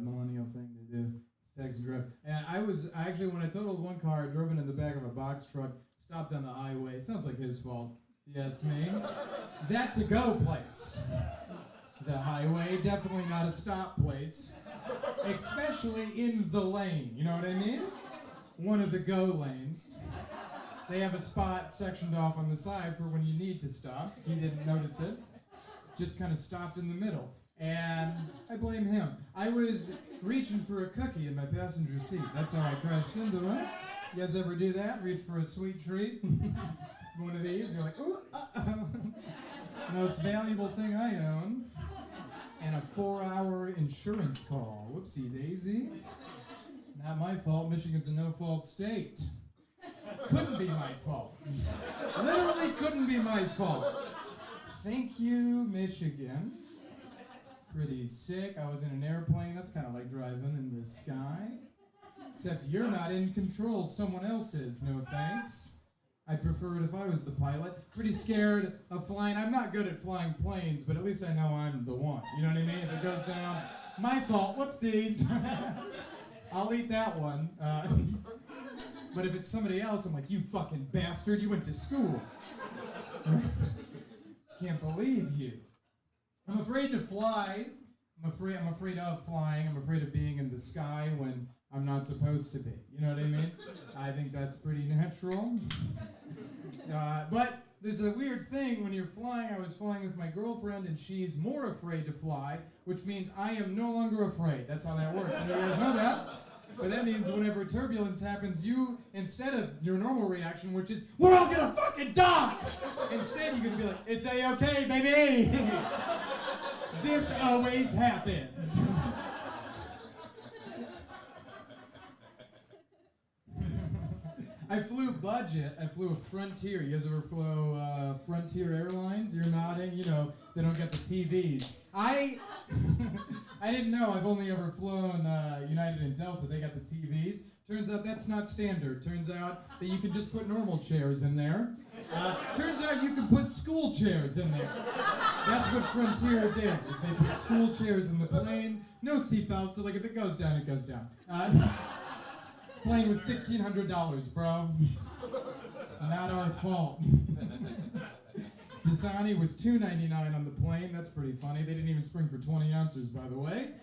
millennial thing to do. It's text and drive. And I actually, when I totaled one car, I drove into the back of a box truck, stopped on the highway. It sounds like his fault, if you ask me. That's a go place. The highway, definitely not a stop place. Especially in the lane, you know what I mean? One of the go lanes. They have a spot sectioned off on the side for when you need to stop. He didn't notice it. Just kind of stopped in the middle. And I blame him. I was reaching for a cookie in my passenger seat. That's how I crashed into him. You guys ever do that? Reach for a sweet treat? One of these, you're like, ooh, uh-oh. Most valuable thing I own. And a 4-hour insurance call. Whoopsie daisy. Not my fault. Michigan's a no-fault state. Couldn't be my fault. Literally couldn't be my fault. Thank you, Michigan. Pretty sick. I was in an airplane. That's kind of like driving in the sky. Except you're not in control. Someone else is. No thanks. I'd prefer it if I was the pilot. Pretty scared of flying. I'm not good at flying planes, but at least I know I'm the one. You know what I mean? If it goes down, my fault. Whoopsies. I'll eat that one. But if it's somebody else, I'm like, you fucking bastard, you went to school. Can't believe you. I'm afraid to fly. I'm afraid of flying. I'm afraid of being in the sky when I'm not supposed to be. You know what I mean? I think that's pretty natural. But there's a weird thing when you're flying. I was flying with my girlfriend, and she's more afraid to fly, which means I am no longer afraid. That's how that works. And you guys know that? But that means whenever turbulence happens, you, instead of your normal reaction, which is, we're all gonna fucking die! Instead, you're gonna be like, it's A-okay, baby! This always happens. I flew budget. I flew a Frontier. You guys ever flew Frontier Airlines? You're nodding. You know, they don't get the TVs. I didn't know. I've only ever flown United and Delta. They got the TVs. Turns out that's not standard. Turns out that you can just put normal chairs in there. Turns out you can put school chairs in there. That's what Frontier did, is they put school chairs in the plane. No seatbelt, so like if it goes down, it goes down. Plane was $1,600, bro. Not our fault. Dasani was $2.99 on the plane. That's pretty funny. They didn't even spring for 20 ounces, by the way.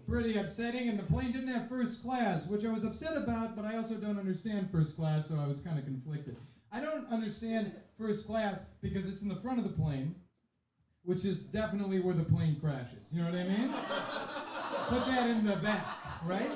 Pretty upsetting, and the plane didn't have first class, which I was upset about, but I also don't understand first class, so I was kind of conflicted. I don't understand first class because it's in the front of the plane, which is definitely where the plane crashes. You know what I mean? Put that in the back, right?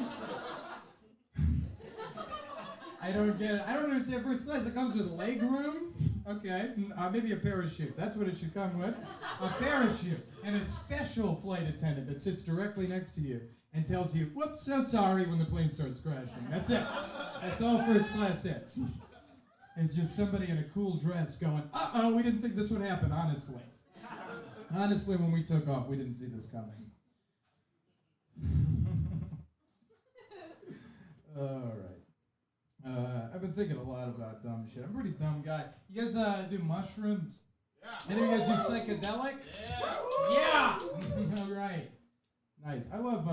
I don't get it. I don't understand first class. It comes with leg room. Okay, maybe a parachute. That's what it should come with. A parachute and a special flight attendant that sits directly next to you and tells you, whoops, so sorry, when the plane starts crashing. That's it. That's all first class is. It's just somebody in a cool dress going, uh-oh, we didn't think this would happen, honestly. Honestly, when we took off, we didn't see this coming. All right. I've been thinking a lot about dumb shit. I'm a pretty dumb guy. You guys do mushrooms? Yeah. Any of you guys do psychedelics? Yeah! All right. Nice. I love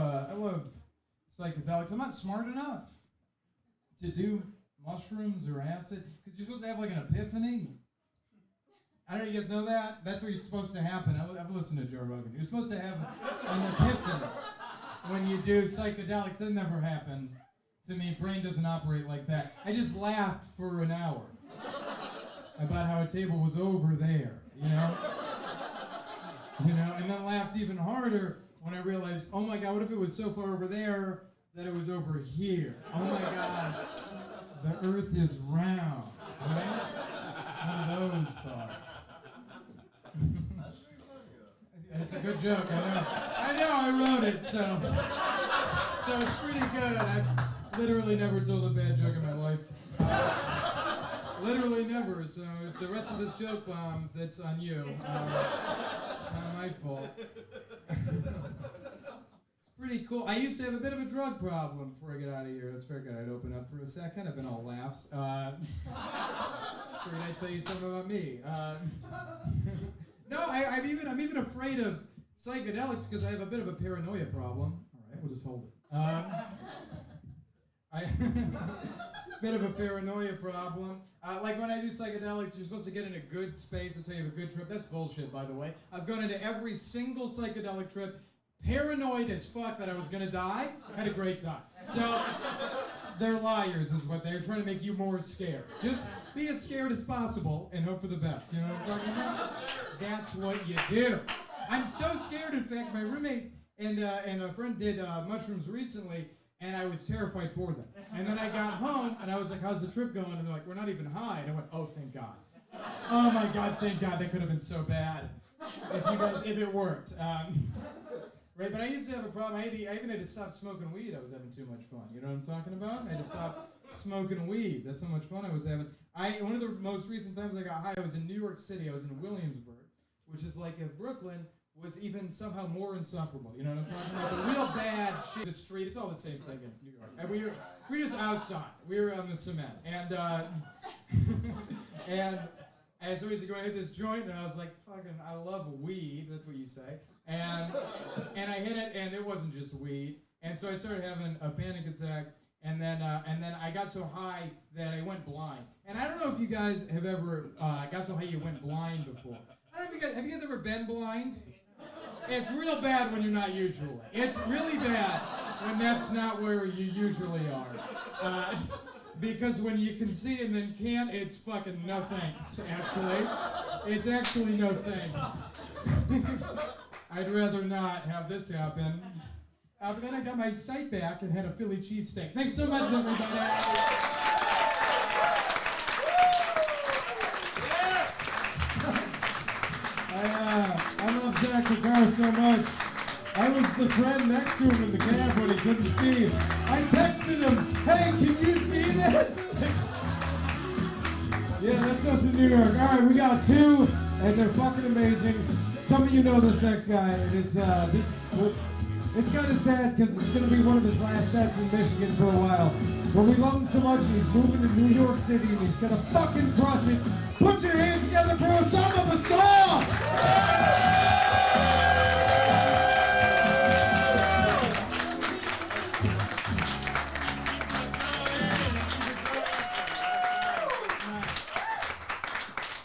psychedelics. I'm not smart enough to do mushrooms or acid because you're supposed to have like an epiphany. I don't know, you guys know that? That's what you're supposed to happen. I've listened to Joe Rogan. You're supposed to have an epiphany when you do psychedelics. That never happened. To me, brain doesn't operate like that. I just laughed for an hour about how a table was over there, you know? And then laughed even harder when I realized, oh my God, what if it was so far over there that it was over here? Oh my God, the earth is round, right? One of those thoughts. It's a good joke, I know I wrote it, so it's pretty good. I've literally never told a bad joke in my life. Literally never, so if the rest of this joke bombs, that's on you. It's not my fault. It's pretty cool. I used to have a bit of a drug problem before I get out of here. That's very good. I'd open up for a second. I've been all laughs. Figured I'd tell you something about me. No, I'm even afraid of psychedelics because I have a bit of a paranoia problem. All right, we'll just hold it. Bit of a paranoia problem. Like when I do psychedelics, you're supposed to get in a good space until you have a good trip. That's bullshit, by the way. I've gone into every single psychedelic trip, paranoid as fuck that I was gonna die. Had a great time. So they're liars, is what they're trying to make you more scared. Just be as scared as possible and hope for the best. You know what I'm talking about? That's what you do. I'm so scared. In fact, my roommate and a friend did mushrooms recently. And I was terrified for them. And then I got home, and I was like, how's the trip going? And they're like, we're not even high. And I went, oh, thank God. Oh, my God, thank God. That could have been so bad if it worked. Right, but I used to have a problem. I even had to stop smoking weed. I was having too much fun. You know what I'm talking about? I had to stop smoking weed. That's how much fun I was having. One of the most recent times I got high, I was in New York City. I was in Williamsburg, which is like if Brooklyn was even somehow more insufferable. You know what I'm talking about? It's a real bad shit. The street, it's all the same thing in New York. And we were just outside. We were on the cement. And and so he's going to hit this joint, and I was like, fucking, I love weed. That's what you say. And I hit it, and it wasn't just weed. And so I started having a panic attack, and then I got so high that I went blind. And I don't know if you guys have ever got so high you went blind before. I don't know if have you guys ever been blind? It's real bad when you're not usually. It's really bad when that's not where you usually are. Because when you can see and then can't, it's fucking no thanks, actually. It's actually no thanks. I'd rather not have this happen. But then I got my sight back and had a Philly cheesesteak. Thanks so much, everybody. I love Zach Burcar so much. I was the friend next to him in the cab when he couldn't see. I texted him, hey, can you see this? Yeah, that's us in New York. All right, we got two, and they're fucking amazing. Some of you know this next guy, and it's kind of sad because it's going to be one of his last sets in Michigan for a while. But we love him so much, he's moving to New York City, and he's going to fucking crush it. Put your hands together for Osa W.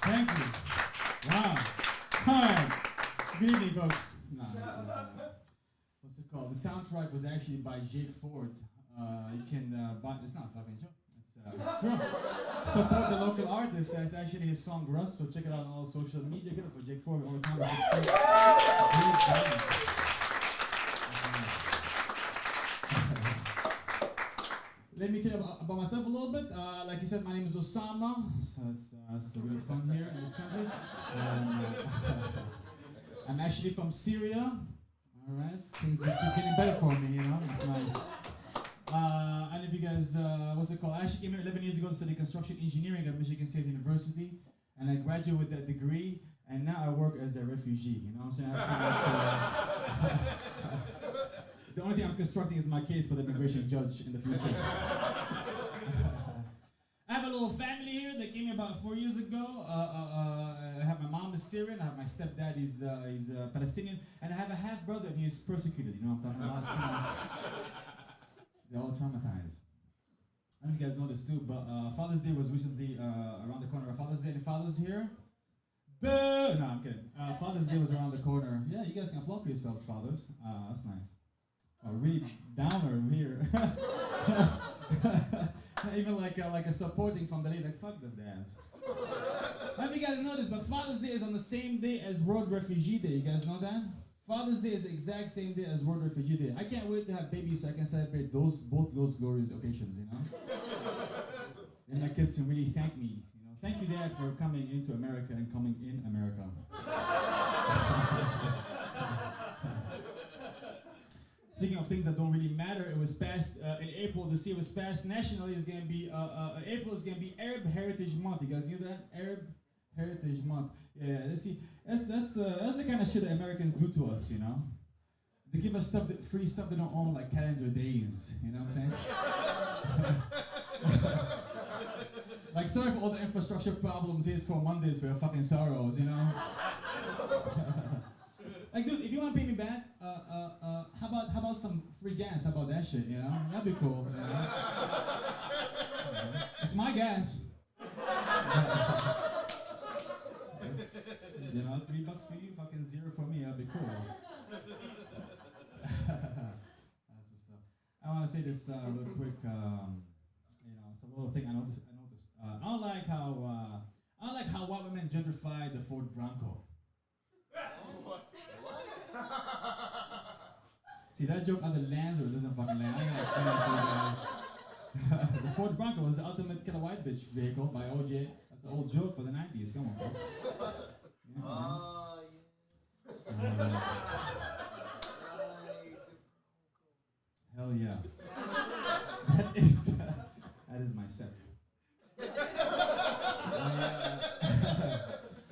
Thank you. Wow. All right. Good evening, folks. What's it called? The soundtrack was actually by Jake Ford. You can buy. It's not a fucking joke. It's true. Support the local artist. It's actually his song Rust. So check it out on all social media. Get it for Jake Ford all the time. Let me tell you about myself a little bit. Like you said, my name is Osama, so it's really fun here in this country. I'm actually from Syria. All right, things are getting better for me, you know. It's nice. And if you guys, what's it called? I actually came here 11 years ago to study construction engineering at Michigan State University, and I graduated with that degree. And now I work as a refugee. You know what I'm saying? The only thing I'm constructing is my case for the immigration judge in the future. I have a little family here that came here about 4 years ago. I have my mom is Syrian, I have my stepdad, he's Palestinian, and I have a half brother and he's persecuted, you know what I'm talking about? They're all traumatized. I don't know if you guys know this too, but Father's Day was recently around the corner. Father's Day, any fathers here? Boo! No, I'm kidding. Father's Day was around the corner. Yeah, you guys can applaud for yourselves, fathers. That's nice. Really downer here. Not even like a supporting from the lady, like fuck the dads. I don't know if you guys know this, but Father's Day is on the same day as World Refugee Day. You guys know that? Father's Day is the exact same day as World Refugee Day. I can't wait to have babies so I can celebrate both those glorious occasions, you know? And my kids can really thank me. You know, thank you, Dad, for coming into America and coming in America. Speaking of things that don't really matter, it was passed in April. This year was passed nationally. It's gonna be April is gonna be Arab Heritage Month. You guys knew that? Arab Heritage Month. Yeah, let's see. That's the kind of shit that Americans do to us, you know. They give us free stuff they don't own, like calendar days. You know what I'm saying? Like, sorry for all the infrastructure problems. Here's for Mondays for your fucking sorrows, you know. Like, dude, if you want to pay me back, how about some free gas? How about that shit, you know? That'd be cool, you know? It's my gas. You know, $3 for you, fucking $0 for me, that'd be cool. That's what's up. I want to say this real quick, you know, it's a little thing I noticed. I don't like how white women gentrify the Ford Bronco. See, that joke either lands or it doesn't fucking land. I'm gonna explain it to you guys. The Ford Bronco was the ultimate killer white bitch vehicle by OJ. That's an old joke for the 90s. Come on, folks. Yeah, hell yeah. That is my set.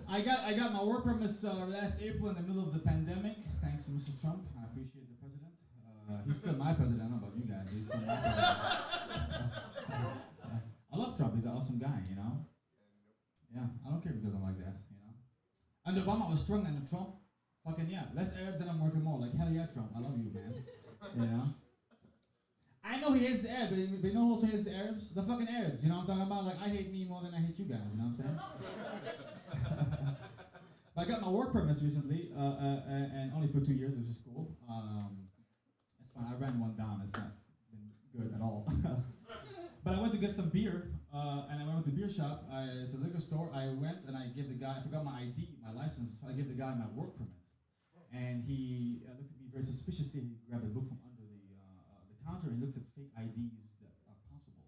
I got my work permit last April in the middle of the pandemic, thanks to Mr. Trump. I appreciate the president. He's still my president. I don't know about you guys. He's still my president. I love Trump. He's an awesome guy, you know. Yeah, I don't care if he doesn't like that, you know. And Obama was stronger than Trump. Fucking yeah, less Arabs and I'm working more. Like hell yeah, Trump. I love you, man. You know. I know he hates the Arabs, but you know who also hates the Arabs? The fucking Arabs. You know what I'm talking about? Like I hate me more than I hate you guys. You know what I'm saying? But I got my work permits recently, and only for 2 years, which is cool. It's fine. I ran one down. It's not been good at all. But I went to get some beer, and I went to the beer shop, to the liquor store. I went and I gave the guy, I forgot my ID, my license. I gave the guy my work permit. And he looked at me very suspiciously. He grabbed a book from under the counter and looked at fake IDs that are possible.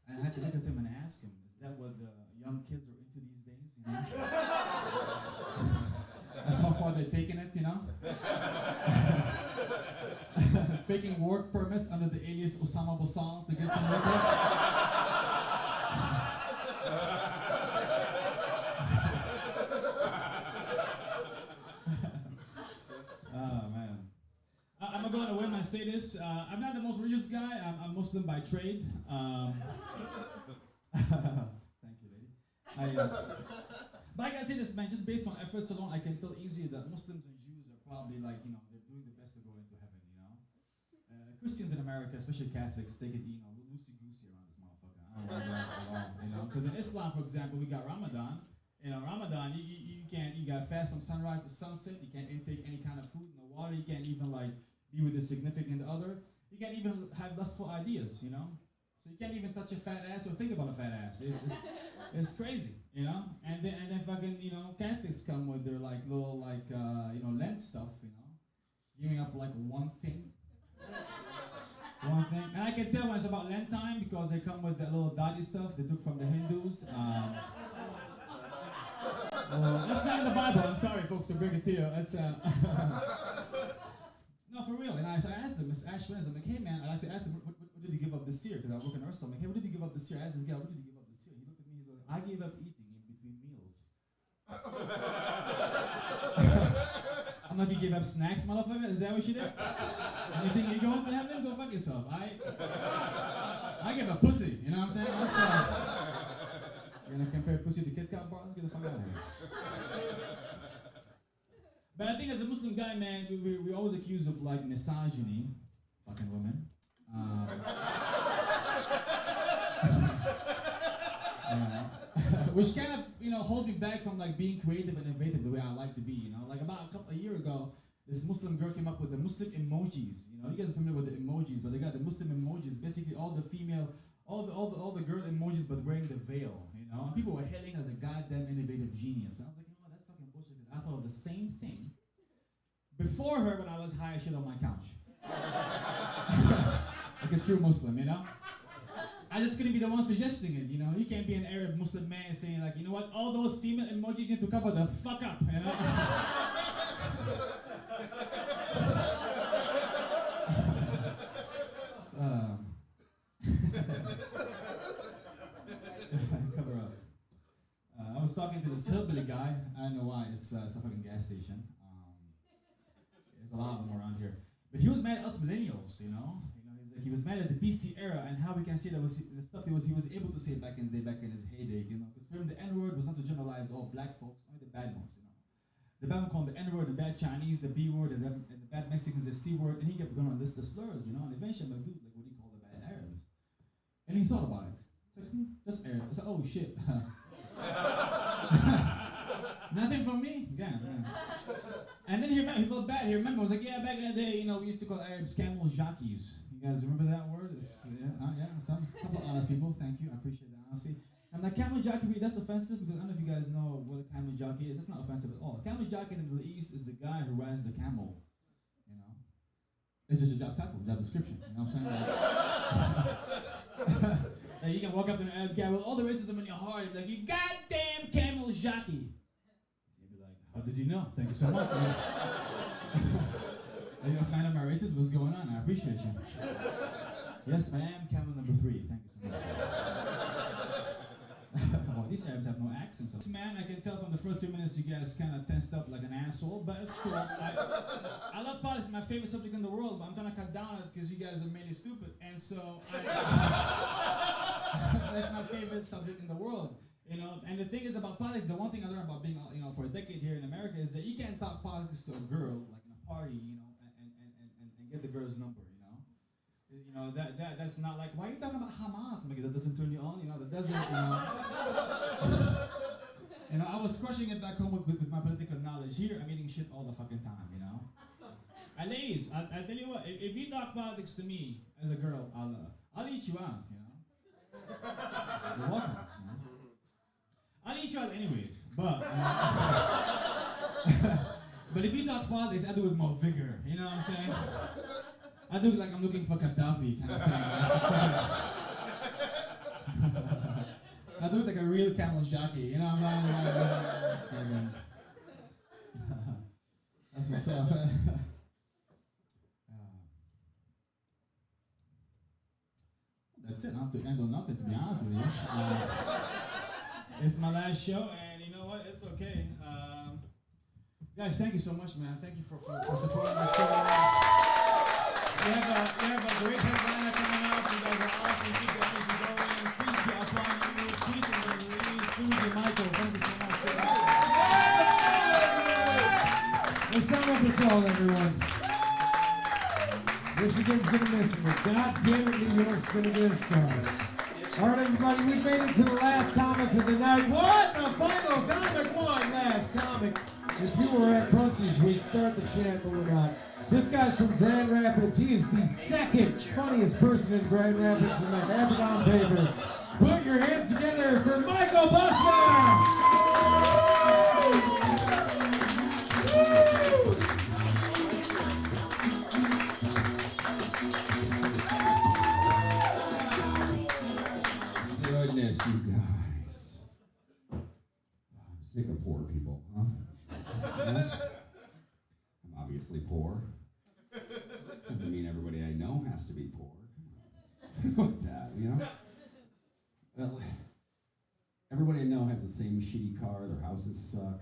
And I had to look at him and ask him, is that what the young kids are into these days? You know? That's how far they're taking it, you know? Faking work permits under the alias Osama Basal to get some liquor. Oh man. I'm gonna go on a whim and say this. I'm not the most religious guy. I'm Muslim by trade. Thank you, lady. But I gotta say this, man. Just based on efforts alone, I can tell easily that Muslims and Jews are probably like, you know, they're doing the best to go into heaven. You know, Christians in America, especially Catholics, take it, you know, loosey goosey around this motherfucker. I don't like that at all. You know, because in Islam, for example, we got Ramadan. You know, Ramadan, you can't, you got fast from sunrise to sunset. You can't intake any kind of food, no water. You can't even like be with a significant other. You can't even have lustful ideas, you know? So you can't even touch a fat ass or think about a fat ass. It's crazy, you know? And then fucking, you know, Catholics come with their like little like, you know, Lent stuff, you know? Giving up like one thing. One thing. And I can tell when it's about Lent time because they come with that little daddy stuff they took from the Hindus. That's not in the Bible. I'm sorry, folks, to bring it to you. It's no, for real. And I asked him, Miss Ash Wednesday, I'm like, hey man, I like to ask him, what did he give up this year? Because I work in Earth, so I'm like, hey, what did he give up this year? I asked this guy, what did he give up this year? He looked at me, he's like, I gave up eating in between meals. I'm like, you gave up snacks, motherfucker? Is that what you did? You think you're going to heaven? Go fuck yourself. I gave up pussy, you know what I'm saying? You're gonna compare pussy to Kit Kat bars? Get the fuck out of here. But I think as a Muslim guy, man, we're always accused of like misogyny, fucking women. Which kind of, you know, hold me back from like being creative and innovative the way I like to be, you know. Like about a year ago, this Muslim girl came up with the Muslim emojis. You know, you guys are familiar with the emojis, but they got the Muslim emojis, basically all the female, all the girl emojis, but wearing the veil, you know. And people were hailing as a goddamn innovative genius. And I was like, you know what, that's fucking bullshit. I thought of the same thing before her when I was high as shit on my couch. Like a true Muslim, you know? I just couldn't be the one suggesting it, you know? You can't be an Arab Muslim man saying like, you know what, all those female emojis need to cover the fuck up, you know? Cover up. I was talking to this hillbilly guy. I don't know why. It's a fucking gas station. There's a lot of them around here. But he was mad at us millennials, you know? He was mad at the BC era and how we can see that was the stuff he was able to say back in the day, back in his heyday, you know? Because for him, the N-word was not to generalize all black folks, only the bad ones, you know? The bad one called the N-word, the bad Chinese, the B-word, and the bad Mexicans, the C-word, and he kept going on list the slurs, you know? And eventually I'm like, dude, like, what do you call the bad Arabs? And he thought about it. Like, just Arabs. I said, oh shit. Nothing from me? Yeah. And then he felt bad. He remembered, he was like, yeah, back in the day, you know, we used to call Arabs camel jockeys. You guys remember that word? Some couple of honest people. Thank you. I appreciate the honesty. I'm like, camel jockey, that's offensive because I don't know if you guys know what a camel jockey is. That's not offensive at all. A camel jockey in the Middle East is the guy who rides the camel. You know, it's just a job title, job description. You know what I'm saying? Like you can walk up to an Arab guy with all the racism in your heart. You'd be like, you goddamn camel jockey. You'd be like, how did you know? Thank you so much. Are you a fan of my races? What's going on? I appreciate you. Yes, I am camel number 3. Thank you so much. Well, these Arabs have no accents. Man, I can tell from the first 2 minutes you guys kind of tensed up like an asshole, but it's cool. I love politics. It's my favorite subject in the world, but I'm trying to cut down on it because you guys are mainly stupid. And so that's my favorite subject in the world. You know, and the thing is about politics, the one thing I learned about being, you know, for a decade here in America is that you can't talk politics to a girl, like in a party, you know, and get the girl's number, you know. You know, that's not like, why are you talking about Hamas? Because that doesn't turn you on, you know, that doesn't, you know. You know, I was crushing it back home with my political knowledge. Here, I'm eating shit all the fucking time, you know? And ladies, I tell you what, if you talk politics to me as a girl, I'll eat you out, you know? You're welcome. You know? I'll eat you out anyways, but but if you talk politics, I do it with more vigor, you know what I'm saying? I do it like I'm looking for Gaddafi kind of thing. I do it like a real camel jockey, you know what I'm saying? That's what's up. That's it. I don't have to end on nothing, to be honest with you. It's my last show, and you know what? It's okay. Guys, thank you so much, man. Thank you for supporting my show. We have a great headliner coming up. You guys are awesome. Keep the energy going. Please be applying you. Please and Louise. Susie, Michael, thank you so much. Let's sum up this all, everyone. Michigan's gonna miss it, but God damn it, New York's gonna get us started. All right, everybody, we've made it to the last comic of the night. What? The final comic, one last comic. If you were at Crunchy's, we'd start the chant, but we're not. This guy's from Grand Rapids. He is the second funniest person in Grand Rapids, and I have it on paper. Put your hands together for Michael Bussler! Goodness, you guys. I'm sick of poor people, huh? I'm obviously poor. Doesn't mean everybody I know has to be poor. With that, you know? Well, everybody I know has the same shitty car, their houses suck,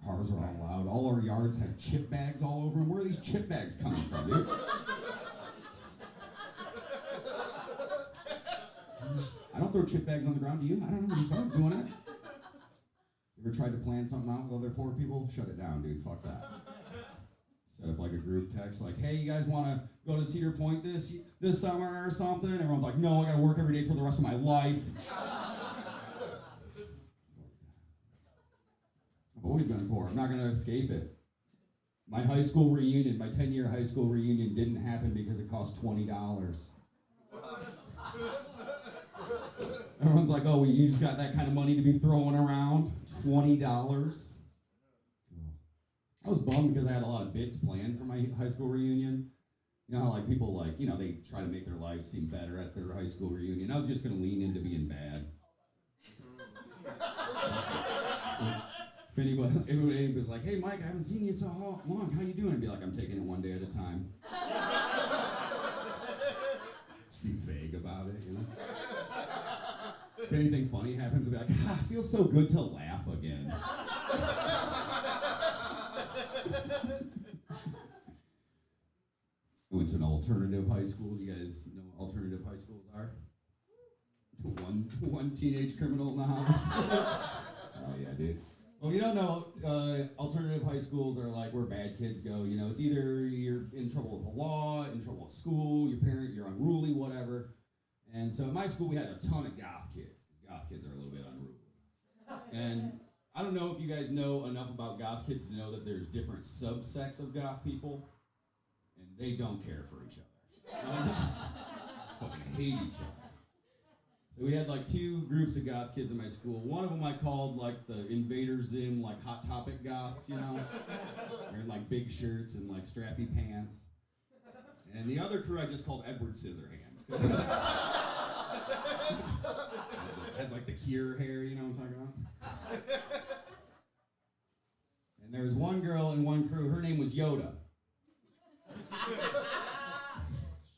our cars are all loud, all our yards have chip bags all over them. Where are these chip bags coming from, dude? I don't throw chip bags on the ground, do you? I don't know, someone's doing it. You ever tried to plan something out with other poor people? Shut it down, dude, fuck that. Set up like a group text, like, hey, you guys want to go to Cedar Point this summer or something? Everyone's like, no, I got to work every day for the rest of my life. I've always been poor. I'm not going to escape it. My high school reunion, my 10-year high school reunion didn't happen because it cost $20. Everyone's like, oh, you just got that kind of money to be throwing around? $20? I was bummed because I had a lot of bits planned for my high school reunion. You know how like people like, you know, they try to make their lives seem better at their high school reunion. I was just going to lean into being bad. So, if anybody was like, hey, Mike, I haven't seen you so long. How you doing? I'd be like, I'm taking it one day at a time. Just be vague about it, you know? If anything funny happens, I'll be like, it feels so good to laugh again. I went to an alternative high school. You guys know what alternative high schools are? One teenage criminal in the house. Oh yeah, dude. Well, you don't know, alternative high schools are like where bad kids go. You know, it's either you're in trouble with the law, in trouble at school, you're unruly, whatever. And so at my school, we had a ton of goth kids. Goth kids are a little bit unruly. And I don't know if you guys know enough about goth kids to know that there's different subsects of goth people, and they don't care for each other. Fucking hate each other. So we had like two groups of goth kids in my school. One of them I called like the Invader Zim, like Hot Topic goths, you know? Wearing like big shirts and like strappy pants. And the other crew I just called Edward Scissorhands. Had like the Cure hair, you know what I'm talking about? And there was one girl in one crew, her name was Yoda. She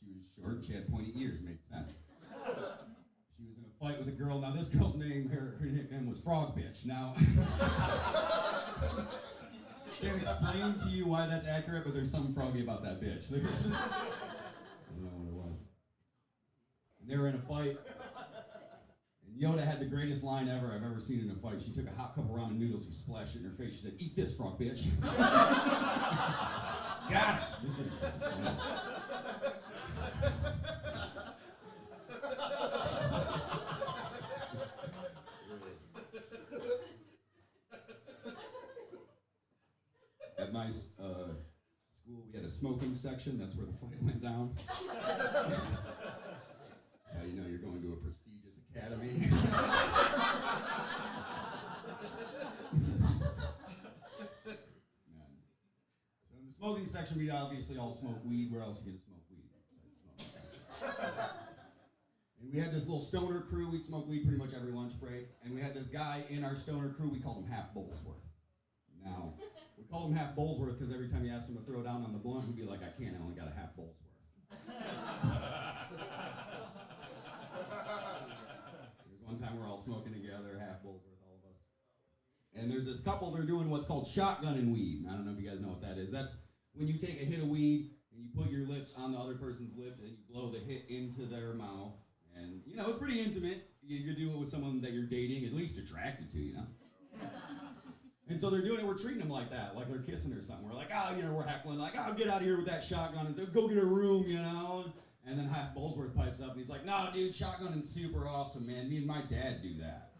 was short, she had pointy ears, made sense. She was in a fight with a girl. Now this girl's name, her name was Frog Bitch. Now, I can't explain to you why that's accurate, but there's something froggy about that bitch. I don't know what it was. And they were in a fight. Yoda had the greatest line ever I've ever seen in a fight. She took a hot cup of ramen noodles, she splashed it in her face. She said, eat this, frog bitch. Got it. smoking section. That's where the fight went down. That's how you know you're going to a prestigious academy. So in the smoking section, we obviously all smoke weed. Where else are you gonna smoke weed? And we had this little stoner crew. We'd smoke weed pretty much every lunch break. And we had this guy in our stoner crew. We called him Half Bullsworth. Now, we called him Half Bullsworth because every time you asked him to throw down on the blunt, he'd be like, I can't, I only got a half Bullsworth. There's one time we're all smoking together, Half Bullsworth, all of us. And there's this couple, they're doing what's called shotgunning weed. I don't know if you guys know what that is. That's when you take a hit of weed and you put your lips on the other person's lips and you blow the hit into their mouth. And, you know, it's pretty intimate. You do it with someone that you're dating, at least attracted to, you know? And so they're doing it, we're treating them like that, like they're kissing or something. We're like, oh, you know, we're heckling, like, oh, get out of here with that shotgun and say, go get a room, you know? And then Half Bullsworth pipes up and he's like, no, dude, shotgunning's super awesome, man. Me and my dad do that.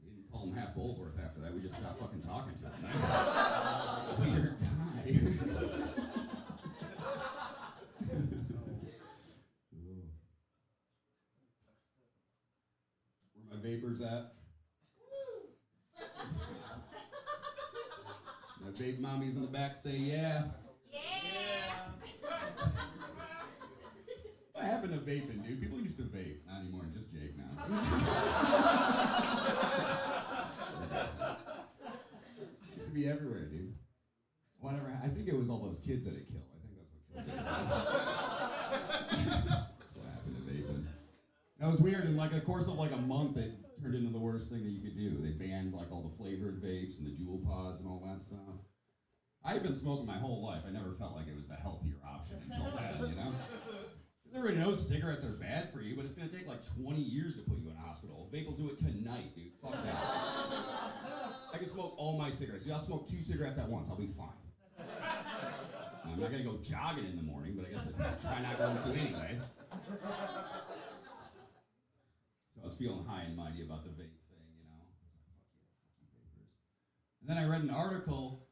We didn't call him Half Bullsworth after that, we just stopped fucking talking to him. Weird guy. Where my vapors at? My vape mommies in the back say yeah. What happened to vaping, dude? People used to vape. Not anymore, just Jake now. Used to be everywhere, dude. Whatever. I think it was all those kids that it killed. I think that's what killed it. That's what happened to vaping. That was weird. In like the course of like a month, it turned into the worst thing that you could do. They banned like all the flavored vapes and the jewel pods and all that stuff. I had been smoking my whole life. I never felt like it was the healthier option until then, you know? Everybody knows cigarettes are bad for you, but it's gonna take like 20 years to put you in a hospital. Vape will do it tonight, dude. Fuck that. I can smoke all my cigarettes. I'll smoke 2 cigarettes at once. I'll be fine. I'm not gonna go jogging in the morning, but I guess I'm probably not going to anyway. So I was feeling high and mighty about the vape thing, you know? I was like, fuck you vapors. And then I read an article.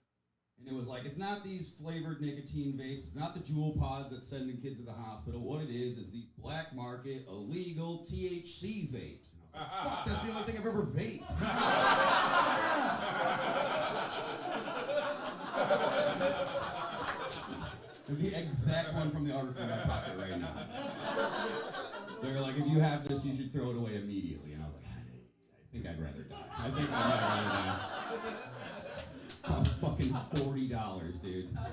And it was like, it's not these flavored nicotine vapes, it's not the jewel pods that's sending kids to the hospital. What it is these black market, illegal THC vapes. And I was like, fuck, that's the only thing I've ever vaped. The exact one from the article in my pocket right now. They're like, if you have this, you should throw it away immediately. And I was like, I think I'd rather die. I think I'd rather die. Cost fucking $40, dude. That's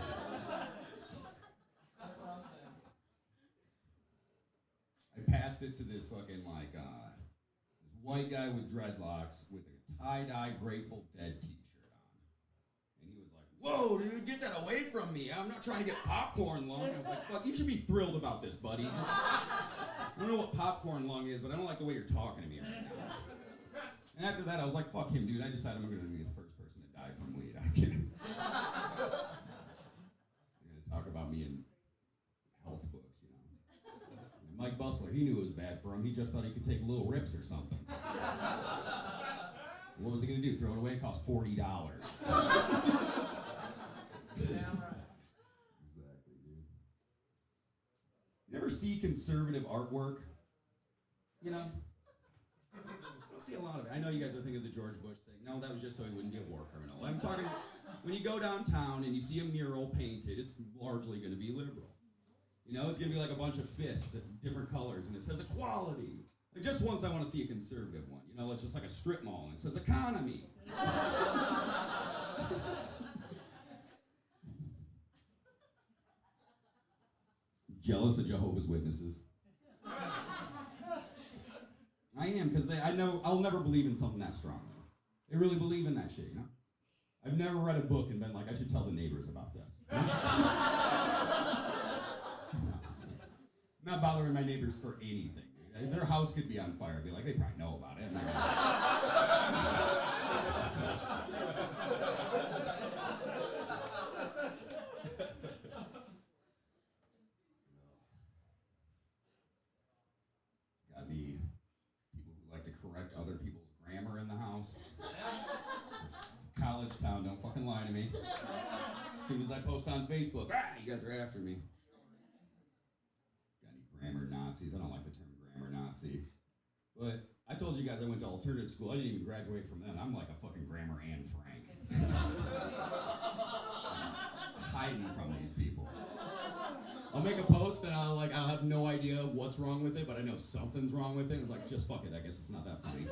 what I'm saying. I passed it to this fucking like this white guy with dreadlocks with a tie-dye Grateful Dead t-shirt on. And he was like, whoa, dude, get that away from me. I'm not trying to get popcorn lung. I was like, fuck, you should be thrilled about this, buddy. I don't know what popcorn lung is, but I don't like the way you're talking to me right now. And after that, I was like, fuck him, dude. I decided I'm going to be the first person to die from weed. I'm kidding. You're going to talk about me in health books, you know. And Mike Bussler, he knew it was bad for him. He just thought he could take little rips or something. What was he going to do? Throw it away? It cost $40. Damn right. Exactly, dude. You ever see conservative artwork? You know? I don't see a lot of it. I know you guys are thinking of the George Bush thing. No, that was just so he wouldn't be a war criminal. I'm talking, when you go downtown and you see a mural painted, it's largely going to be liberal. You know, it's going to be like a bunch of fists in different colors, and it says equality. Like just once I want to see a conservative one. You know, it's just like a strip mall, and it says economy. Jealous of Jehovah's Witnesses. I am, because I know I'll never believe in something that strong. They really believe in that shit, you know? I've never read a book and been like, I should tell the neighbors about this. No. I'm not bothering my neighbors for anything, dude. Their house could be on fire. I'd be like, they probably know about it. Got me people who like to correct other people's grammar in the house. It's a town, don't fucking lie to me. As soon as I post on Facebook, you guys are after me. Got any grammar Nazis? I don't like the term grammar Nazi. But I told you guys I went to alternative school. I didn't even graduate from them. I'm like a fucking grammar Anne Frank. Hiding from these people. I'll make a post and I'll have no idea what's wrong with it, but I know something's wrong with it. It's like, just fuck it, I guess it's not that funny.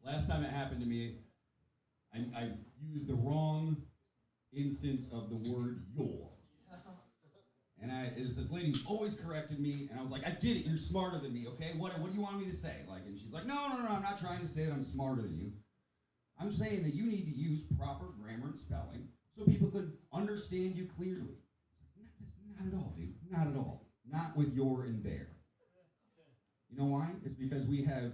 Last time it happened to me, I used the wrong instance of the word your. And this lady always corrected me, and I was like, I get it, you're smarter than me, okay? What do you want me to say? And she's like, no, I'm not trying to say that I'm smarter than you. I'm saying that you need to use proper grammar and spelling so people could understand you clearly. Not at all, dude. Not at all. Not with your and their. You know why? It's because we have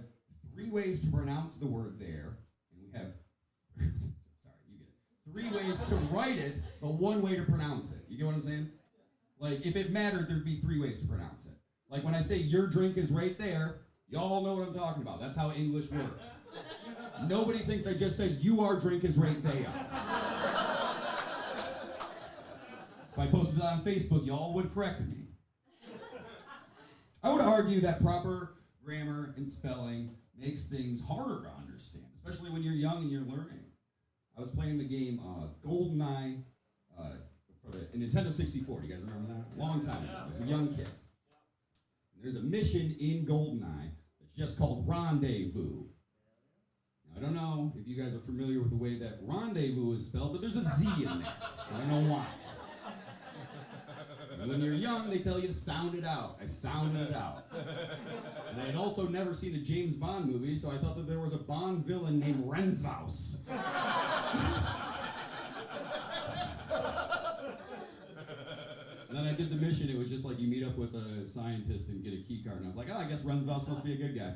3 ways to pronounce the word there, and we have, sorry, you get it. 3 ways to write it, but 1 way to pronounce it. You get what I'm saying? If it mattered, there'd be 3 ways to pronounce it. When I say your drink is right there, y'all know what I'm talking about. That's how English works. Nobody thinks I just said your drink is right there. If I posted it on Facebook, y'all would have corrected me. I would argue that proper grammar and spelling makes things harder to understand, especially when you're young and you're learning. I was playing the game GoldenEye for the Nintendo 64. Do you guys remember that? Long time ago. I was a young kid. There's a mission in GoldenEye that's just called Rendezvous. Now, I don't know if you guys are familiar with the way that rendezvous is spelled, but there's a Z in there. I don't know why. And when you're young, they tell you to sound it out. I sounded it out. And I had also never seen a James Bond movie, so I thought that there was a Bond villain named Rensvaus. And then I did the mission. It was just like you meet up with a scientist and get a key card. And I was like, I guess Rensvaus must be a good guy.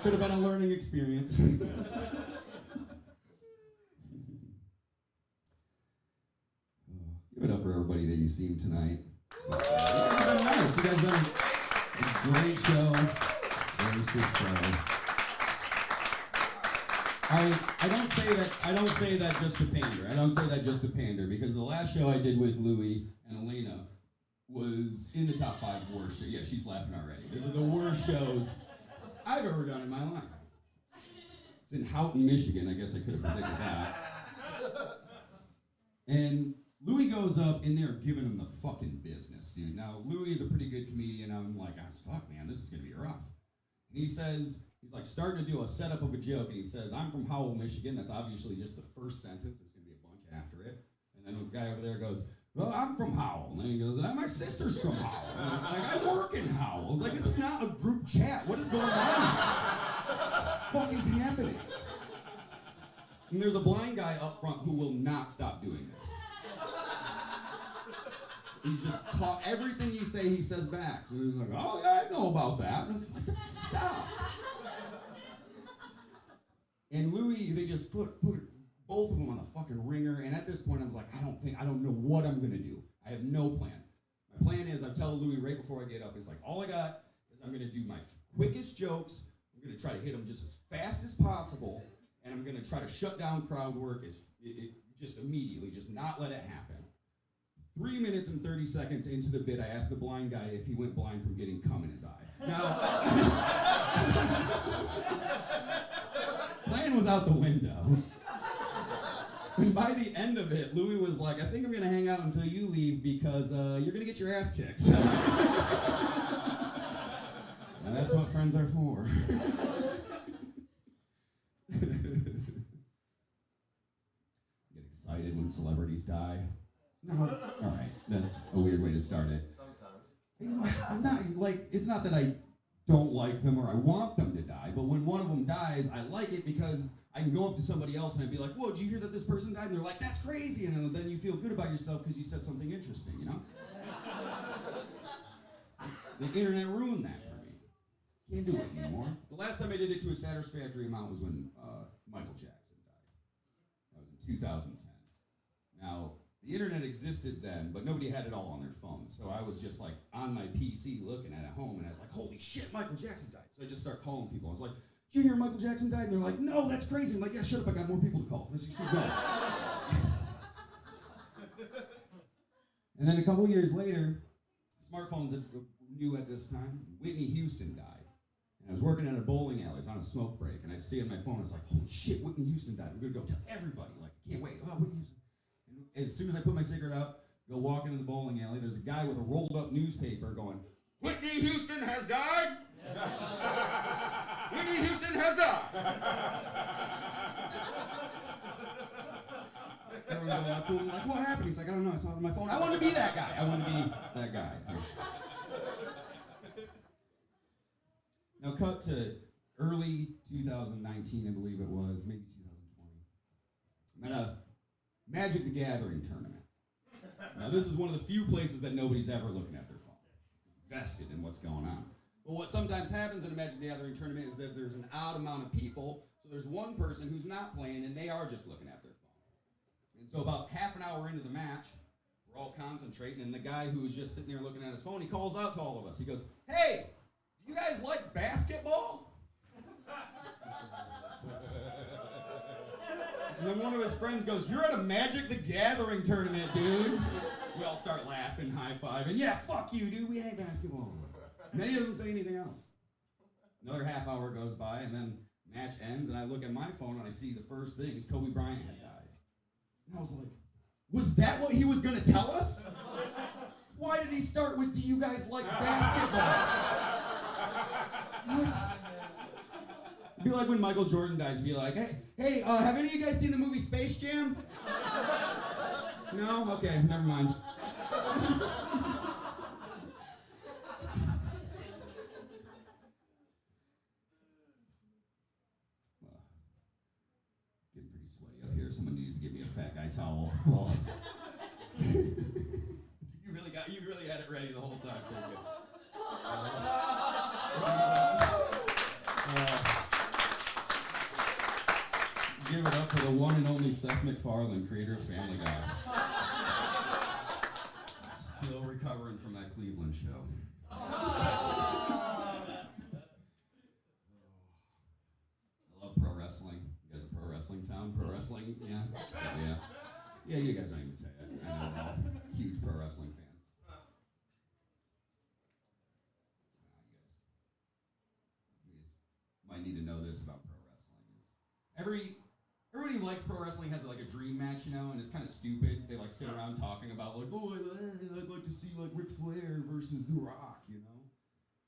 Could have been a learning experience. Give it up for everybody that you've seen tonight. You guys have been nice. You guys have done a great show. Very good show. I don't say that just to pander. I don't say that just to pander because the last show I did with Louie and Alaina was in the top 5 worst shows. Yeah, she's laughing already. These are the worst shows I've ever done in my life. It's in Houghton, Michigan. I guess I could have predicted that. And Louis goes up and they're giving him the fucking business, dude. Now, Louis is a pretty good comedian. I'm like, fuck, man, this is going to be rough. And he says, he's like starting to do a setup of a joke, and he says, I'm from Howell, Michigan. That's obviously just the first sentence. There's going to be a bunch after it. And then the guy over there goes, well, I'm from Howell. And then he goes, my sister's from Howell. And I was like, I work in Howell. I was like, this is not a group chat. What is going on here? What the fuck is happening? And there's a blind guy up front who will not stop doing this. He's just taught everything you say, he says back. So he's like, oh yeah, I know about that. And I was like, what the fuck? Stop. And Louis, they just put both of them on the fucking ringer. And at this point, I was like, I don't know what I'm gonna do. I have no plan. My plan is I tell Louis right before I get up, it's like, all I got is I'm gonna do my quickest jokes. I'm gonna try to hit them just as fast as possible. And I'm gonna try to shut down crowd work just immediately, just not let it happen. 3 minutes and 30 seconds into the bit, I asked the blind guy if he went blind from getting cum in his eye. Now, plan was out the window. And by the end of it, Louis was like, I think I'm gonna hang out until you leave because you're gonna get your ass kicked. And that's what friends are for. Get excited when celebrities die. No, all right, that's a weird way to start it. Sometimes. I'm not, it's not that I don't like them or I want them to die, but when one of them dies, I like it because I can go up to somebody else and I'd be like, whoa, did you hear that this person died? And they're like, that's crazy, and then you feel good about yourself because you said something interesting, you know? The internet ruined that for me. Can't do it anymore. The last time I did it to a satisfactory amount was when Michael Jackson died. That was in 2010. Now, the internet existed then, but nobody had it all on their phones. So I was just on my PC looking at it home, and I was like, holy shit, Michael Jackson died. So I just started calling people. I was like, did you hear Michael Jackson died? And they're like, no, that's crazy. I'm like, yeah, shut up, I got more people to call. Let's just keep going. And then a couple years later, smartphones new at this time, Whitney Houston died. And I was working at a bowling alley, I was on a smoke break, and I see on my phone, I was like, holy shit, Whitney Houston died. I'm gonna go tell everybody, like, I can't wait, oh, Whitney Houston. And as soon as I put my cigarette out, go walk into the bowling alley, there's a guy with a rolled up newspaper going, Whitney Houston has died! Whitney Houston has died! Everyone going up to him, like, what happened? He's like, I don't know, I saw it on my phone. I want to be that guy. I want to be that guy. Now cut to early 2019, I believe it was, maybe 2020. I'm at a Magic the Gathering tournament. Now this is one of the few places that nobody's ever looking at their phone, vested in what's going on. But what sometimes happens in a Magic the Gathering tournament is that there's an odd amount of people, so there's one person who's not playing and they are just looking at their phone. And so about half an hour into the match, we're all concentrating, and the guy who was just sitting there looking at his phone, he calls out to all of us. He goes, hey, do you guys like basketball? And then one of his friends goes, you're at a Magic the Gathering tournament, dude. We all start laughing, high-fiving. Yeah, fuck you, dude, we hate basketball. And then he doesn't say anything else. Another half hour goes by, and then match ends, and I look at my phone, and I see the first thing is Kobe Bryant had died. And I was like, was that what he was going to tell us? Why did he start with, do you guys like basketball? What? It'd be like when Michael Jordan dies, be like, hey, have any of you guys seen the movie Space Jam? No? Okay, never mind. Getting pretty sweaty up here. Someone needs to give me a fat guy towel. Well, you really had it ready the whole time. Very good. Give it up for the one and only Seth MacFarlane, creator of Family Guy. Still recovering from that Cleveland show. I love pro wrestling. You guys a pro wrestling town? Pro wrestling? Yeah? Yeah. Yeah, you guys don't even say it. I know we're all huge pro wrestling fans. You guys might need to know this about pro wrestling. Everybody who likes pro wrestling has like a dream match, you know, and it's kind of stupid. They like sit around talking about like, oh, I'd like to see like Ric Flair versus The Rock, you know.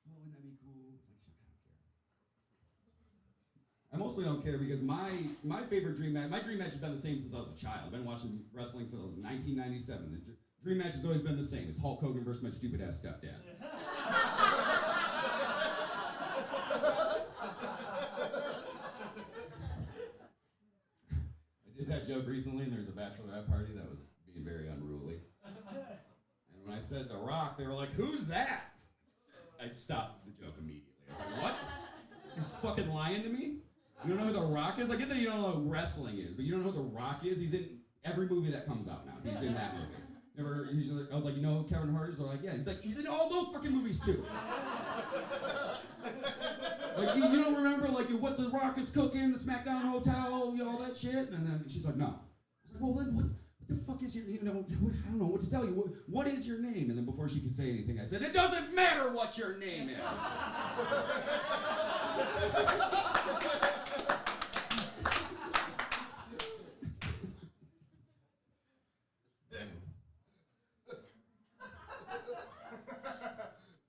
Oh, wouldn't that be cool? It's like, shit, I don't care. I mostly don't care because my favorite dream match, my dream match has been the same since I was a child. I've been watching wrestling since I was 1997. The dream match has always been the same. It's Hulk Hogan versus my stupid ass stepdad. I did that joke recently, and there was a bachelorette party that was being very unruly. And when I said The Rock, they were like, who's that? I stopped the joke immediately. I was like, what? You fucking lying to me? You don't know who The Rock is? I get that you don't know who wrestling is, but you don't know who The Rock is? He's in every movie that comes out now. He's in that movie. I was like, you know who Kevin Hart is? They're like, yeah. He's like, he's in all those fucking movies too. Like, you don't remember, like, what The Rock is cooking, the SmackDown Hotel, you know, all that shit? And then she's like, no. I was like, well, then what the fuck is your, you know, I don't know what to tell you. What is your name? And then before she could say anything, I said, it doesn't matter what your name is.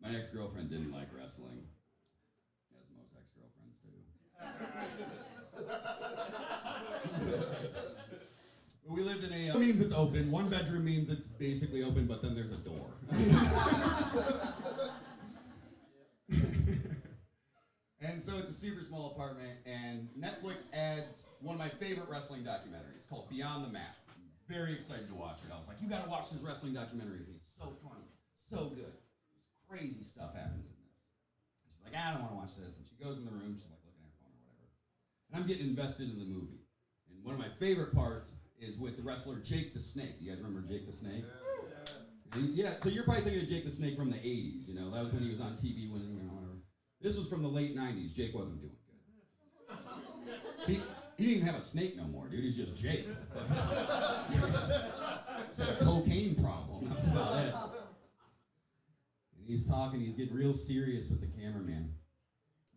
My ex-girlfriend didn't like wrestling. As most ex-girlfriends do. We lived in a... means it's open. One bedroom means it's basically open, but then there's a door. And so it's a super small apartment, and Netflix adds one of my favorite wrestling documentaries called Beyond the Mat. I'm very excited to watch it. I was like, you gotta watch this wrestling documentary. It's so funny, so good. Crazy stuff happens in this. And she's like, I don't want to watch this. And she goes in the room, she's like looking at her phone or whatever. And I'm getting invested in the movie. And one of my favorite parts is with the wrestler Jake the Snake. You guys remember Jake the Snake? Yeah, so you're probably thinking of Jake the Snake from the 80s, you know, that was when he was on TV winning, you know, whatever. This was from the late 90s. Jake wasn't doing good. He didn't even have a snake no more, dude. He's just Jake. He's had a cocaine problem. That's about it. And he's talking. He's getting real serious with the cameraman.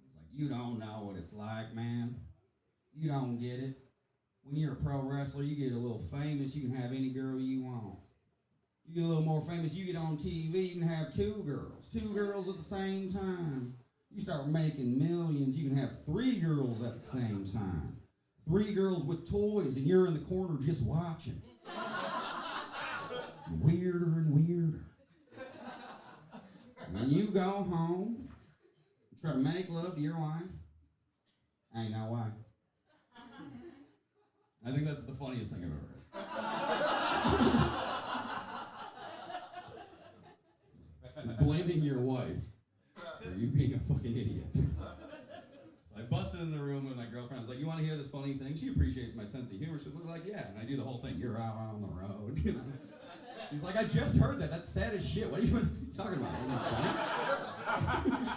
He's like, "You don't know what it's like, man. You don't get it. When you're a pro wrestler, you get a little famous, you can have any girl you want. You get a little more famous, you get on TV, you can have two girls at the same time. You start making millions, you can have 3 girls at the same time. 3 girls with toys, and you're in the corner just watching. Weirder and weirder. When you go home, you try to make love to your wife, ain't no way. I think that's the funniest thing I've ever heard. You're blaming your wife for you being a fucking idiot. So I busted in the room with my girlfriend. I was like, "You want to hear this funny thing?" She appreciates my sense of humor. She's like, "Yeah." And I do the whole thing. "You're out on the road." You know? She's like, "I just heard that. That's sad as shit. What are you talking about? Isn't that funny?"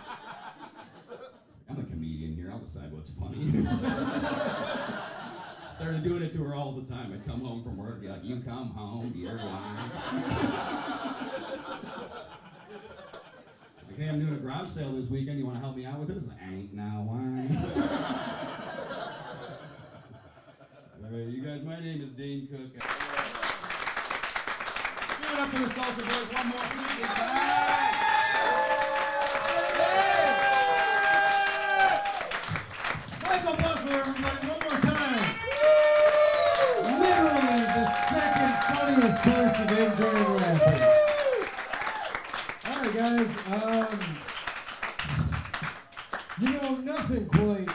I'm a comedian here. I'll decide what's funny. Started doing it to her all the time. I'd come home from work, be like, "You come home, you're lying." Like, "Hey, I'm doing a garage sale this weekend. You want to help me out with this?" Like, "Ain't no way." All right, you guys, my name is Dane Cook. Give it up for the Salsa Boys one more time. Michael Bussler, everybody, one more time. Literally the second funniest person in Grand Rapids. All right, guys. Nothing quite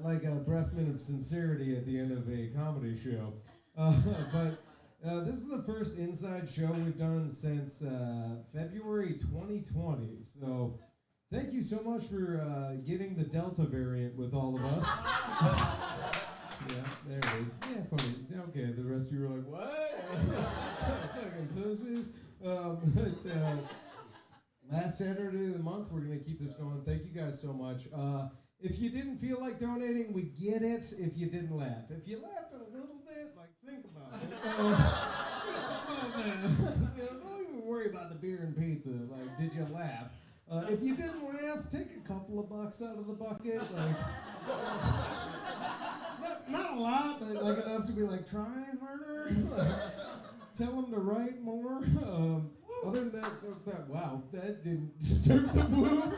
like a breath mint of sincerity at the end of a comedy show. But this is the first inside show we've done since February 2020. So thank you so much for getting the Delta variant with all of us. Yeah, there it is. Yeah, funny. Okay, the rest of you were like, "What?" Fucking pussies. Last Saturday of the month, we're going to keep this going. Thank you guys so much. If you didn't feel like donating, we get it. If you didn't laugh. If you laughed a little bit, like, think about it. Don't even worry about the beer and pizza. Like, did you laugh? If you didn't laugh, take a couple of bucks out of the bucket. Like, not a lot, but like enough to be like, try harder. Tell them to write more. Other than that, wow, that didn't deserve the woo.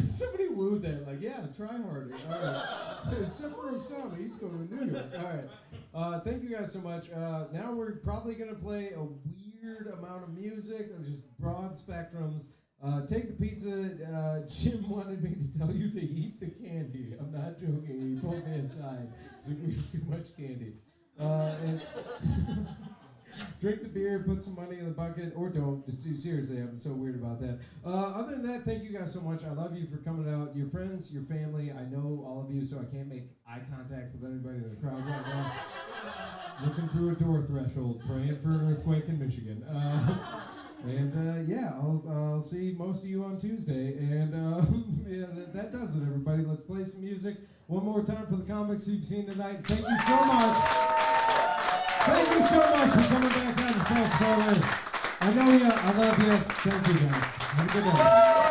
Somebody wooed that, like, yeah, try harder. All right. Except for Osama, he's going to New York. All right. Thank you guys so much. Now we're probably going to play a weird amount of music, just broad spectrums. Take the pizza. Jim wanted me to tell you to eat the candy. I'm not joking. He pulled me aside. So we have too much candy. And drink the beer, put some money in the bucket, or don't. Just seriously, I'm so weird about that. Other than that, thank you guys so much. I love you for coming out. Your friends, your family, I know all of you, so I can't make eye contact with anybody in the crowd right now. Looking through a door threshold, praying for an earthquake in Michigan. Yeah, I'll see most of you on Tuesday. And yeah, that does it, everybody. Let's play some music one more time for the comics you've seen tonight. Thank you so much. Thank you so much for coming back down to Salsa Parlor. I know you. I love you. Thank you, guys. Have a good night.